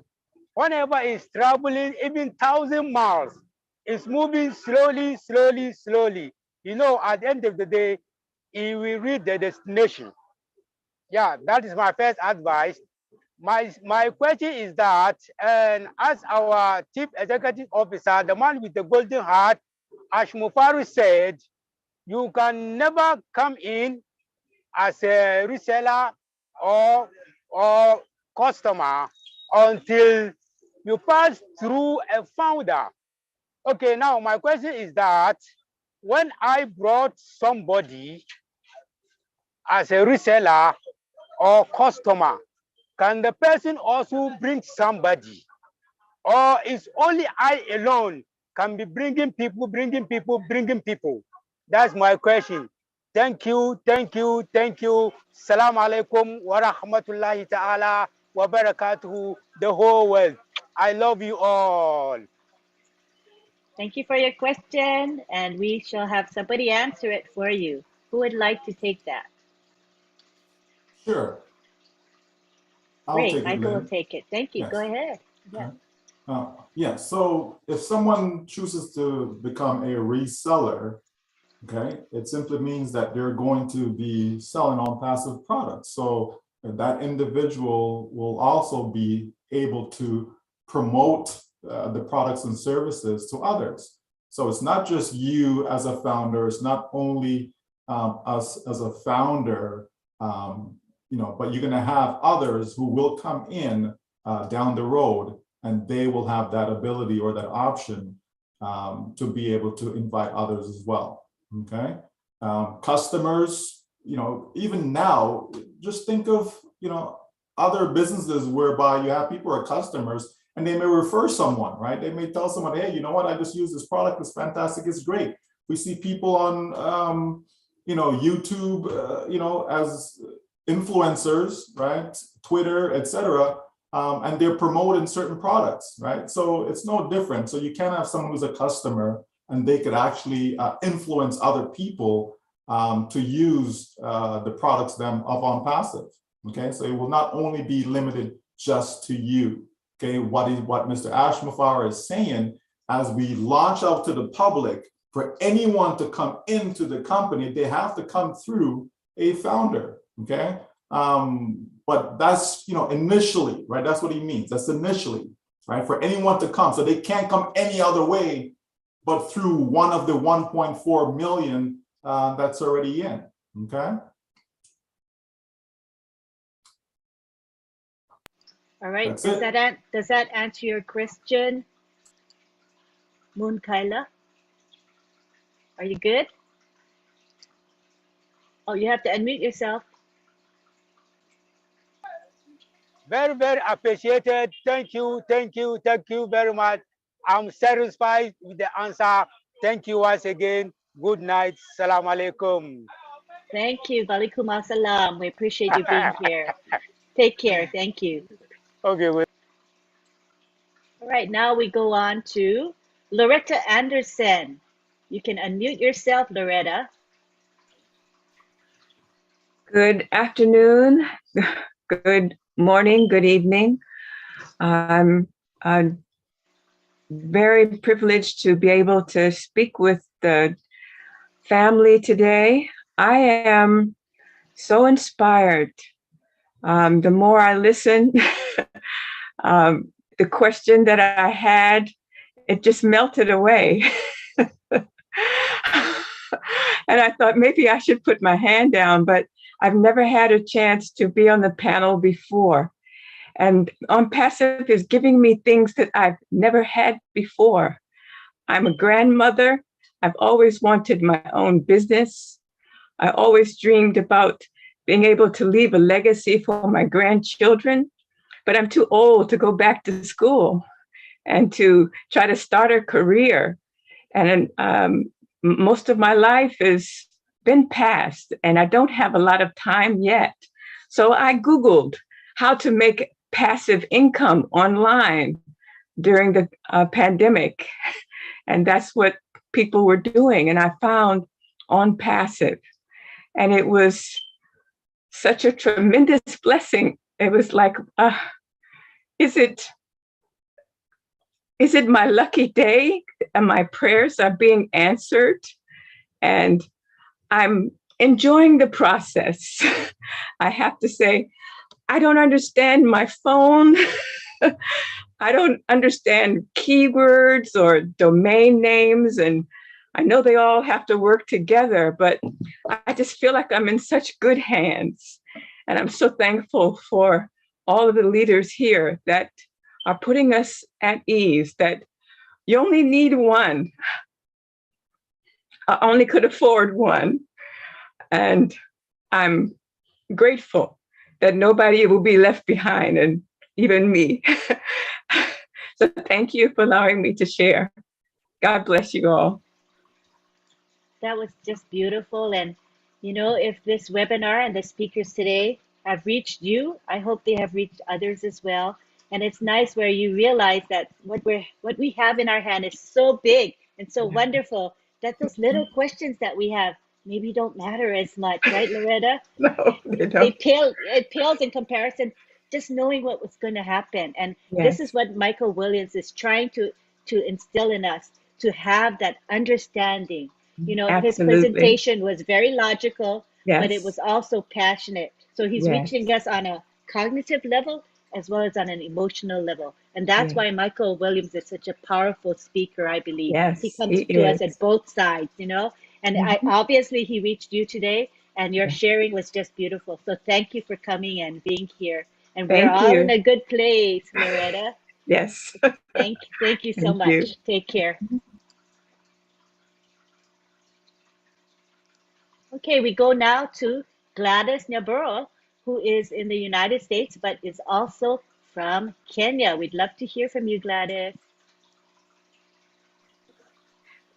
whenever it's traveling even 1,000 miles, it's moving slowly. At the end of the day, it will reach the destination. Yeah, that is my first advice. My question is that, and as our chief executive officer, the man with the golden heart, Ash Mufareh said, you can never come in as a reseller or customer until you pass through a founder Okay, now my question is that when I brought somebody as a reseller or customer, can the person also bring somebody? Or is only I alone can be bringing people? That's my question. Thank you. Salam alaikum wa rahmatullahi ta'ala wa barakatuhu, the whole world. I love you all. Thank you for your question, and we shall have somebody answer it for you. Who would like to take that? Sure. I'll Great, take it, Michael will Lynn. take it. Thank you. Yes. Go ahead. Yeah. Yeah, so if someone chooses to become a reseller, okay, it simply means that they're going to be selling on passive products. So that individual will also be able to promote the products and services to others. So it's not just you as a founder, it's not only us as a founder, but you're gonna have others who will come in down the road, and they will have that ability or that option to be able to invite others as well, okay? Customers, even now, just think of, other businesses whereby you have people who are customers and they may refer someone, right? They may tell someone, hey, you know what, I just use this product, it's fantastic, it's great. We see people on, YouTube, as influencers, right? Twitter, etc. And they're promoting certain products, right? So it's no different. So you can have someone who's a customer and they could actually influence other people to use the products of OnPassive, okay? So it will not only be limited just to you, okay? What Mr. Ashmafar is saying, as we launch out to the public, for anyone to come into the company, they have to come through a founder, okay? But that's, initially, right? That's what he means. That's initially, right? For anyone to come. So they can't come any other way but through one of the 1.4 million that's already in, okay? All right, That's does that answer your question, Moon Kaila? Are you good? Oh, you have to unmute yourself. Very, very appreciated. Thank you very much. I'm satisfied with the answer. Thank you once again. Good night. Salam alaikum. Thank you. Walaikum assalam. We appreciate you being here. Take care. Thank you. Okay. All right, now we go on to Loretta Anderson. You can unmute yourself, Loretta. Good afternoon, good morning, good evening. I'm very privileged to be able to speak with the family today. I am so inspired. The more I listen, the question that I had, it just melted away. And I thought maybe I should put my hand down, but I've never had a chance to be on the panel before. And OnPassive is giving me things that I've never had before. I'm a grandmother. I've always wanted my own business. I always dreamed about being able to leave a legacy for my grandchildren, but I'm too old to go back to school and to try to start a career. And most of my life has been past, and I don't have a lot of time yet. So I Googled how to make passive income online during the pandemic. And that's what people were doing. And I found OnPassive. And it was such a tremendous blessing. It was like, is it my lucky day and my prayers are being answered? And I'm enjoying the process. I have to say, I don't understand my phone. I don't understand keywords or domain names. And I know they all have to work together, but I just feel like I'm in such good hands. And I'm so thankful for all of the leaders here that are putting us at ease, that You only need one. I only could afford one. And I'm grateful that nobody will be left behind, and even me. So thank you for allowing me to share. God bless you all. That was just beautiful. And, you know, if this webinar and the speakers today have reached you, I hope they have reached others as well. And it's nice where you realize that what we have in our hand is so big and so wonderful that those little questions that we have maybe don't matter as much, right, Loretta? No, they don't. It pales in comparison, just knowing what was going to happen. And this is Yes. what Michael Williams is trying to instill in us, to have that understanding. You know, his Absolutely. presentation was very logical, but it Yes. was also passionate. So he's Yes. reaching us on a cognitive level as well as on an emotional level. And that's Yes. why Michael Williams is such a powerful speaker, I believe. He Yes, comes he to us is. at both sides, you know. And Mhm. obviously he reached you today, and your sharing was just beautiful. So thank you for coming and being here. And we're Thank all in you. a good place, Loretta. Yes. Thank you so Thank you. much. Take care. Okay, we go now to Gladys Nyaburo, who is in the United States, but is also from Kenya. We'd love to hear from you, Gladys.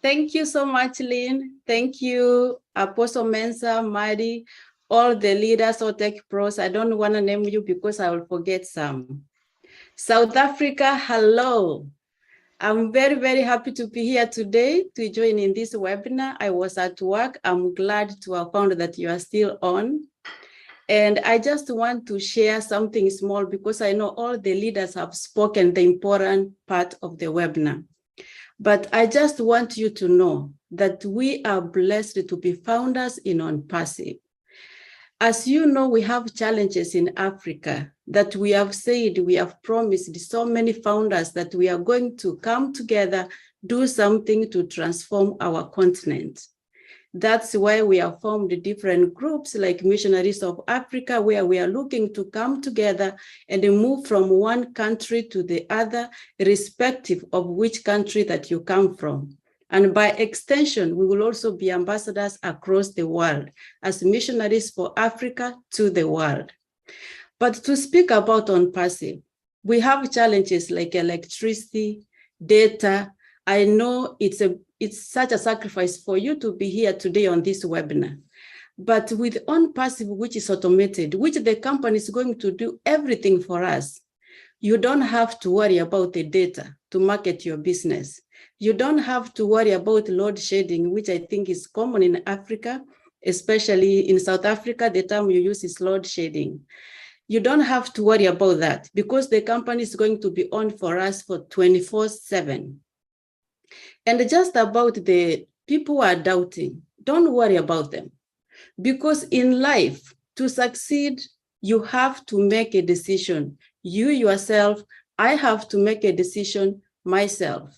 Thank you so much, Lynn. Thank you, Apostle Mensa, Madi, all the leaders of Tech Pros. I don't want to name you because I will forget some. South Africa, hello. I'm very, very happy to be here today to join in this webinar. I was at work. I'm glad to have found that you are still on. And I just want to share something small because I know all the leaders have spoken the important part of the webinar. But I just want you to know that we are blessed to be founders in OnPassive. As you know, we have challenges in Africa that we have said, we have promised so many founders that we are going to come together, do something to transform our continent. That's why we have formed different groups like Missionaries of Africa, where we are looking to come together and move from one country to the other, irrespective of which country that you come from. And by extension, we will also be ambassadors across the world as missionaries for Africa to the world. But to speak about OnPassive, we have challenges like electricity, data. I know it's such a sacrifice for you to be here today on this webinar. But with OnPassive, which is automated, which the company is going to do everything for us, you don't have to worry about the data to market your business. You don't have to worry about load shedding, which I think is common in Africa, especially in South Africa, the term you use is load shedding. You don't have to worry about that because the company is going to be on for us for 24/7. And just about the people who are doubting, don't worry about them. Because in life, to succeed, you have to make a decision. You yourself, I have to make a decision myself.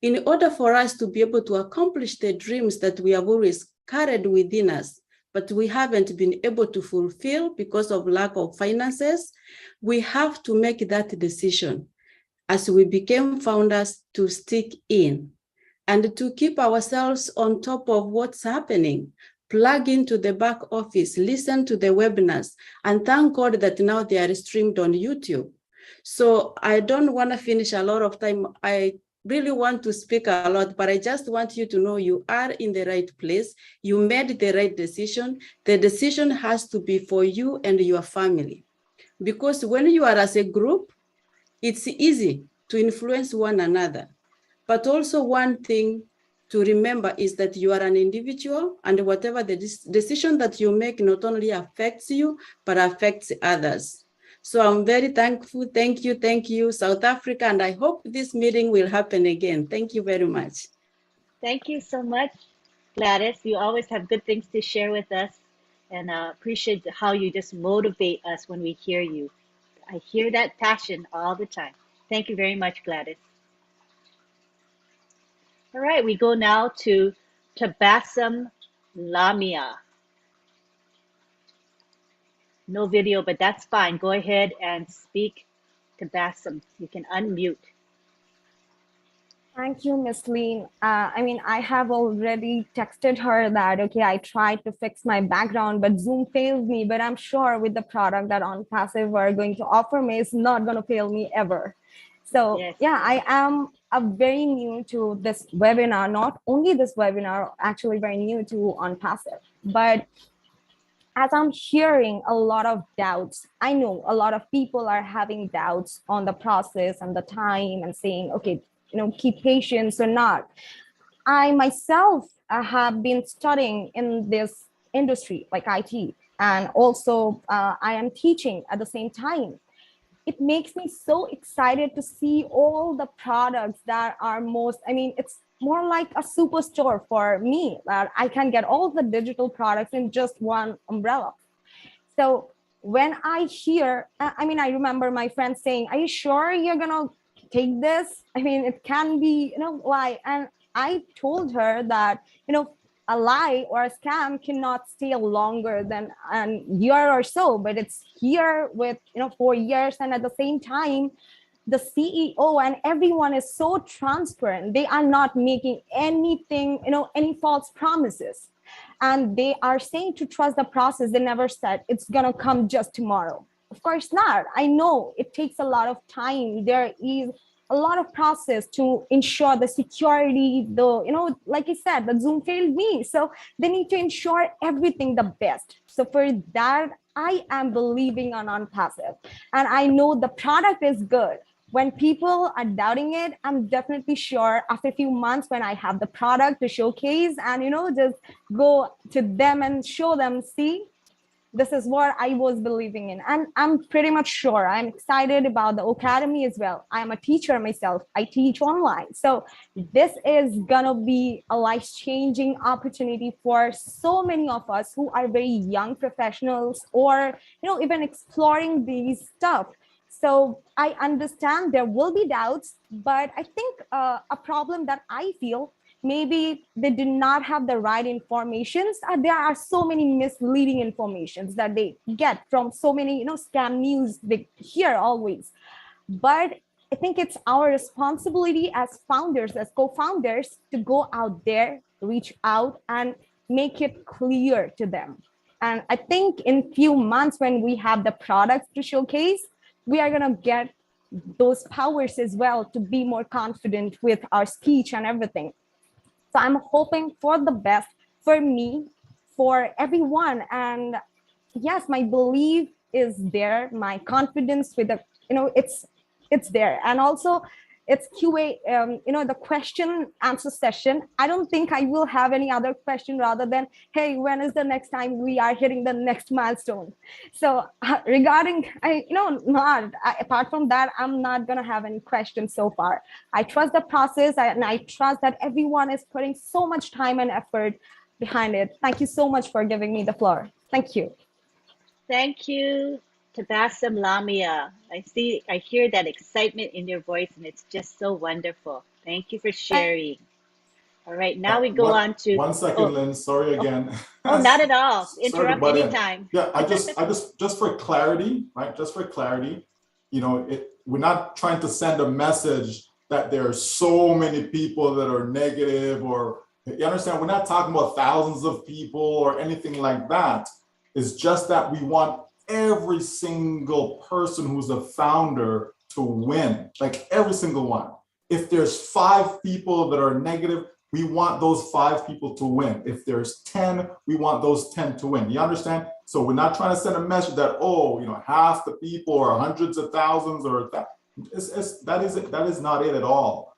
In order for us to be able to accomplish the dreams that we have always carried within us, but we haven't been able to fulfill because of lack of finances, we have to make that decision as we became founders to stick in and to keep ourselves on top of what's happening. Plug into the back office, listen to the webinars, and thank God that now they are streamed on YouTube. So I don't want to finish a lot of time. I really want to speak a lot, but I just want you to know you are in the right place. You made the right decision. The decision has to be for you and your family. Because when you are as a group, it's easy to influence one another. But also one thing to remember is that you are an individual, and whatever the decision that you make not only affects you, but affects others. So I'm very thankful. Thank you, South Africa. And I hope this meeting will happen again. Thank you very much. Thank you so much, Gladys. You always have good things to share with us, and appreciate how you just motivate us when we hear you. I hear that passion all the time. Thank you very much, Gladys. All right, we go now to Tabassum Lamia. No video, but that's fine. Go ahead and speak, Tabassum. You can unmute. Thank you, Miss Lean. I mean, I have already texted her that, okay, I tried to fix my background, but Zoom failed me. But I'm sure with the product that OnPassive are going to offer me, it's not going to fail me ever. So Yes. yeah, I am very new to this webinar, not only this webinar, actually very new to OnPassive. But as I'm hearing a lot of doubts, I know a lot of people are having doubts on the process and the time and saying, okay, keep patience or not. I myself have been studying in this industry like IT, and also I am teaching at the same time. It makes me so excited to see all the products that are it's more like a superstore for me, that I can get all the digital products in just one umbrella. So when I hear, I remember my friend saying, are you sure you're gonna take this? It can be, why? And I told her that, a lie or a scam cannot stay longer than a year or so, but it's here with, 4 years. And at the same time, the CEO and everyone is so transparent. They are not making anything, any false promises. And they are saying to trust the process. They never said it's gonna come just tomorrow. Of course not. I know it takes a lot of time. There is a lot of process to ensure the security, like I said, the Zoom failed me. So they need to ensure everything the best. So for that, I am believing on OnPassive. And I know the product is good. When people are doubting it, I'm definitely sure after a few months when I have the product to showcase and, just go to them and show them, see, this is what I was believing in. And I'm pretty much sure. I'm excited about the Academy as well. I'm a teacher myself. I teach online. So this is gonna be a life-changing opportunity for so many of us who are very young professionals or, even exploring these stuff. So I understand there will be doubts, but I think a problem that I feel, maybe they did not have the right informations. There are so many misleading informations that they get from so many, scam news they hear always. But I think it's our responsibility as founders, as co-founders, to go out there, reach out and make it clear to them. And I think in few months when we have the products to showcase, we are gonna get those powers as well to be more confident with our speech and everything. So I'm hoping for the best for me, for everyone. And yes, my belief is there, my confidence with the, it's there. And also it's QA, the question answer session. I don't think I will have any other question rather than, hey, when is the next time we are hitting the next milestone? So regarding, apart from that, I'm not gonna have any questions so far. I trust the process and I trust that everyone is putting so much time and effort behind it. Thank you so much for giving me the floor. Thank you. Thank you, Tabassum Lamia. I hear that excitement in your voice, and it's just so wonderful. Thank you for sharing. All right, now we go on to 1 second, Lynn. Sorry again. Oh, not at all. Sorry Interrupt anytime. Yeah, I just for clarity, right? Just for clarity, we're not trying to send a message that there are so many people that are negative, or you understand? We're not talking about thousands of people or anything like that. It's just that we want every single person who's a founder to win, like every single one. If there's 5 people that are negative, we want those 5 people to win. If there's 10, we want those 10 to win. You understand? So we're not trying to send a message that, half the people or hundreds of thousands or that. That is not it at all.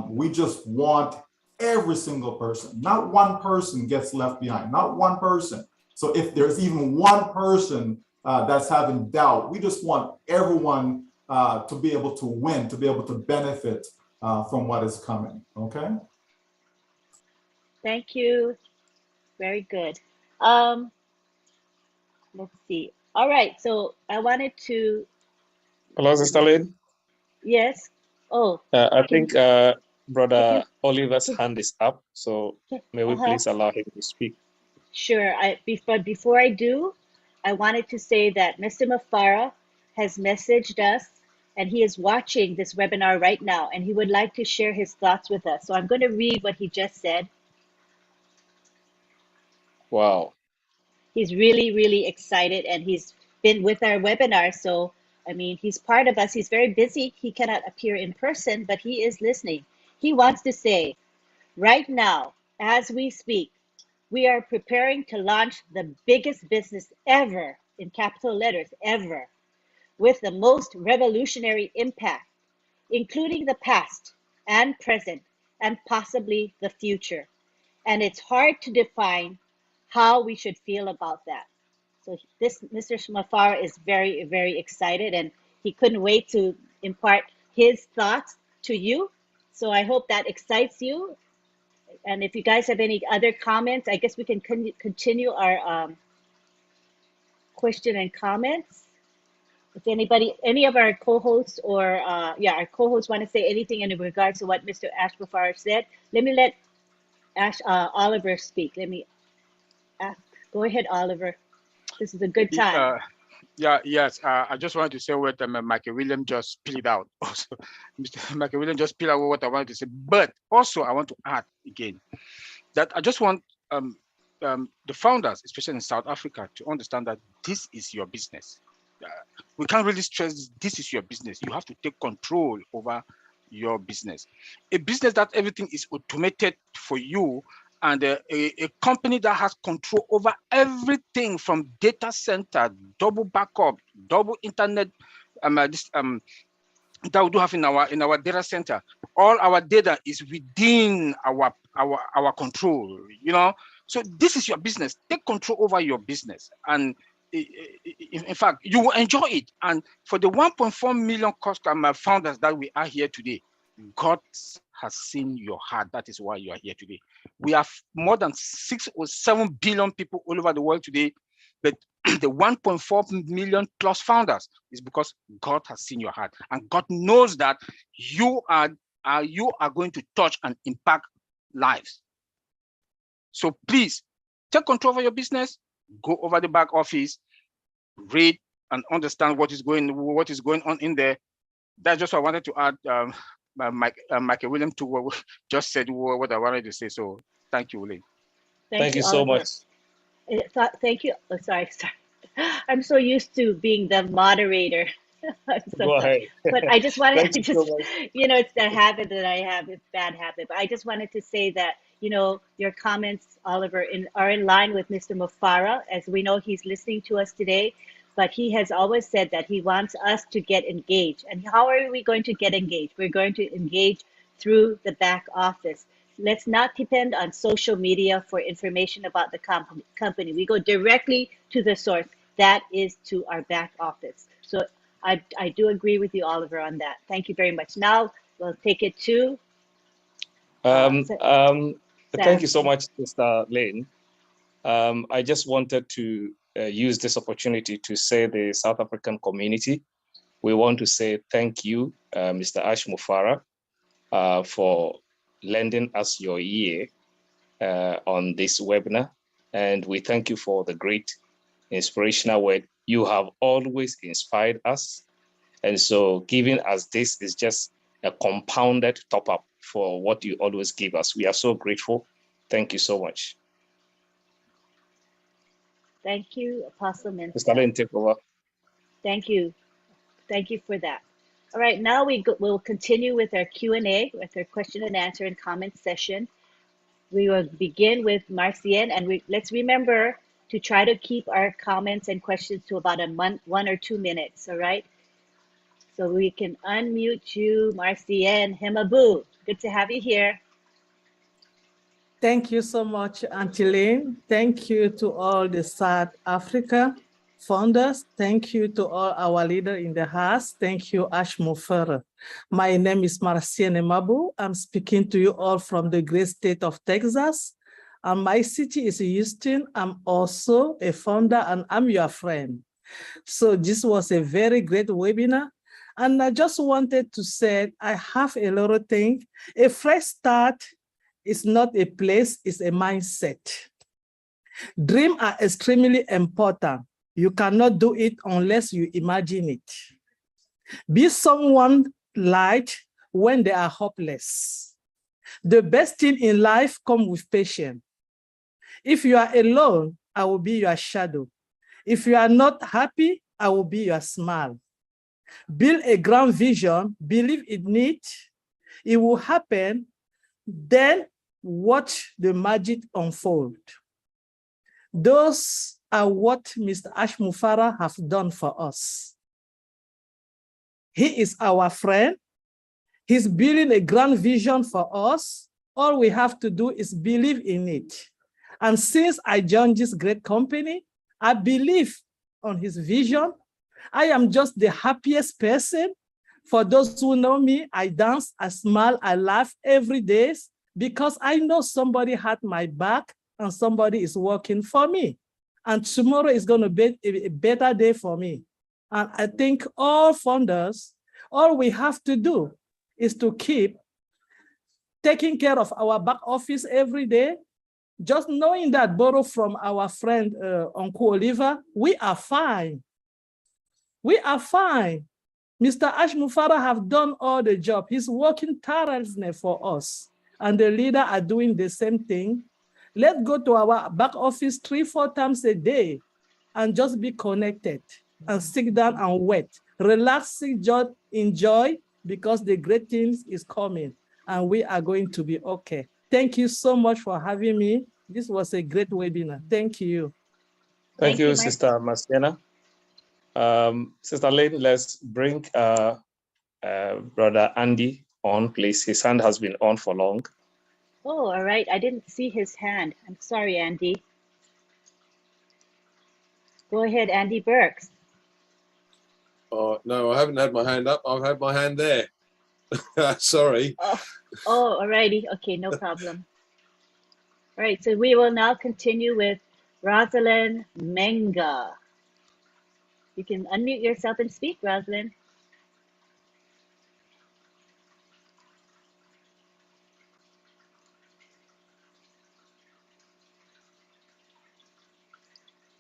We just want every single person. Not one person gets left behind, not one person. So if there's even one person that's having doubt, we just want everyone to be able to win, to be able to benefit from what is coming, okay? Thank you. Very good. Let's see. All right, so I wanted to... Hello, Sister Lynn. Yes. Oh. I think Brother Oliver's hand is up, so may we please allow him to speak. Sure. Before I do, I wanted to say that Mr. Mafara has messaged us and he is watching this webinar right now, and he would like to share his thoughts with us. So I'm going to read what he just said. Wow. He's really, really excited, and he's been with our webinar. So, I mean, he's part of us. He's very busy. He cannot appear in person, but he is listening. He wants to say, right now, as we speak, we are preparing to launch the biggest business ever, in capital letters, ever, with the most revolutionary impact, including the past and present and possibly the future. And it's hard to define how we should feel about that. So this Mr. Mufara is very, very excited, and he couldn't wait to impart his thoughts to you. So I hope that excites you. And if you guys have any other comments, I guess we can continue our question and comments. If anybody, any of our co-hosts or our co-hosts want to say anything in regards to what Mr. Ash Mufara said, let me let Oliver speak. Let me ask. Go ahead, Oliver. This is a good time. Yes. I just wanted to say what Michael Williams just spilled out. Also, Mr. Michael Williams just spilled out what I wanted to say. But also, I want to add again that I just want the founders, especially in South Africa, to understand that this is your business. We can't really stress this is your business. You have to take control over your business. A business that everything is automated for you, and a company that has control over everything from data center, double backup, double internet, that we do have in our data center. All our data is within our control, you know. So this is your business. Take control over your business, and in fact, you will enjoy it. And for the 1.4 million customer founders that we are here today, God has seen your heart. That is why you are here today. We have more than 6 or 7 billion people all over the world today, but the 1.4 million plus founders is because God has seen your heart, and God knows that you are going to touch and impact lives. So please take control of your business. Go over the back office, read and understand what is going on in there. That's just what I wanted to add. Michael Williams to what just said what I wanted to say. So thank you, William. Thank you so much. Thank you. Oh, sorry. I'm so used to being the moderator. Go ahead. But I just wanted to so you know, it's the habit that I have. It's a bad habit. But I just wanted to say that, you know, your comments, Oliver, are in line with Mr. Mufara, as we know he's listening to us today. But he has always said that he wants us to get engaged. And how are we going to get engaged? We're going to engage through the back office. Let's not depend on social media for information about the company. We go directly to the source. That is to our back office. So I do agree with you, Oliver, on that. Thank you very much. Now we'll take it to thank you so much, Mr. Lane. I just wanted to use this opportunity to say the South African community, we want to say thank you, Mr. Ash Mufara, for lending us your ear on this webinar. And we thank you for the great inspirational word. You have always inspired us. And so giving us this is just a compounded top up for what you always give us. We are so grateful. Thank you so much. Thank you, Apostle Mensah. Mr. Lane, take over. Thank you. Thank you for that. All right, now we'll continue with our Q&A, with our question and answer and comment session. We will begin with Marcienne, and let's remember to try to keep our comments and questions to about 1 or 2 minutes, all right? So we can unmute you, Marcienne Hemabu. Good to have you here. Thank you so much, Auntie Lane. Thank you to all the South Africa founders. Thank you to all our leaders in the house. Thank you, Ash Mufara. My name is Marcienne Hemabu. I'm speaking to you all from the great state of Texas. And my city is Houston. I'm also a founder and I'm your friend. So this was a very great webinar. And I just wanted to say, I have a lot of things. A fresh start is not a place, it's a mindset. Dreams are extremely important. You cannot do it unless you imagine it. Be someone light when they are hopeless. The best thing in life comes with patience. If you are alone, I will be your shadow. If you are not happy, I will be your smile. Build a grand vision, believe in it, it will happen, then watch the magic unfold. Those are what Mr. Ashmu Farah has done for us. He is our friend. He's building a grand vision for us. All we have to do is believe in it. And since I joined this great company, I believe on his vision. I am just the happiest person. For those who know me, I dance, I smile, I laugh every day because I know somebody had my back and somebody is working for me. And tomorrow is going to be a better day for me. And I think all funders, all we have to do is to keep taking care of our back office every day. Just knowing that, borrow from our friend, Uncle Oliver, we are fine. We are fine. Mr. Ashmu Farah have done all the job. He's working tirelessly for us. And the leader are doing the same thing. Let's go to our back office 3-4 times a day and just be connected and sit down and wait. Relax, enjoy, because the great things is coming and we are going to be okay. Thank you so much for having me. This was a great webinar. Thank you. Thank you, Sister Marciana. Sister Lynn, let's bring Brother Andy on, please. His hand has been on for long. Oh, all right. I didn't see his hand. I'm sorry, Andy. Go ahead, Andy Burks. No, I haven't had my hand up. I've had my hand there. Sorry. Oh, all righty. Okay, no problem. All right, so we will now continue with Rosalind Menga. You can unmute yourself and speak, Rosalind.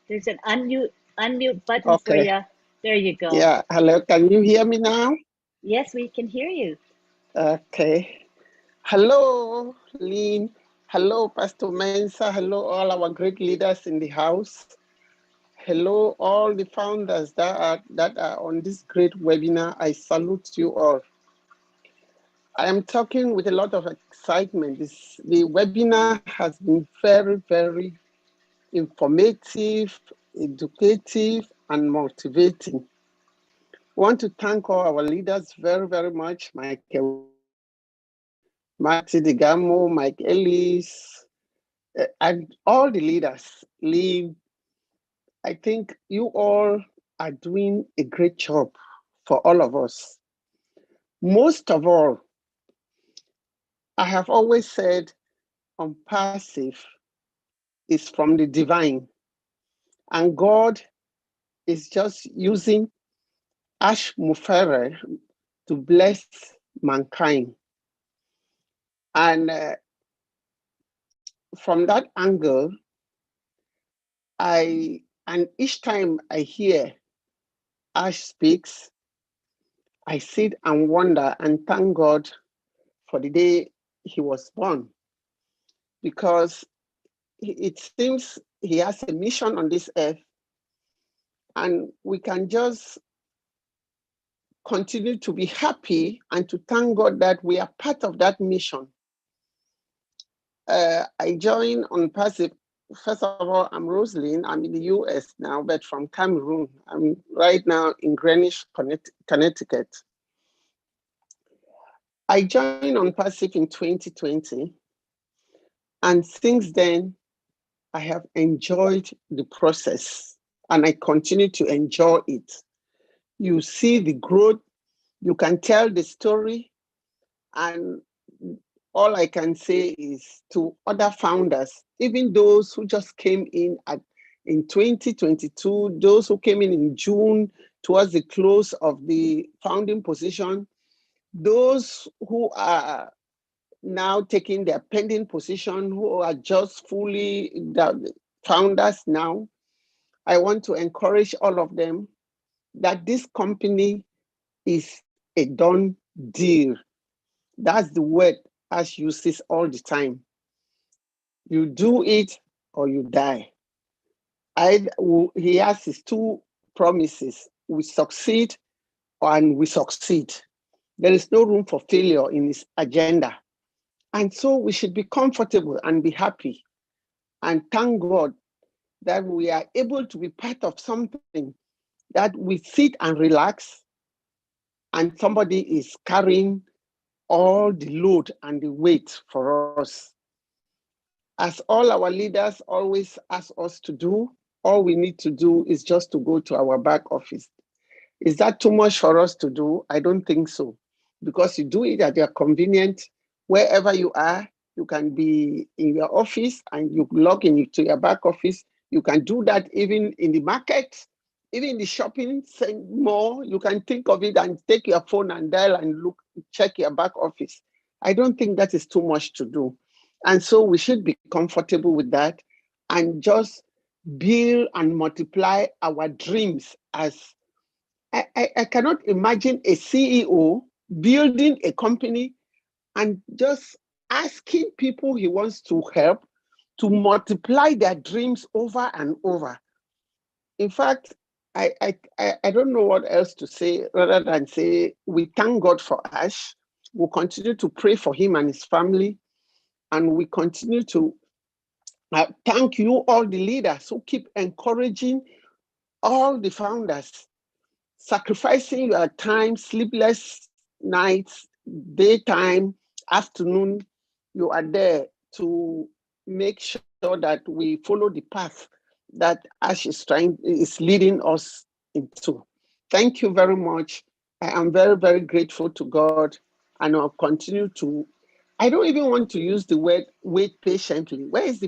There's an unmute button for you. There you go. Yeah, hello, can you hear me now? Yes, we can hear you. Okay. Hello, Lynn. Hello, Pastor Mensa. Hello, all our great leaders in the house. Hello, all the founders that are on this great webinar. I salute you all. I am talking with a lot of excitement. The webinar has been very, very informative, educative, and motivating. I want to thank all our leaders very, very much. Michael, Marty Digamo, Mike Ellis, and all the leaders. Lee, I think you all are doing a great job for all of us. Most of all, I have always said OnPassive is from the divine, and God is just using Ashmu Farah to bless mankind. And from that angle, and each time I hear Ash speaks, I sit and wonder and thank God for the day he was born, because it seems he has a mission on this earth, and we can just continue to be happy and to thank God that we are part of that mission. I joined OnPassive. First of all, I'm Rosalind. I'm in the US now, but from Cameroon. I'm right now in Greenwich, Connecticut. I joined OnPassive in 2020. And since then, I have enjoyed the process and I continue to enjoy it. You see the growth, you can tell the story, and all I can say is to other founders, even those who just came in in 2022, those who came in June towards the close of the founding position, those who are now taking their pending position, who are just fully the founders now, I want to encourage all of them that this company is a done deal. That's the word Ash uses all the time. You do it or you die. He has his two promises. We succeed and we succeed. There is no room for failure in his agenda. And so we should be comfortable and be happy and thank God that we are able to be part of something that we sit and relax and somebody is carrying all the load and the weight for us. As all our leaders always ask us to do, all we need to do is just to go to our back office. Is that too much for us to do? I don't think so, because you do it at your convenience. Wherever you are, you can be in your office and you log into your back office. You can do that even in the market, even in the shopping mall. You can think of it and take your phone and dial and look, check your back office. I don't think that is too much to do. And so we should be comfortable with that and just build and multiply our dreams. As I cannot imagine a CEO building a company and just asking people he wants to help to multiply their dreams over and over. In fact, I don't know what else to say rather than say we thank God for Ash. We'll continue to pray for him and his family. And we continue to thank you, all the leaders who keep encouraging all the founders, sacrificing your time, sleepless nights, daytime, afternoon. You are there to make sure that we follow the path that Ash is leading us into. Thank you very much. I am very, very grateful to God, and I'll continue to. I don't even want to use the word wait patiently. Where is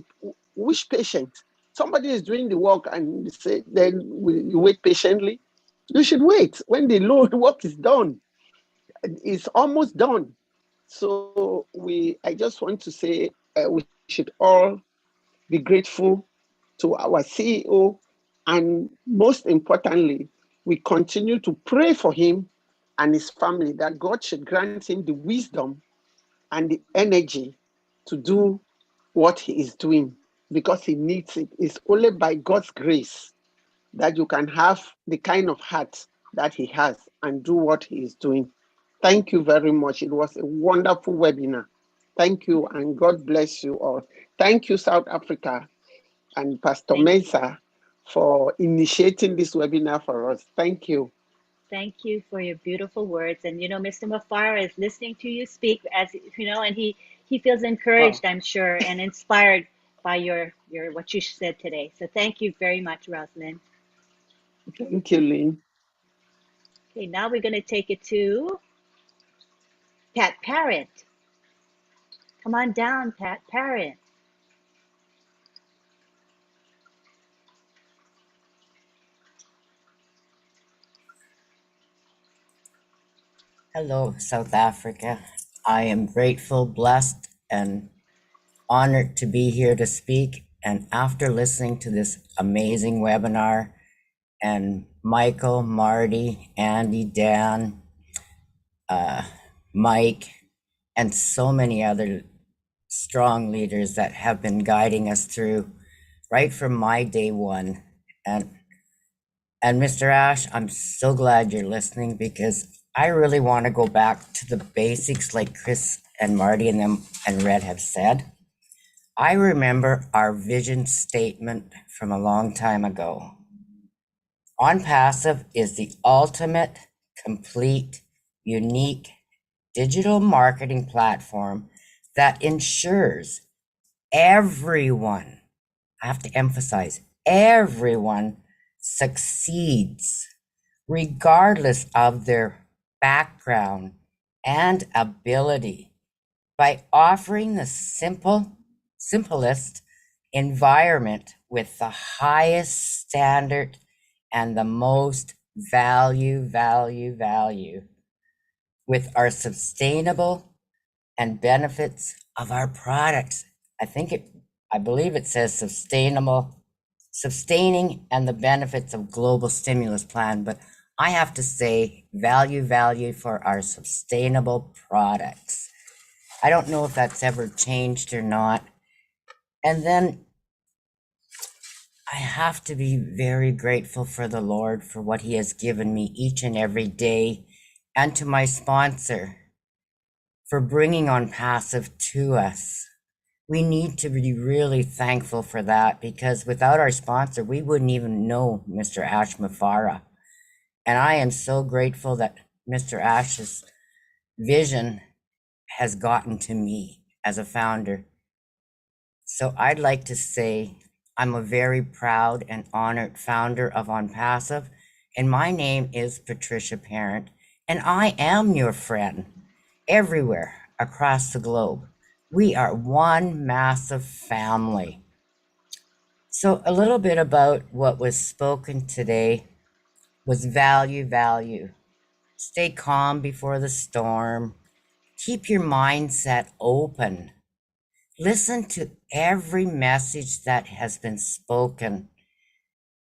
which patient? Somebody is doing the work and say, then you wait patiently. You should wait when the Lord work is done. It's almost done. So I just want to say we should all be grateful to our CEO, and most importantly, we continue to pray for him and his family that God should grant him the wisdom and the energy to do what he is doing, because he needs it. It's only by God's grace that you can have the kind of heart that he has and do what he is doing. Thank you very much. It was a wonderful webinar. Thank you, and God bless you all. Thank you, South Africa and Pastor Mensah, for initiating this webinar for us. Thank you. Thank you for your beautiful words. And you know, Mr. Mufara is listening to you speak, as you know, and he feels encouraged, I'm sure, and inspired by your what you said today. So thank you very much, Rosalind. Thank you, Lynn. Okay, now we're going to take it to Pat Parent. Come on down, Pat Parent. Hello, South Africa. I am grateful, blessed, and honored to be here to speak. And after listening to this amazing webinar, and Michael, Marty, Andy, Dan, Mike, and so many other strong leaders that have been guiding us through right from my day one. And Mr. Ash, I'm so glad you're listening, because I really want to go back to the basics like Chris and Marty and them and Red have said. I remember our vision statement from a long time ago. OnPassive is the ultimate, complete, unique digital marketing platform that ensures everyone, I have to emphasize, everyone succeeds regardless of their background and ability by offering the simplest environment with the highest standard and the most value with our sustainable and benefits of our products. I believe it says sustaining and the benefits of global stimulus plan, but I have to say value for our sustainable products. I don't know if that's ever changed or not. And then I have to be very grateful for the Lord for what he has given me each and every day, and to my sponsor for bringing On Passive to us. We need to be really thankful for that, because without our sponsor, we wouldn't even know Mr. Ash Mufara. And I am so grateful that Mr. Ash's vision has gotten to me as a founder. So I'd like to say I'm a very proud and honored founder of On Passive, and my name is Patricia Parent, and I am your friend everywhere across the globe. We are one massive family. So a little bit about what was spoken today was value. Stay calm before the storm. Keep your mindset open. Listen to every message that has been spoken,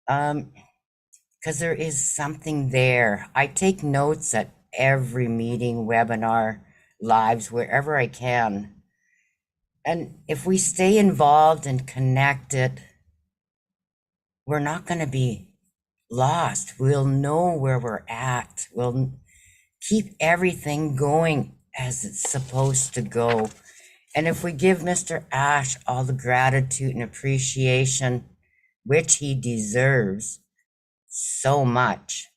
because there is something there. I take notes at every meeting, webinar, lives, wherever I can. And if we stay involved and connected, we're not going to be lost. We'll know where we're at. We'll keep everything going as it's supposed to go. And if we give Mr. Ash all the gratitude and appreciation, which he deserves so much,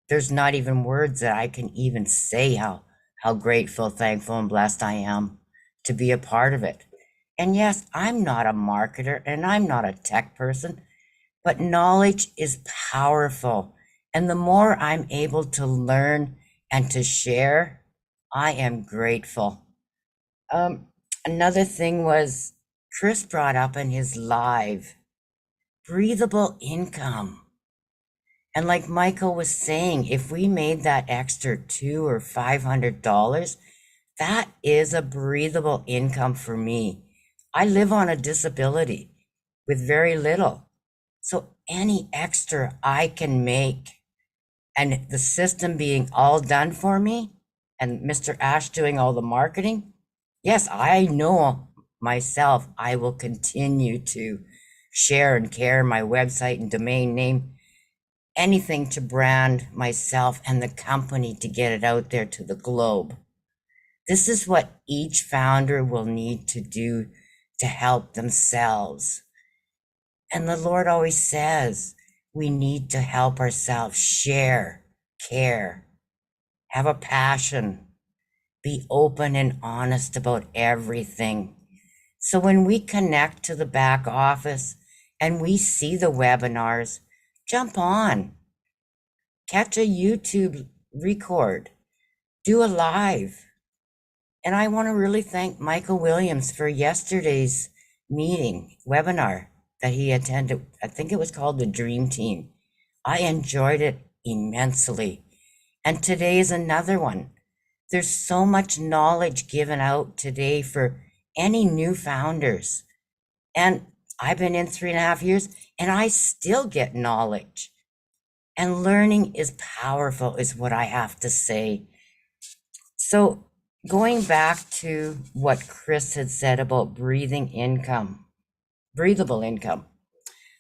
there's not even words that I can even say how grateful, thankful, and blessed I am to be a part of it. And yes, I'm not a marketer and I'm not a tech person, but knowledge is powerful. And the more I'm able to learn and to share, I am grateful. Another thing was Chris brought up in his live, breathable income. And like Michael was saying, if we made that extra $200 or $500, that is a breathable income for me. I live on a disability with very little. So any extra I can make, and the system being all done for me, and Mr. Ash doing all the marketing, yes, I know myself, I will continue to share and care my website and domain name, anything to brand myself and the company to get it out there to the globe. This is what each founder will need to do to help themselves. And the Lord always says, we need to help ourselves share, care, have a passion, be open and honest about everything. So when we connect to the back office and we see the webinars, jump on, catch a YouTube record, do a live. And I want to really thank Michael Williams for yesterday's webinar that he attended. I think it was called the Dream Team. I enjoyed it immensely. And today is another one. There's so much knowledge given out today for any new founders. And I've been in 3.5 years and I still get knowledge. And learning is powerful, is what I have to say. So going back to what Chris had said about breathable income,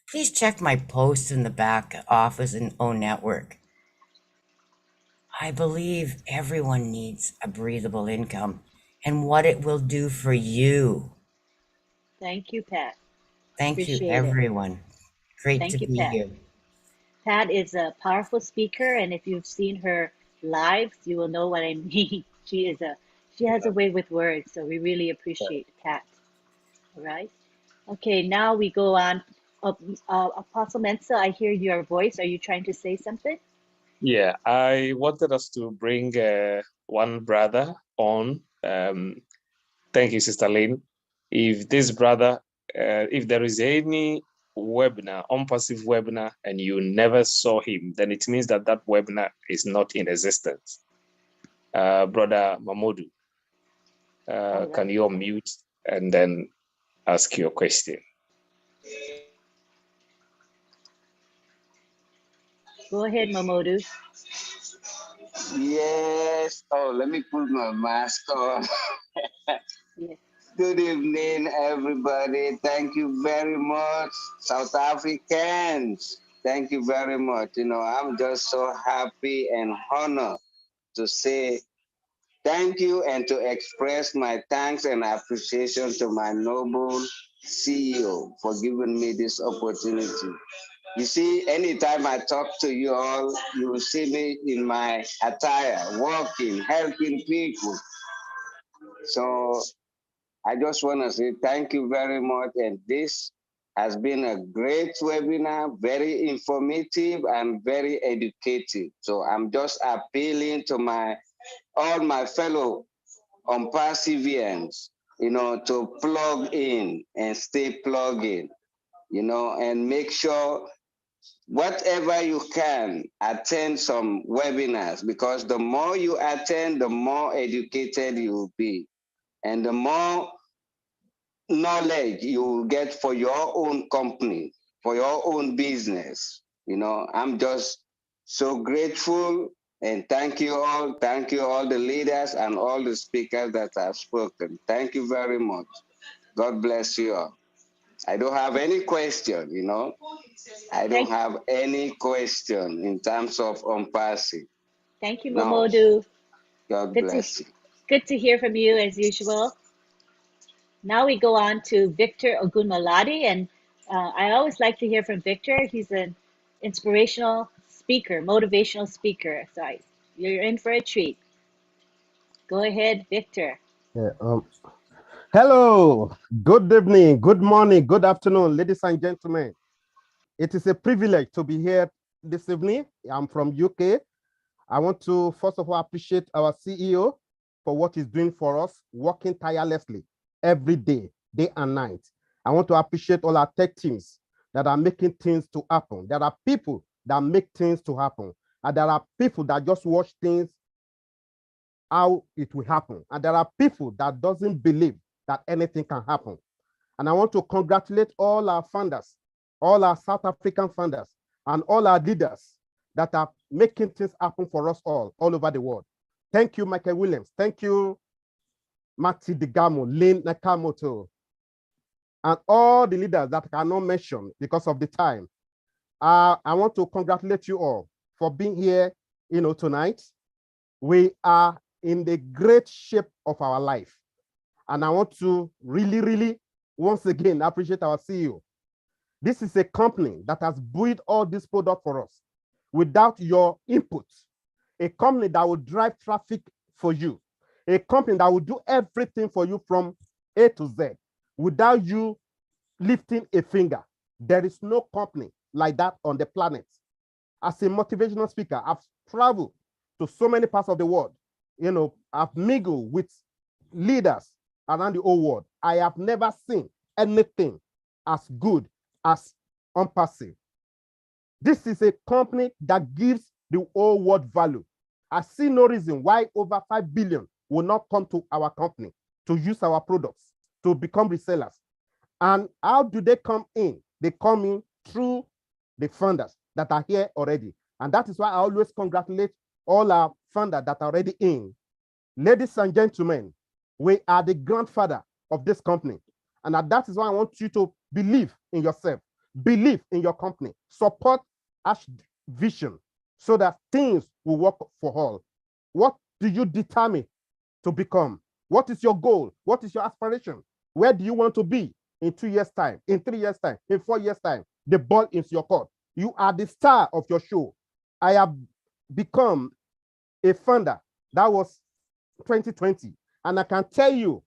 please check my post in the back office in O Network. I believe everyone needs a breathable income and what it will do for you. Thank you, Pat. Thank Appreciate you, everyone. Great Thank to you, be Pat. here. Pat is a powerful speaker, and if you've seen her lives, you will know what I mean. She has a way with words, so we really appreciate Pat. All right. Okay, now we go on. Apostle Mensa, I hear your voice. Are you trying to say something? Yeah, I wanted us to bring one brother on. Thank you, Sister Lynn. If this brother, if there is any webinar, On-Passive webinar, and you never saw him, then it means that that webinar is not in existence. Brother Mamodu, right. Can you unmute and then ask your question? Go ahead, Mamodu. Yes. Oh, let me put my mask on. Good evening, everybody. Thank you very much, South Africans. Thank you very much. You know, I'm just so happy and honored to say thank you and to express my thanks and appreciation to my noble CEO for giving me this opportunity. You see, anytime I talk to you all, you will see me in my attire, working, helping people. So I just want to say thank you very much. And this has been a great webinar, very informative and very educative. So I'm just appealing to all my fellow Perseverance, you know, to plug in and stay plugged in, you know, and make sure whatever you can attend some webinars, because the more you attend, the more educated you will be. And the more knowledge you will get for your own company, for your own business. You know, I'm just so grateful and thank you all the leaders and all the speakers that have spoken. Thank you very much. God bless you all. I don't have any question, you know. I don't have any question in terms of Ompasi. Thank you, No. Momodu. God bless you. Good to hear from you as usual. Now we go on to Victor Ogunmaladi, and I always like to hear from Victor. He's an inspirational speaker, motivational speaker. So you're in for a treat. Go ahead, Victor. Yeah, hello, good evening, good morning, good afternoon, ladies and gentlemen. It is a privilege to be here this evening. I'm from UK. I want to first of all appreciate our CEO for what he's doing for us, working tirelessly every day, day and night. I want to appreciate all our tech teams that are making things to happen. There are people that make things to happen, and there are people that just watch things how it will happen. And there are people that doesn't believe that anything can happen. And I want to congratulate all our funders, all our South African funders, and all our leaders that are making things happen for us all over the world. Thank you, Michael Williams. Thank you, Mati Digamo, Lynn Nakamoto, and all the leaders that I cannot mention because of the time. I want to congratulate you all for being here, you know, tonight. We are in the great shape of our life. And I want to really, once again, appreciate our CEO. This is a company that has built all this product for us without your input. A company that will drive traffic for you. A company that will do everything for you from A to Z without you lifting a finger. There is no company like that on the planet. As a motivational speaker, I've traveled to so many parts of the world. You know, I've mingled with leaders around the whole world. I have never seen anything as good as Ompasi. This is a company that gives the whole world value. I see no reason why over 5 billion will not come to our company to use our products, to become resellers. And how do they come in? They come in through the funders that are here already. And that is why I always congratulate all our funders that are already in. Ladies and gentlemen, we are the grandfather of this company. And that is why I want you to believe in yourself, believe in your company, support Ash vision so that things will work for all. What do you determine to become? What is your goal? What is your aspiration? Where do you want to be in 2 years' time, in 3 years' time, in 4 years' time? The ball is your court. You are the star of your show. I have become a funder. That was 2020. And I can tell you,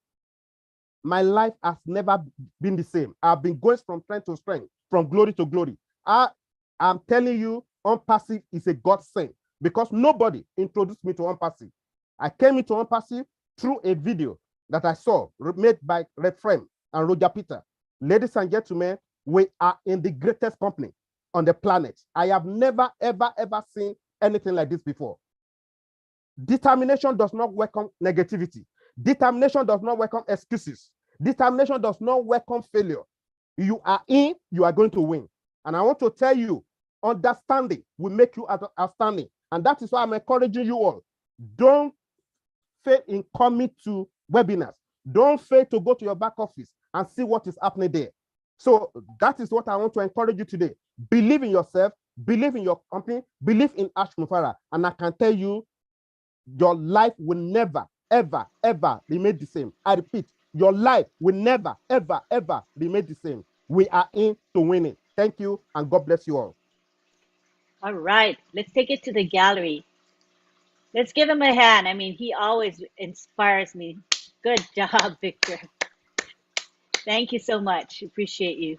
my life has never been the same. I've been going from strength to strength, from glory to glory. I'm telling you, Ompasi is a godsend because nobody introduced me to Ompasi. I came into Ompasi through a video that I saw made by Red Frame and Roger Peter. Ladies and gentlemen, we are in the greatest company on the planet. I have never, ever seen anything like this before. Determination does not welcome negativity. Determination does not welcome excuses. Determination does not welcome failure. You are in, you are going to win. And I want to tell you, understanding will make you outstanding. And that is why I'm encouraging you all. Don't fail in coming to webinars. Don't fail to go to your back office and see what is happening there. So that is what I want to encourage you today. Believe in yourself, believe in your company, believe in Ash Mufara, and I can tell you, your life will never, ever, ever remain the same. I repeat, your life will never, ever, ever remain the same. We are in to win it. Thank you, and God bless you all. All right, let's take it to the gallery. Let's give him a hand. I mean, he always inspires me. Good job, Victor. Thank you so much. Appreciate you.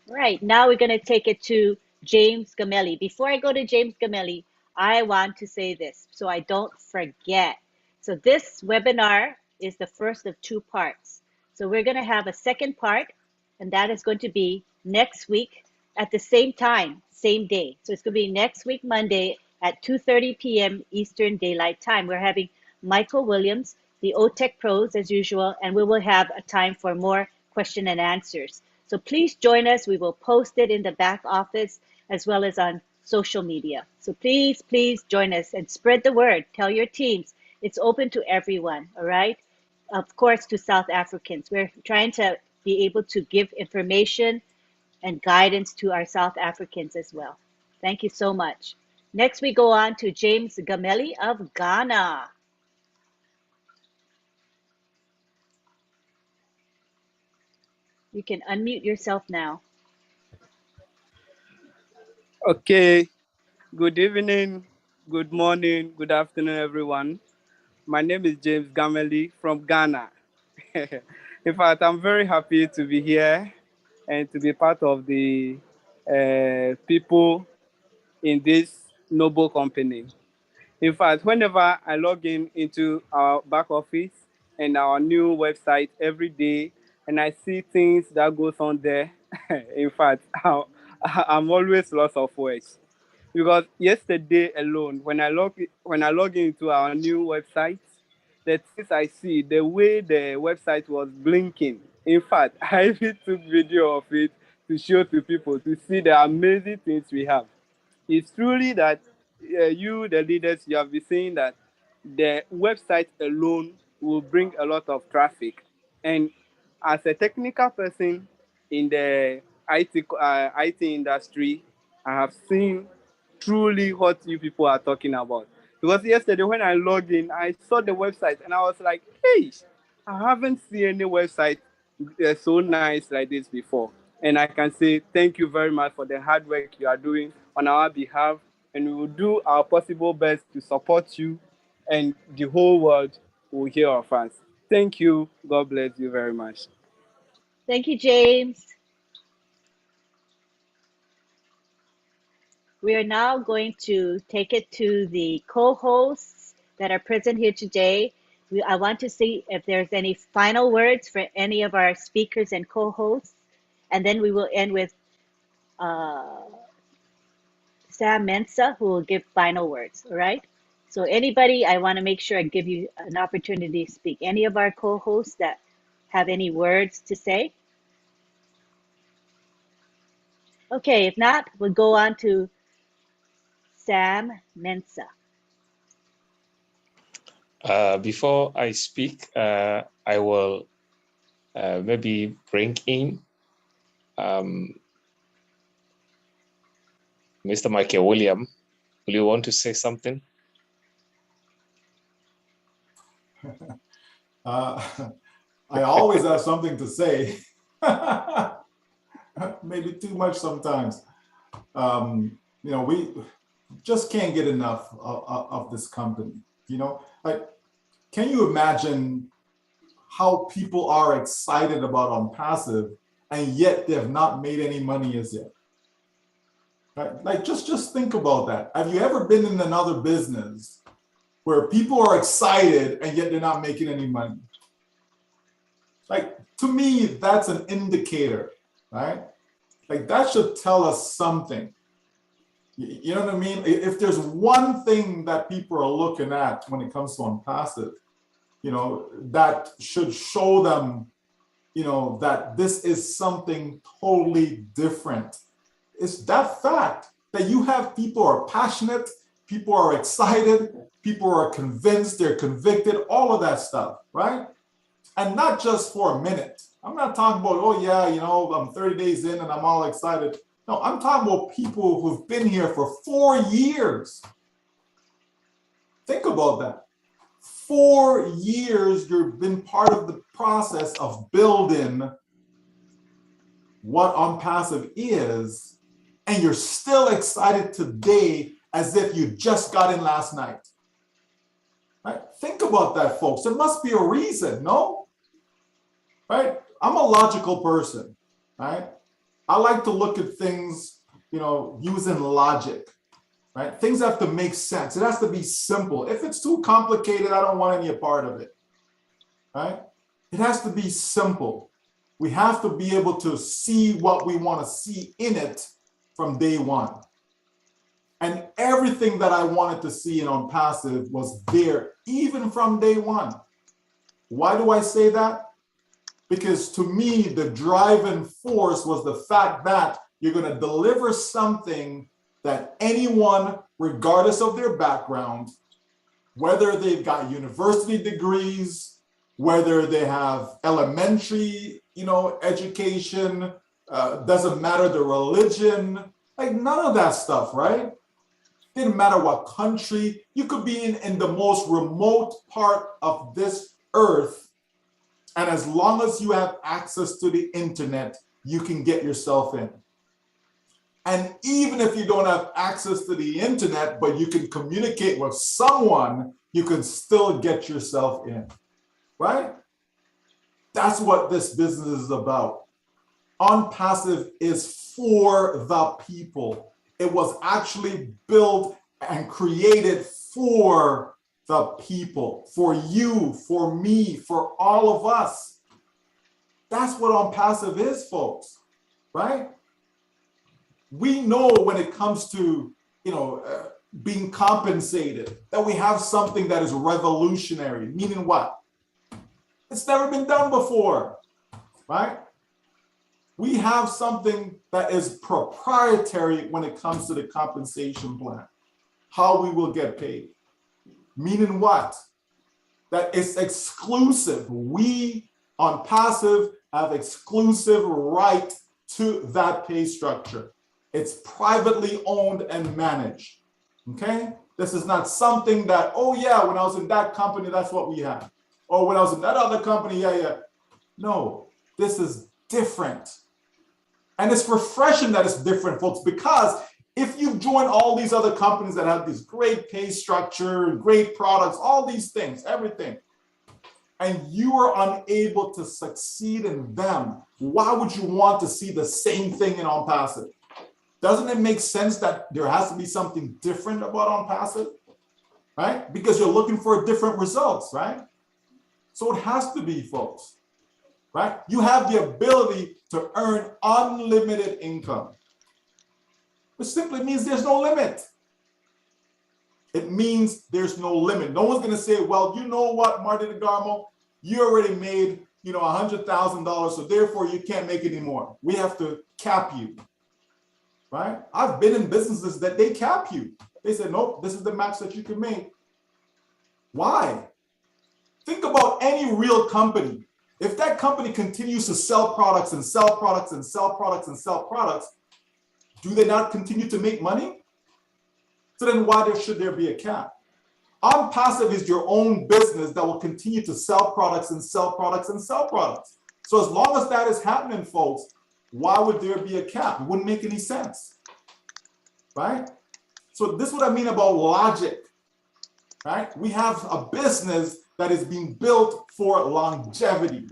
All right, now we're going to take it to James Gamelli. Before I go to James Gamelli, I want to say this so I don't forget. So this webinar is the first of 2 parts. So we're going to have a second part, and that is going to be next week at the same time, same day. So it's going to be next week, Monday at 2:30 p.m. Eastern Daylight Time. We're having Michael Williams, the OTEC pros as usual, and we will have a time for more question and answers. So please join us. We will post it in the back office as well as on social media. So please, please join us and spread the word. Tell your teams. It's open to everyone, all right? Of course, to South Africans. We're trying to be able to give information and guidance to our South Africans as well. Thank you so much. Next, we go on to James Gamelli of Ghana. You can unmute yourself now. Okay, good evening, good morning, good afternoon, everyone. My name is James Gamelli from Ghana. In fact, I'm very happy to be here and to be part of the people in this noble company. In fact, whenever I log into our back office and our new website every day, and I see things that goes on there, in fact, I'm always lost of words. Because yesterday alone, when I log into our new website, the things I see, the way the website was blinking. In fact, I even took video of it to show to people to see the amazing things we have. It's truly that you, the leaders, you have been saying that the website alone will bring a lot of traffic. And as a technical person in the IT industry, I have seen truly what you people are talking about. Because yesterday when I logged in, I saw the website and I was like, hey, I haven't seen any website so nice like this before. And I can say thank you very much for the hard work you are doing on our behalf. And we will do our possible best to support you, and the whole world will hear of us. Thank you. God bless you very much. Thank you, James. We are now going to take it to the co-hosts that are present here today. I want to see if there's any final words for any of our speakers and co-hosts, and then we will end with Sam Mensah, who will give final words, all right? So anybody, I want to make sure I give you an opportunity to speak. Any of our co-hosts that have any words to say? Okay, if not, we'll go on to Sam Mensah. Before I speak, I will maybe bring in Mr. Michael William. Will you want to say something? I always have something to say. Maybe too much sometimes. You know, we just can't get enough of this company. You know, like, can you imagine how people are excited about OnPassive and yet they have not made any money as yet? Right? Like, just think about that. Have you ever been in another business where people are excited and yet they're not making any money? Like, to me, that's an indicator, right? Like, that should tell us something. You know what I mean? If there's one thing that people are looking at when it comes to OnPassive, you know, that should show them, you know, that this is something totally different. It's that fact that you have people who are passionate people are excited, people are convinced, they're convicted, all of that stuff, right? And not just for a minute. I'm not talking about, oh yeah, you know, I'm 30 days in and I'm all excited. No, I'm talking about people who've been here for 4 years. Think about that. 4 years you've been part of the process of building what OnPassive is, and you're still excited today as if you just got in last night. Right? Think about that, folks. There must be a reason, no? Right? I'm a logical person, right? I like to look at things, you know, using logic, right? Things have to make sense. It has to be simple. If it's too complicated, I don't want any part of it, right? It has to be simple. We have to be able to see what we want to see in it from day one. And everything that I wanted to see in OnPassive was there, even from day one. Why do I say that? Because to me, the driving force was the fact that you're going to deliver something that anyone, regardless of their background, whether they've got university degrees, whether they have elementary, you know, education, doesn't matter the religion, like none of that stuff, right? Didn't matter what country. You could be in the most remote part of this earth, and as long as you have access to the internet, you can get yourself in. And even if you don't have access to the internet, but you can communicate with someone, you can still get yourself in, right? That's what this business is about. OnPassive is for the people. It was actually built and created for the people, for you, for me, for all of us. That's what OnPassive is, folks, right? We know when it comes to, you know, being compensated, that we have something that is revolutionary, meaning what? It's never been done before, right? We have something that is proprietary when it comes to the compensation plan, how we will get paid. Meaning what? That it's exclusive. We OnPassive have exclusive right to that pay structure. It's privately owned and managed, okay? This is not something that, oh yeah, when I was in that company, that's what we had. Or when I was in that other company, yeah. No, this is different. And it's refreshing that it's different, folks, because if you join all these other companies that have this great pay structure, great products, all these things, everything, and you are unable to succeed in them, why would you want to see the same thing in OnPassive? Doesn't it make sense that there has to be something different about OnPassive, right? Because you're looking for different results, right? So it has to be, folks, right? You have the ability to earn unlimited income, which simply means there's no limit. It means there's no limit. No one's going to say, well, you know what, Marty DeGarmo, you already made, you know, $100,000, so therefore you can't make any more. We have to cap you, right? I've been in businesses that they cap you. They said, nope, this is the max that you can make. Why? Think about any real company. If that company continues to sell products and sell products and sell products and sell products, do they not continue to make money? So then why should there be a cap? OnPassive is your own business that will continue to sell products and sell products and sell products. So as long as that is happening, folks, why would there be a cap? It wouldn't make any sense, right? So this is what I mean about logic, right? We have a business that is being built for longevity,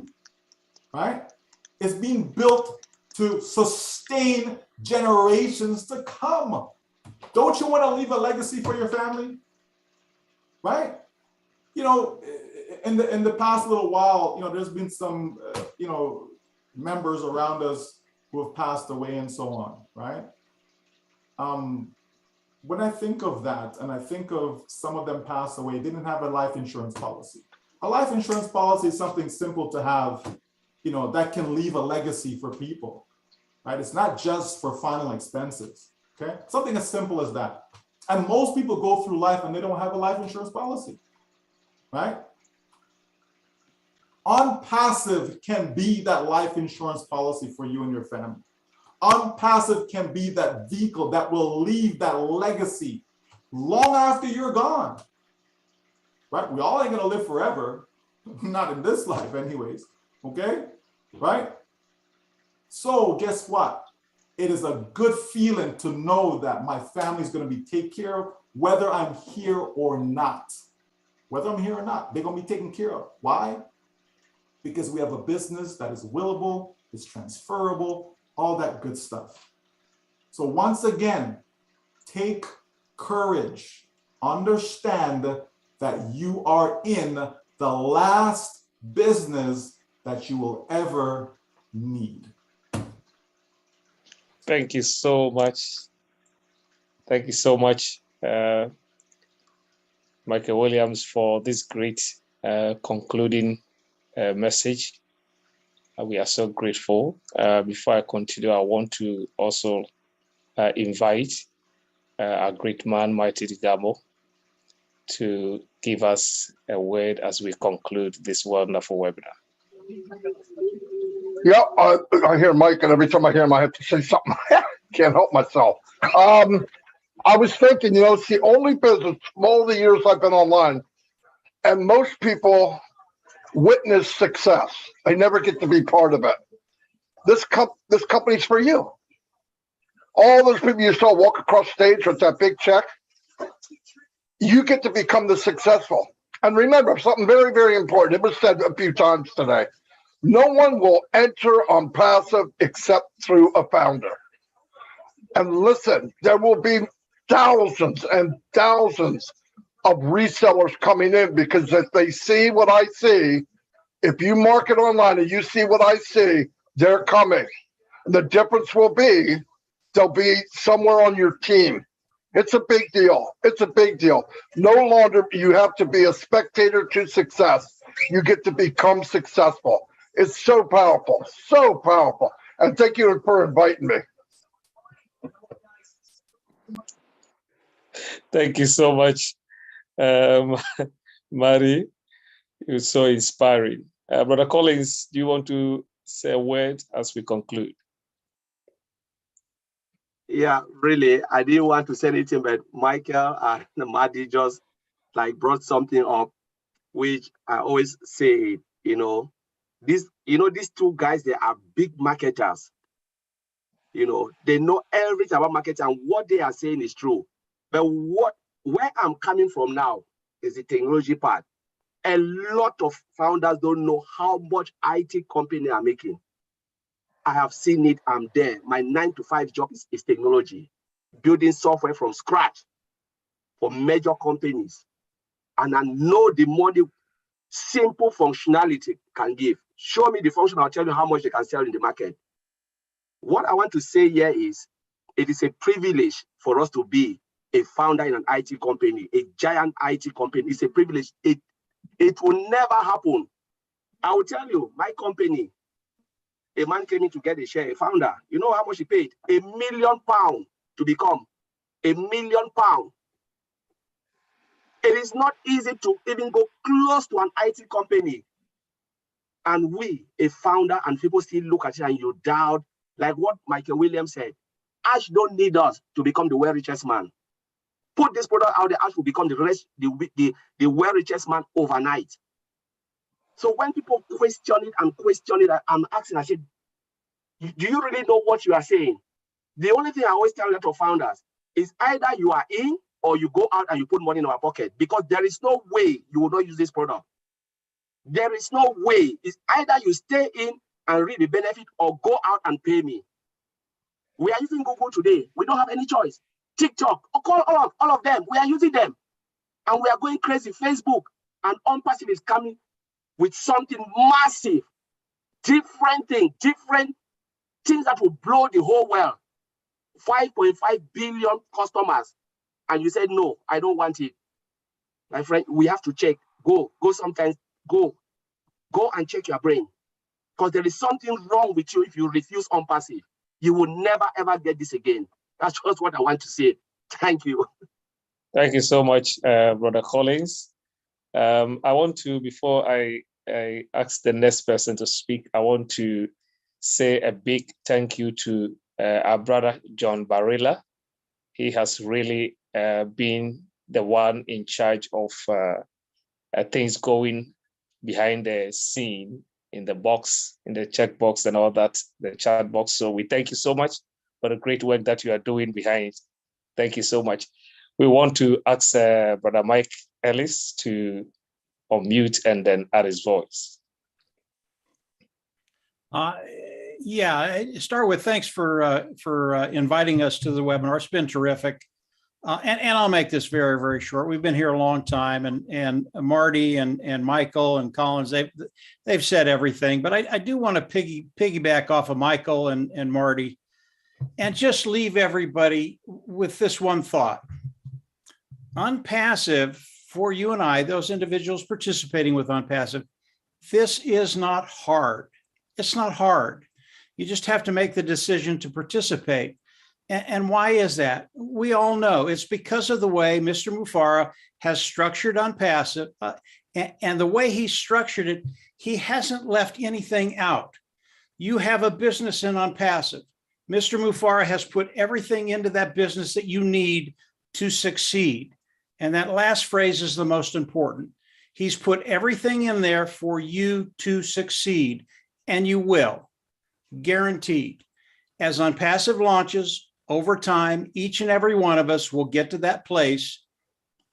right? It's being built to sustain generations to come. Don't you want to leave a legacy for your family? Right? You know, in the past little while, you know, there's been some, you know, members around us who have passed away and so on, right? When I think of that, and I think of some of them passed away, didn't have a life insurance policy. A life insurance policy is something simple to have, you know, that can leave a legacy for people, right? It's not just for final expenses, okay? Something as simple as that. And most people go through life and they don't have a life insurance policy, right? OnPassive can be that life insurance policy for you and your family. OnPassive can be that vehicle that will leave that legacy long after you're gone, right? We all ain't gonna live forever, not in this life anyways, okay, right? So guess what? It is a good feeling to know that my family's gonna be taken care of, whether I'm here or not. Whether I'm here or not, they're gonna be taken care of. Why? Because we have a business that is willable, is transferable, all that good stuff. So once again, take courage. Understand that you are in the last business that you will ever need. Thank you so much. Thank you so much, Michael Williams, for this great concluding message. We are so grateful. Before I continue, I want to also invite our great man, Mighty Digamo, to give us a word as we conclude this wonderful webinar. Yeah, I hear Mike, and every time I hear him, I have to say something. Can't help myself. I was thinking, you know, it's the only business, all the years I've been online, and most people witness success. They never get to be part of it. This company's for you. All those people you saw walk across stage with that big check, you get to become the successful. And remember something very, very important. It was said a few times today. No one will enter OnPassive except through a founder. And listen, there will be thousands and thousands of resellers coming in, because if they see what I see, if you market online and you see what I see, they're coming. And the difference will be they'll be somewhere on your team. It's a big deal. It's a big deal. No longer you have to be a spectator to success. You get to become successful. It's so powerful, so powerful. And thank you for inviting me. Thank you so much, Mari. It was so inspiring. Brother Collins, do you want to say a word as we conclude? Yeah, really, I didn't want to say anything, but Michael and Madi just like brought something up, which I always say, these two guys, they are big marketers. They know everything about marketing, and what they are saying is true. But where I'm coming from now is the technology part. A lot of founders don't know how much IT company are making. I have seen it, I'm there. My 9-to-5 job is technology, building software from scratch for major companies. And I know the money simple functionality can give. Show me the function, I'll tell you how much they can sell in the market. What I want to say here is, it is a privilege for us to be a founder in an IT company, a giant IT company. It's a privilege. It will never happen. I will tell you, my company, a man came in to get a share, a founder. You know how much he paid? £1 million to become. £1 million. It is not easy to even go close to an IT company. And we, a founder, and people still look at it and you doubt, like what Michael Williams said, Ash don't need us to become the world richest man. Put this product out there, Ash will become the world richest man overnight. So when people question it, I'm asking, I said, do you really know what you are saying? The only thing I always tell a lot of founders is either you are in or you go out and you put money in our pocket, because there is no way you will not use this product. There is no way. It's either you stay in and reap the benefit or go out and pay me. We are using Google today. We don't have any choice. TikTok, all of them, we are using them. And we are going crazy. Facebook and OnPassive is coming with something massive, different things that will blow the whole world. 5.5 billion customers. And you said, no, I don't want it. My friend, we have to check. Go sometimes, go and check your brain. Because there is something wrong with you if you refuse OnPassive. You will never, ever get this again. That's just what I want to say. Thank you. Thank you so much, Brother Collins. I want to, before I ask the next person to speak, I want to say a big thank you to our brother, John Barilla. He has really been the one in charge of things going behind the scene in the box, in the check box and all that, the chat box. So we thank you so much for the great work that you are doing behind. Thank you so much. We want to ask Brother Mike Ellis to unmute and then add his voice. Yeah, start with thanks for inviting us to the webinar. It's been terrific. And I'll make this very, very short. We've been here a long time, and Marty and Michael and Collins, they've said everything, but I do want to piggyback off of Michael and Marty and just leave everybody with this one thought. Unpassive, for you and I, those individuals participating with Unpassive, this is not hard. It's not hard. You just have to make the decision to participate. And why is that? We all know it's because of the way Mr. Mufara has structured Unpassive, and the way he structured it, he hasn't left anything out. You have a business in Unpassive. Mr. Mufara has put everything into that business that you need to succeed. And that last phrase is the most important. He's put everything in there for you to succeed, and you will, guaranteed. As Unpassive launches over time, each and every one of us will get to that place,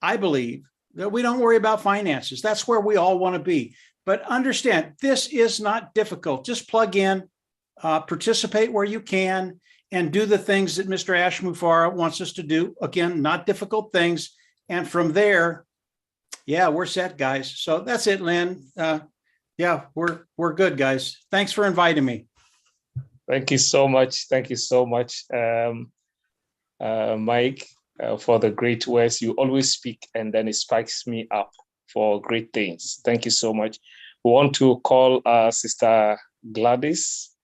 I believe, that we don't worry about finances. That's where we all want to be. But understand, this is not difficult. Just plug in, participate where you can, and do the things that Mr. Ash Mufara wants us to do. Again, not difficult things. And from there, yeah, we're set, guys. So that's it, Lynn. Yeah, we're good, guys. Thanks for inviting me. Thank you so much. Thank you so much, Mike, for the great words. You always speak, and then it spikes me up for great things. Thank you so much. We want to call Sister Gladys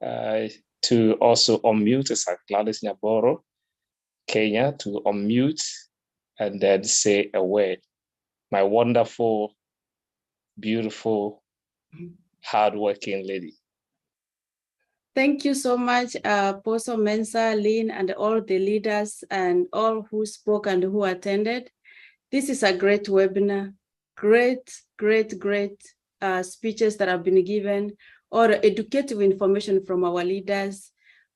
to also unmute, Sister Gladys Nyaboro, Kenya, to unmute and then say a word. My wonderful, beautiful, hardworking lady. Thank you so much, Apostle Mensah, Lynn, and all the leaders and all who spoke and who attended. This is a great webinar, great speeches that have been given, or educative information from our leaders.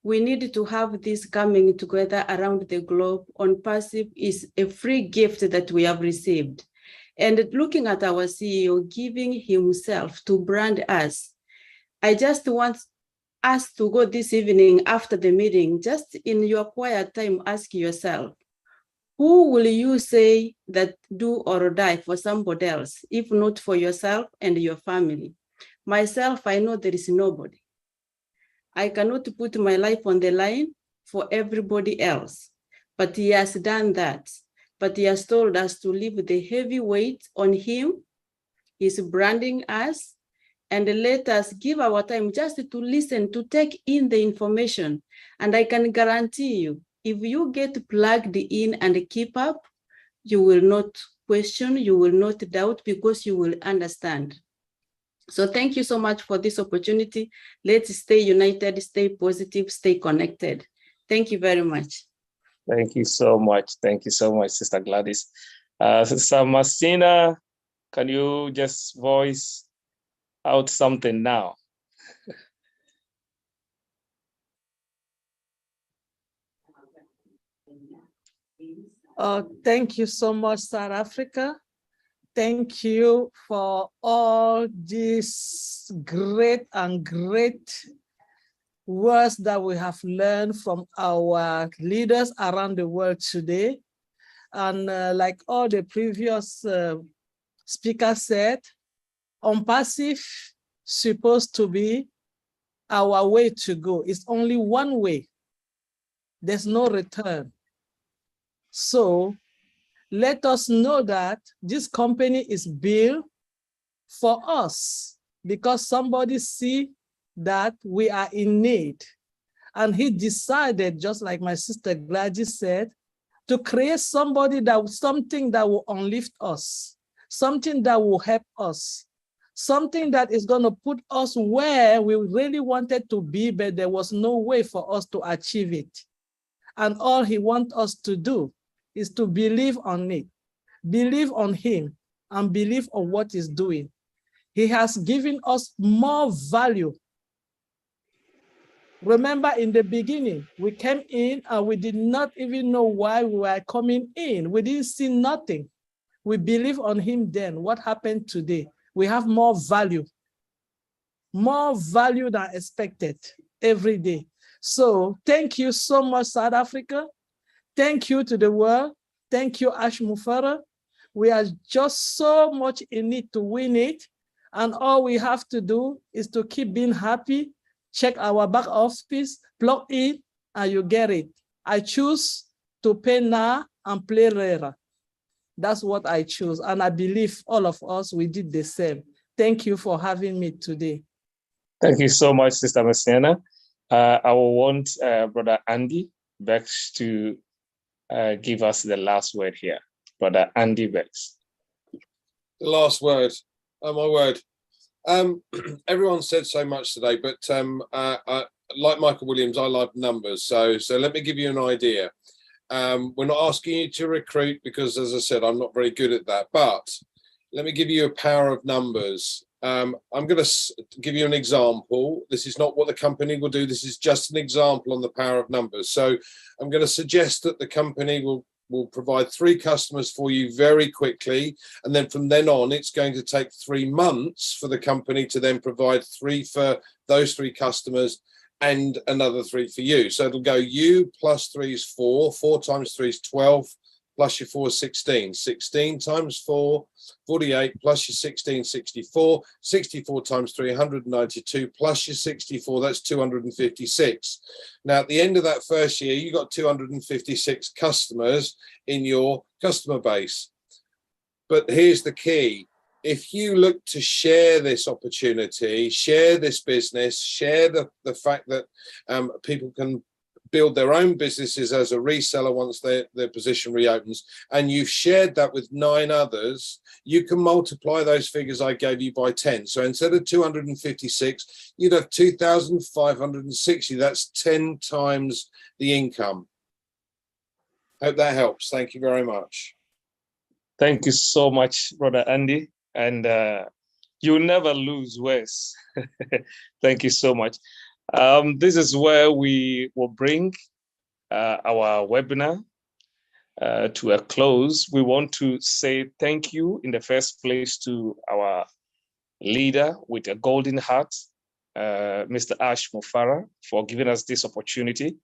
We need to have this coming together around the globe. Unpassive is a free gift that we have received. And looking at our CEO giving himself to brand us, I just want us to go this evening after the meeting, just in your quiet time, ask yourself, who will you say that do or die for somebody else, if not for yourself and your family? Myself, I know there is nobody. I cannot put my life on the line for everybody else, but he has done that. But he has told us to leave the heavy weight on him. He's branding us, and let us give our time just to listen, to take in the information. And I can guarantee you, if you get plugged in and keep up, you will not question, you will not doubt, because you will understand. So thank you so much for this opportunity. Let's stay united, stay positive, stay connected. Thank you very much. Thank you so much. Thank you so much, Sister Gladys. Sister Marcina, can you just voice out something now? Thank you so much, South Africa. Thank you for all these great words that we have learned from our leaders around the world today. And like all the previous speakers said, Unpassive supposed to be our way to go. It's only one way. There's no return. So let us know that this company is built for us because somebody see that we are in need. And he decided, just like my sister Gladys said, to create something that will uplift us, something that will help us, something that is going to put us where we really wanted to be, but there was no way for us to achieve it. And all he wants us to do is to believe on it, believe on him, and believe on what he's doing. He has given us more value. Remember, in the beginning, we came in and we did not even know why we were coming in. We didn't see nothing. We believe on him then. What happened today? We have more value than expected every day. So thank you so much, South Africa. Thank you to the world. Thank you, Ash Mufara. We are just so much in it to win it. And all we have to do is to keep being happy, check our back office, plug in, and you get it. I choose to pay now and play later. That's what I choose. And I believe all of us, we did the same. Thank you for having me today. Thank you so much, Sister Messiana. I will want Brother Andy Bex to give us the last word here. Brother Andy Bex. The last word. Oh, my word. Everyone said so much today, but like Michael Williams, I like numbers. So let me give you an idea. We're not asking you to recruit because, as I said, I'm not very good at that. But let me give you a power of numbers. I'm going to give you an example. This is not what the company will do. This is just an example on the power of numbers. So I'm going to suggest that the company will provide 3 customers for you very quickly. And then from then on, it's going to take 3 months for the company to then provide 3 for those 3 customers and another 3 for you. So it'll go you plus 3 is 4, 4 times 3 is 12, plus your 4 is 16. 16 times 4, 48, plus your 16, 64. 64 times 3, 192, plus your 64, that's 256. Now, at the end of that first year, you got 256 customers in your customer base. But here's the key. If you look to share this opportunity, share this business, share the fact that people can build their own businesses as a reseller once their position reopens, and you've shared that with 9 others, you can multiply those figures I gave you by 10. So instead of 256, you'd have 2,560. That's 10 times the income. Hope that helps. Thank you very much. Thank you so much, Brother Andy. And you'll never lose, Wes. Thank you so much. This is where we will bring our webinar to a close. We want to say thank you in the first place to our leader with a golden heart, Mr. Ash Mufara, for giving us this opportunity.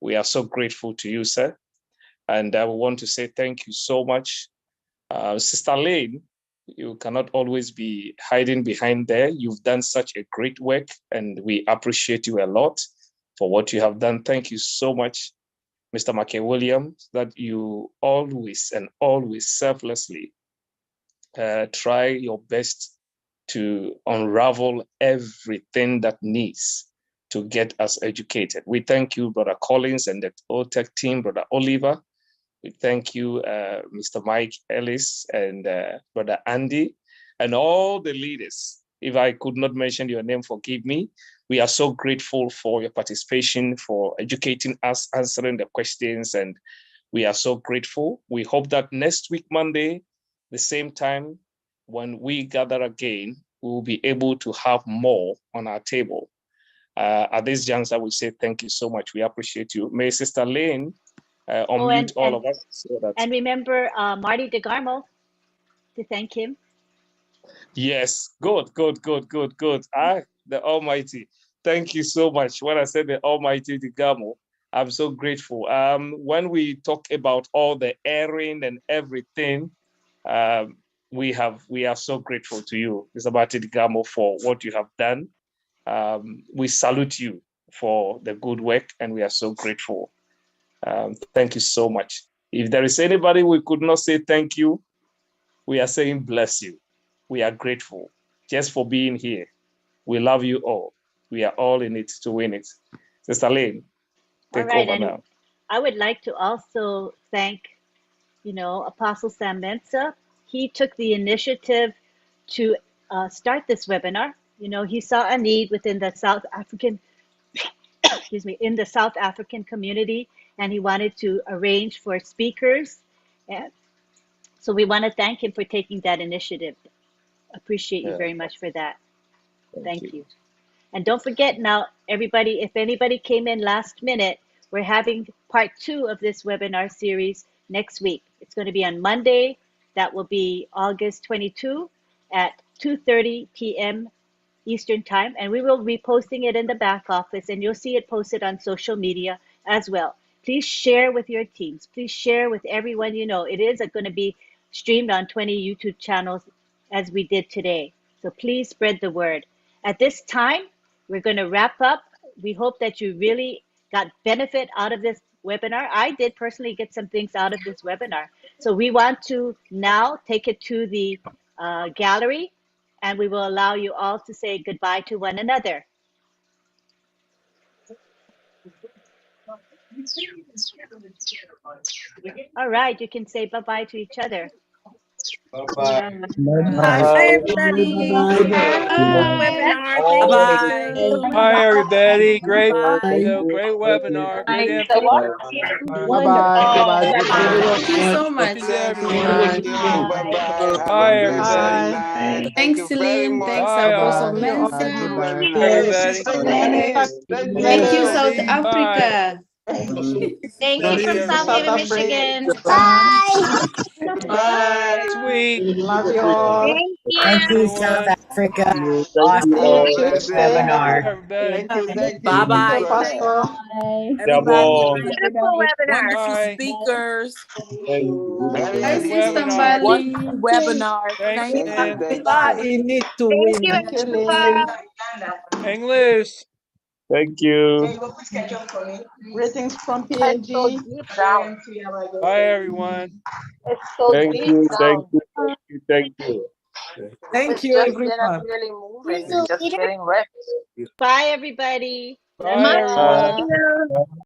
We are so grateful to you, sir. And we want to say thank you so much. Sister Lane, you cannot always be hiding behind there. You've done such a great work, and we appreciate you a lot for what you have done. Thank you so much, Mr. Michael Williams, that you always and always selflessly try your best to unravel everything that needs to get us educated. We thank you, Brother Collins and the OTech team, Brother Oliver. We thank you, Mr. Mike Ellis and Brother Andy, and all the leaders. If I could not mention your name, forgive me. We are so grateful for your participation, for educating us, answering the questions, and we are so grateful. We hope that next week, Monday, the same time, when we gather again, we will be able to have more on our table. At this juncture, we say thank you so much. We appreciate you. May Sister Lane unmute all of us. So that... And remember Marty DeGarmo to thank him. Yes, good. The Almighty. Thank you so much. When I said the Almighty DeGarmo, I'm so grateful. When we talk about all the airing and everything, we are so grateful to you, Mr. Marty DeGarmo, for what you have done. We salute you for the good work, and we are so grateful. Thank you so much. If there is anybody we could not say thank you, we are saying bless you. We are grateful just for being here. We love you all. We are all in it to win it. Sister Lane, take over now. I would like to also thank, Apostle Sam Mensah. He took the initiative to start this webinar. He saw a need within the South African, excuse me, in the South African community, and he wanted to arrange for speakers. And so we want to thank him for taking that initiative. Appreciate you very much for that. Thank you. And don't forget now, everybody, if anybody came in last minute, we're having part 2 of this webinar series next week. It's going to be on Monday. That will be August 22 at 2:30 p.m. Eastern time. And we will be posting it in the back office, and you'll see it posted on social media as well. Please share with your teams. Please share with everyone you know. It is going to be streamed on 20 YouTube channels as we did today. So please spread the word. At this time, we're going to wrap up. We hope that you really got benefit out of this webinar. I did personally get some things out of this webinar. So we want to now take it to the gallery, and we will allow you all to say goodbye to one another. All right, you can say bye-bye to each other. Bye-bye. Bye, everybody. Webinar. Thank you. Hi, everybody. Great, great webinar. Great info. Bye-bye. Thank you so much. Bye, everybody. Thanks, Celine. Thanks, Apostle Mensah. Thank you, South Africa. Thank you from South Haven, Michigan. Bye. Bye. Sweet. Love you all. Thank you, South Africa. Awesome webinar. Bye-bye. Beautiful webinar. Bye. Speakers. Hi, Sister Mbali. Wonderful webinar. Thank you. Bye. You need to win. Hang loose. Thank you. Greetings from PNG. Bye, everyone. Thank you. Thank you. Thank you. Thank you. Thank you, everyone. Bye, everybody. Bye, everyone.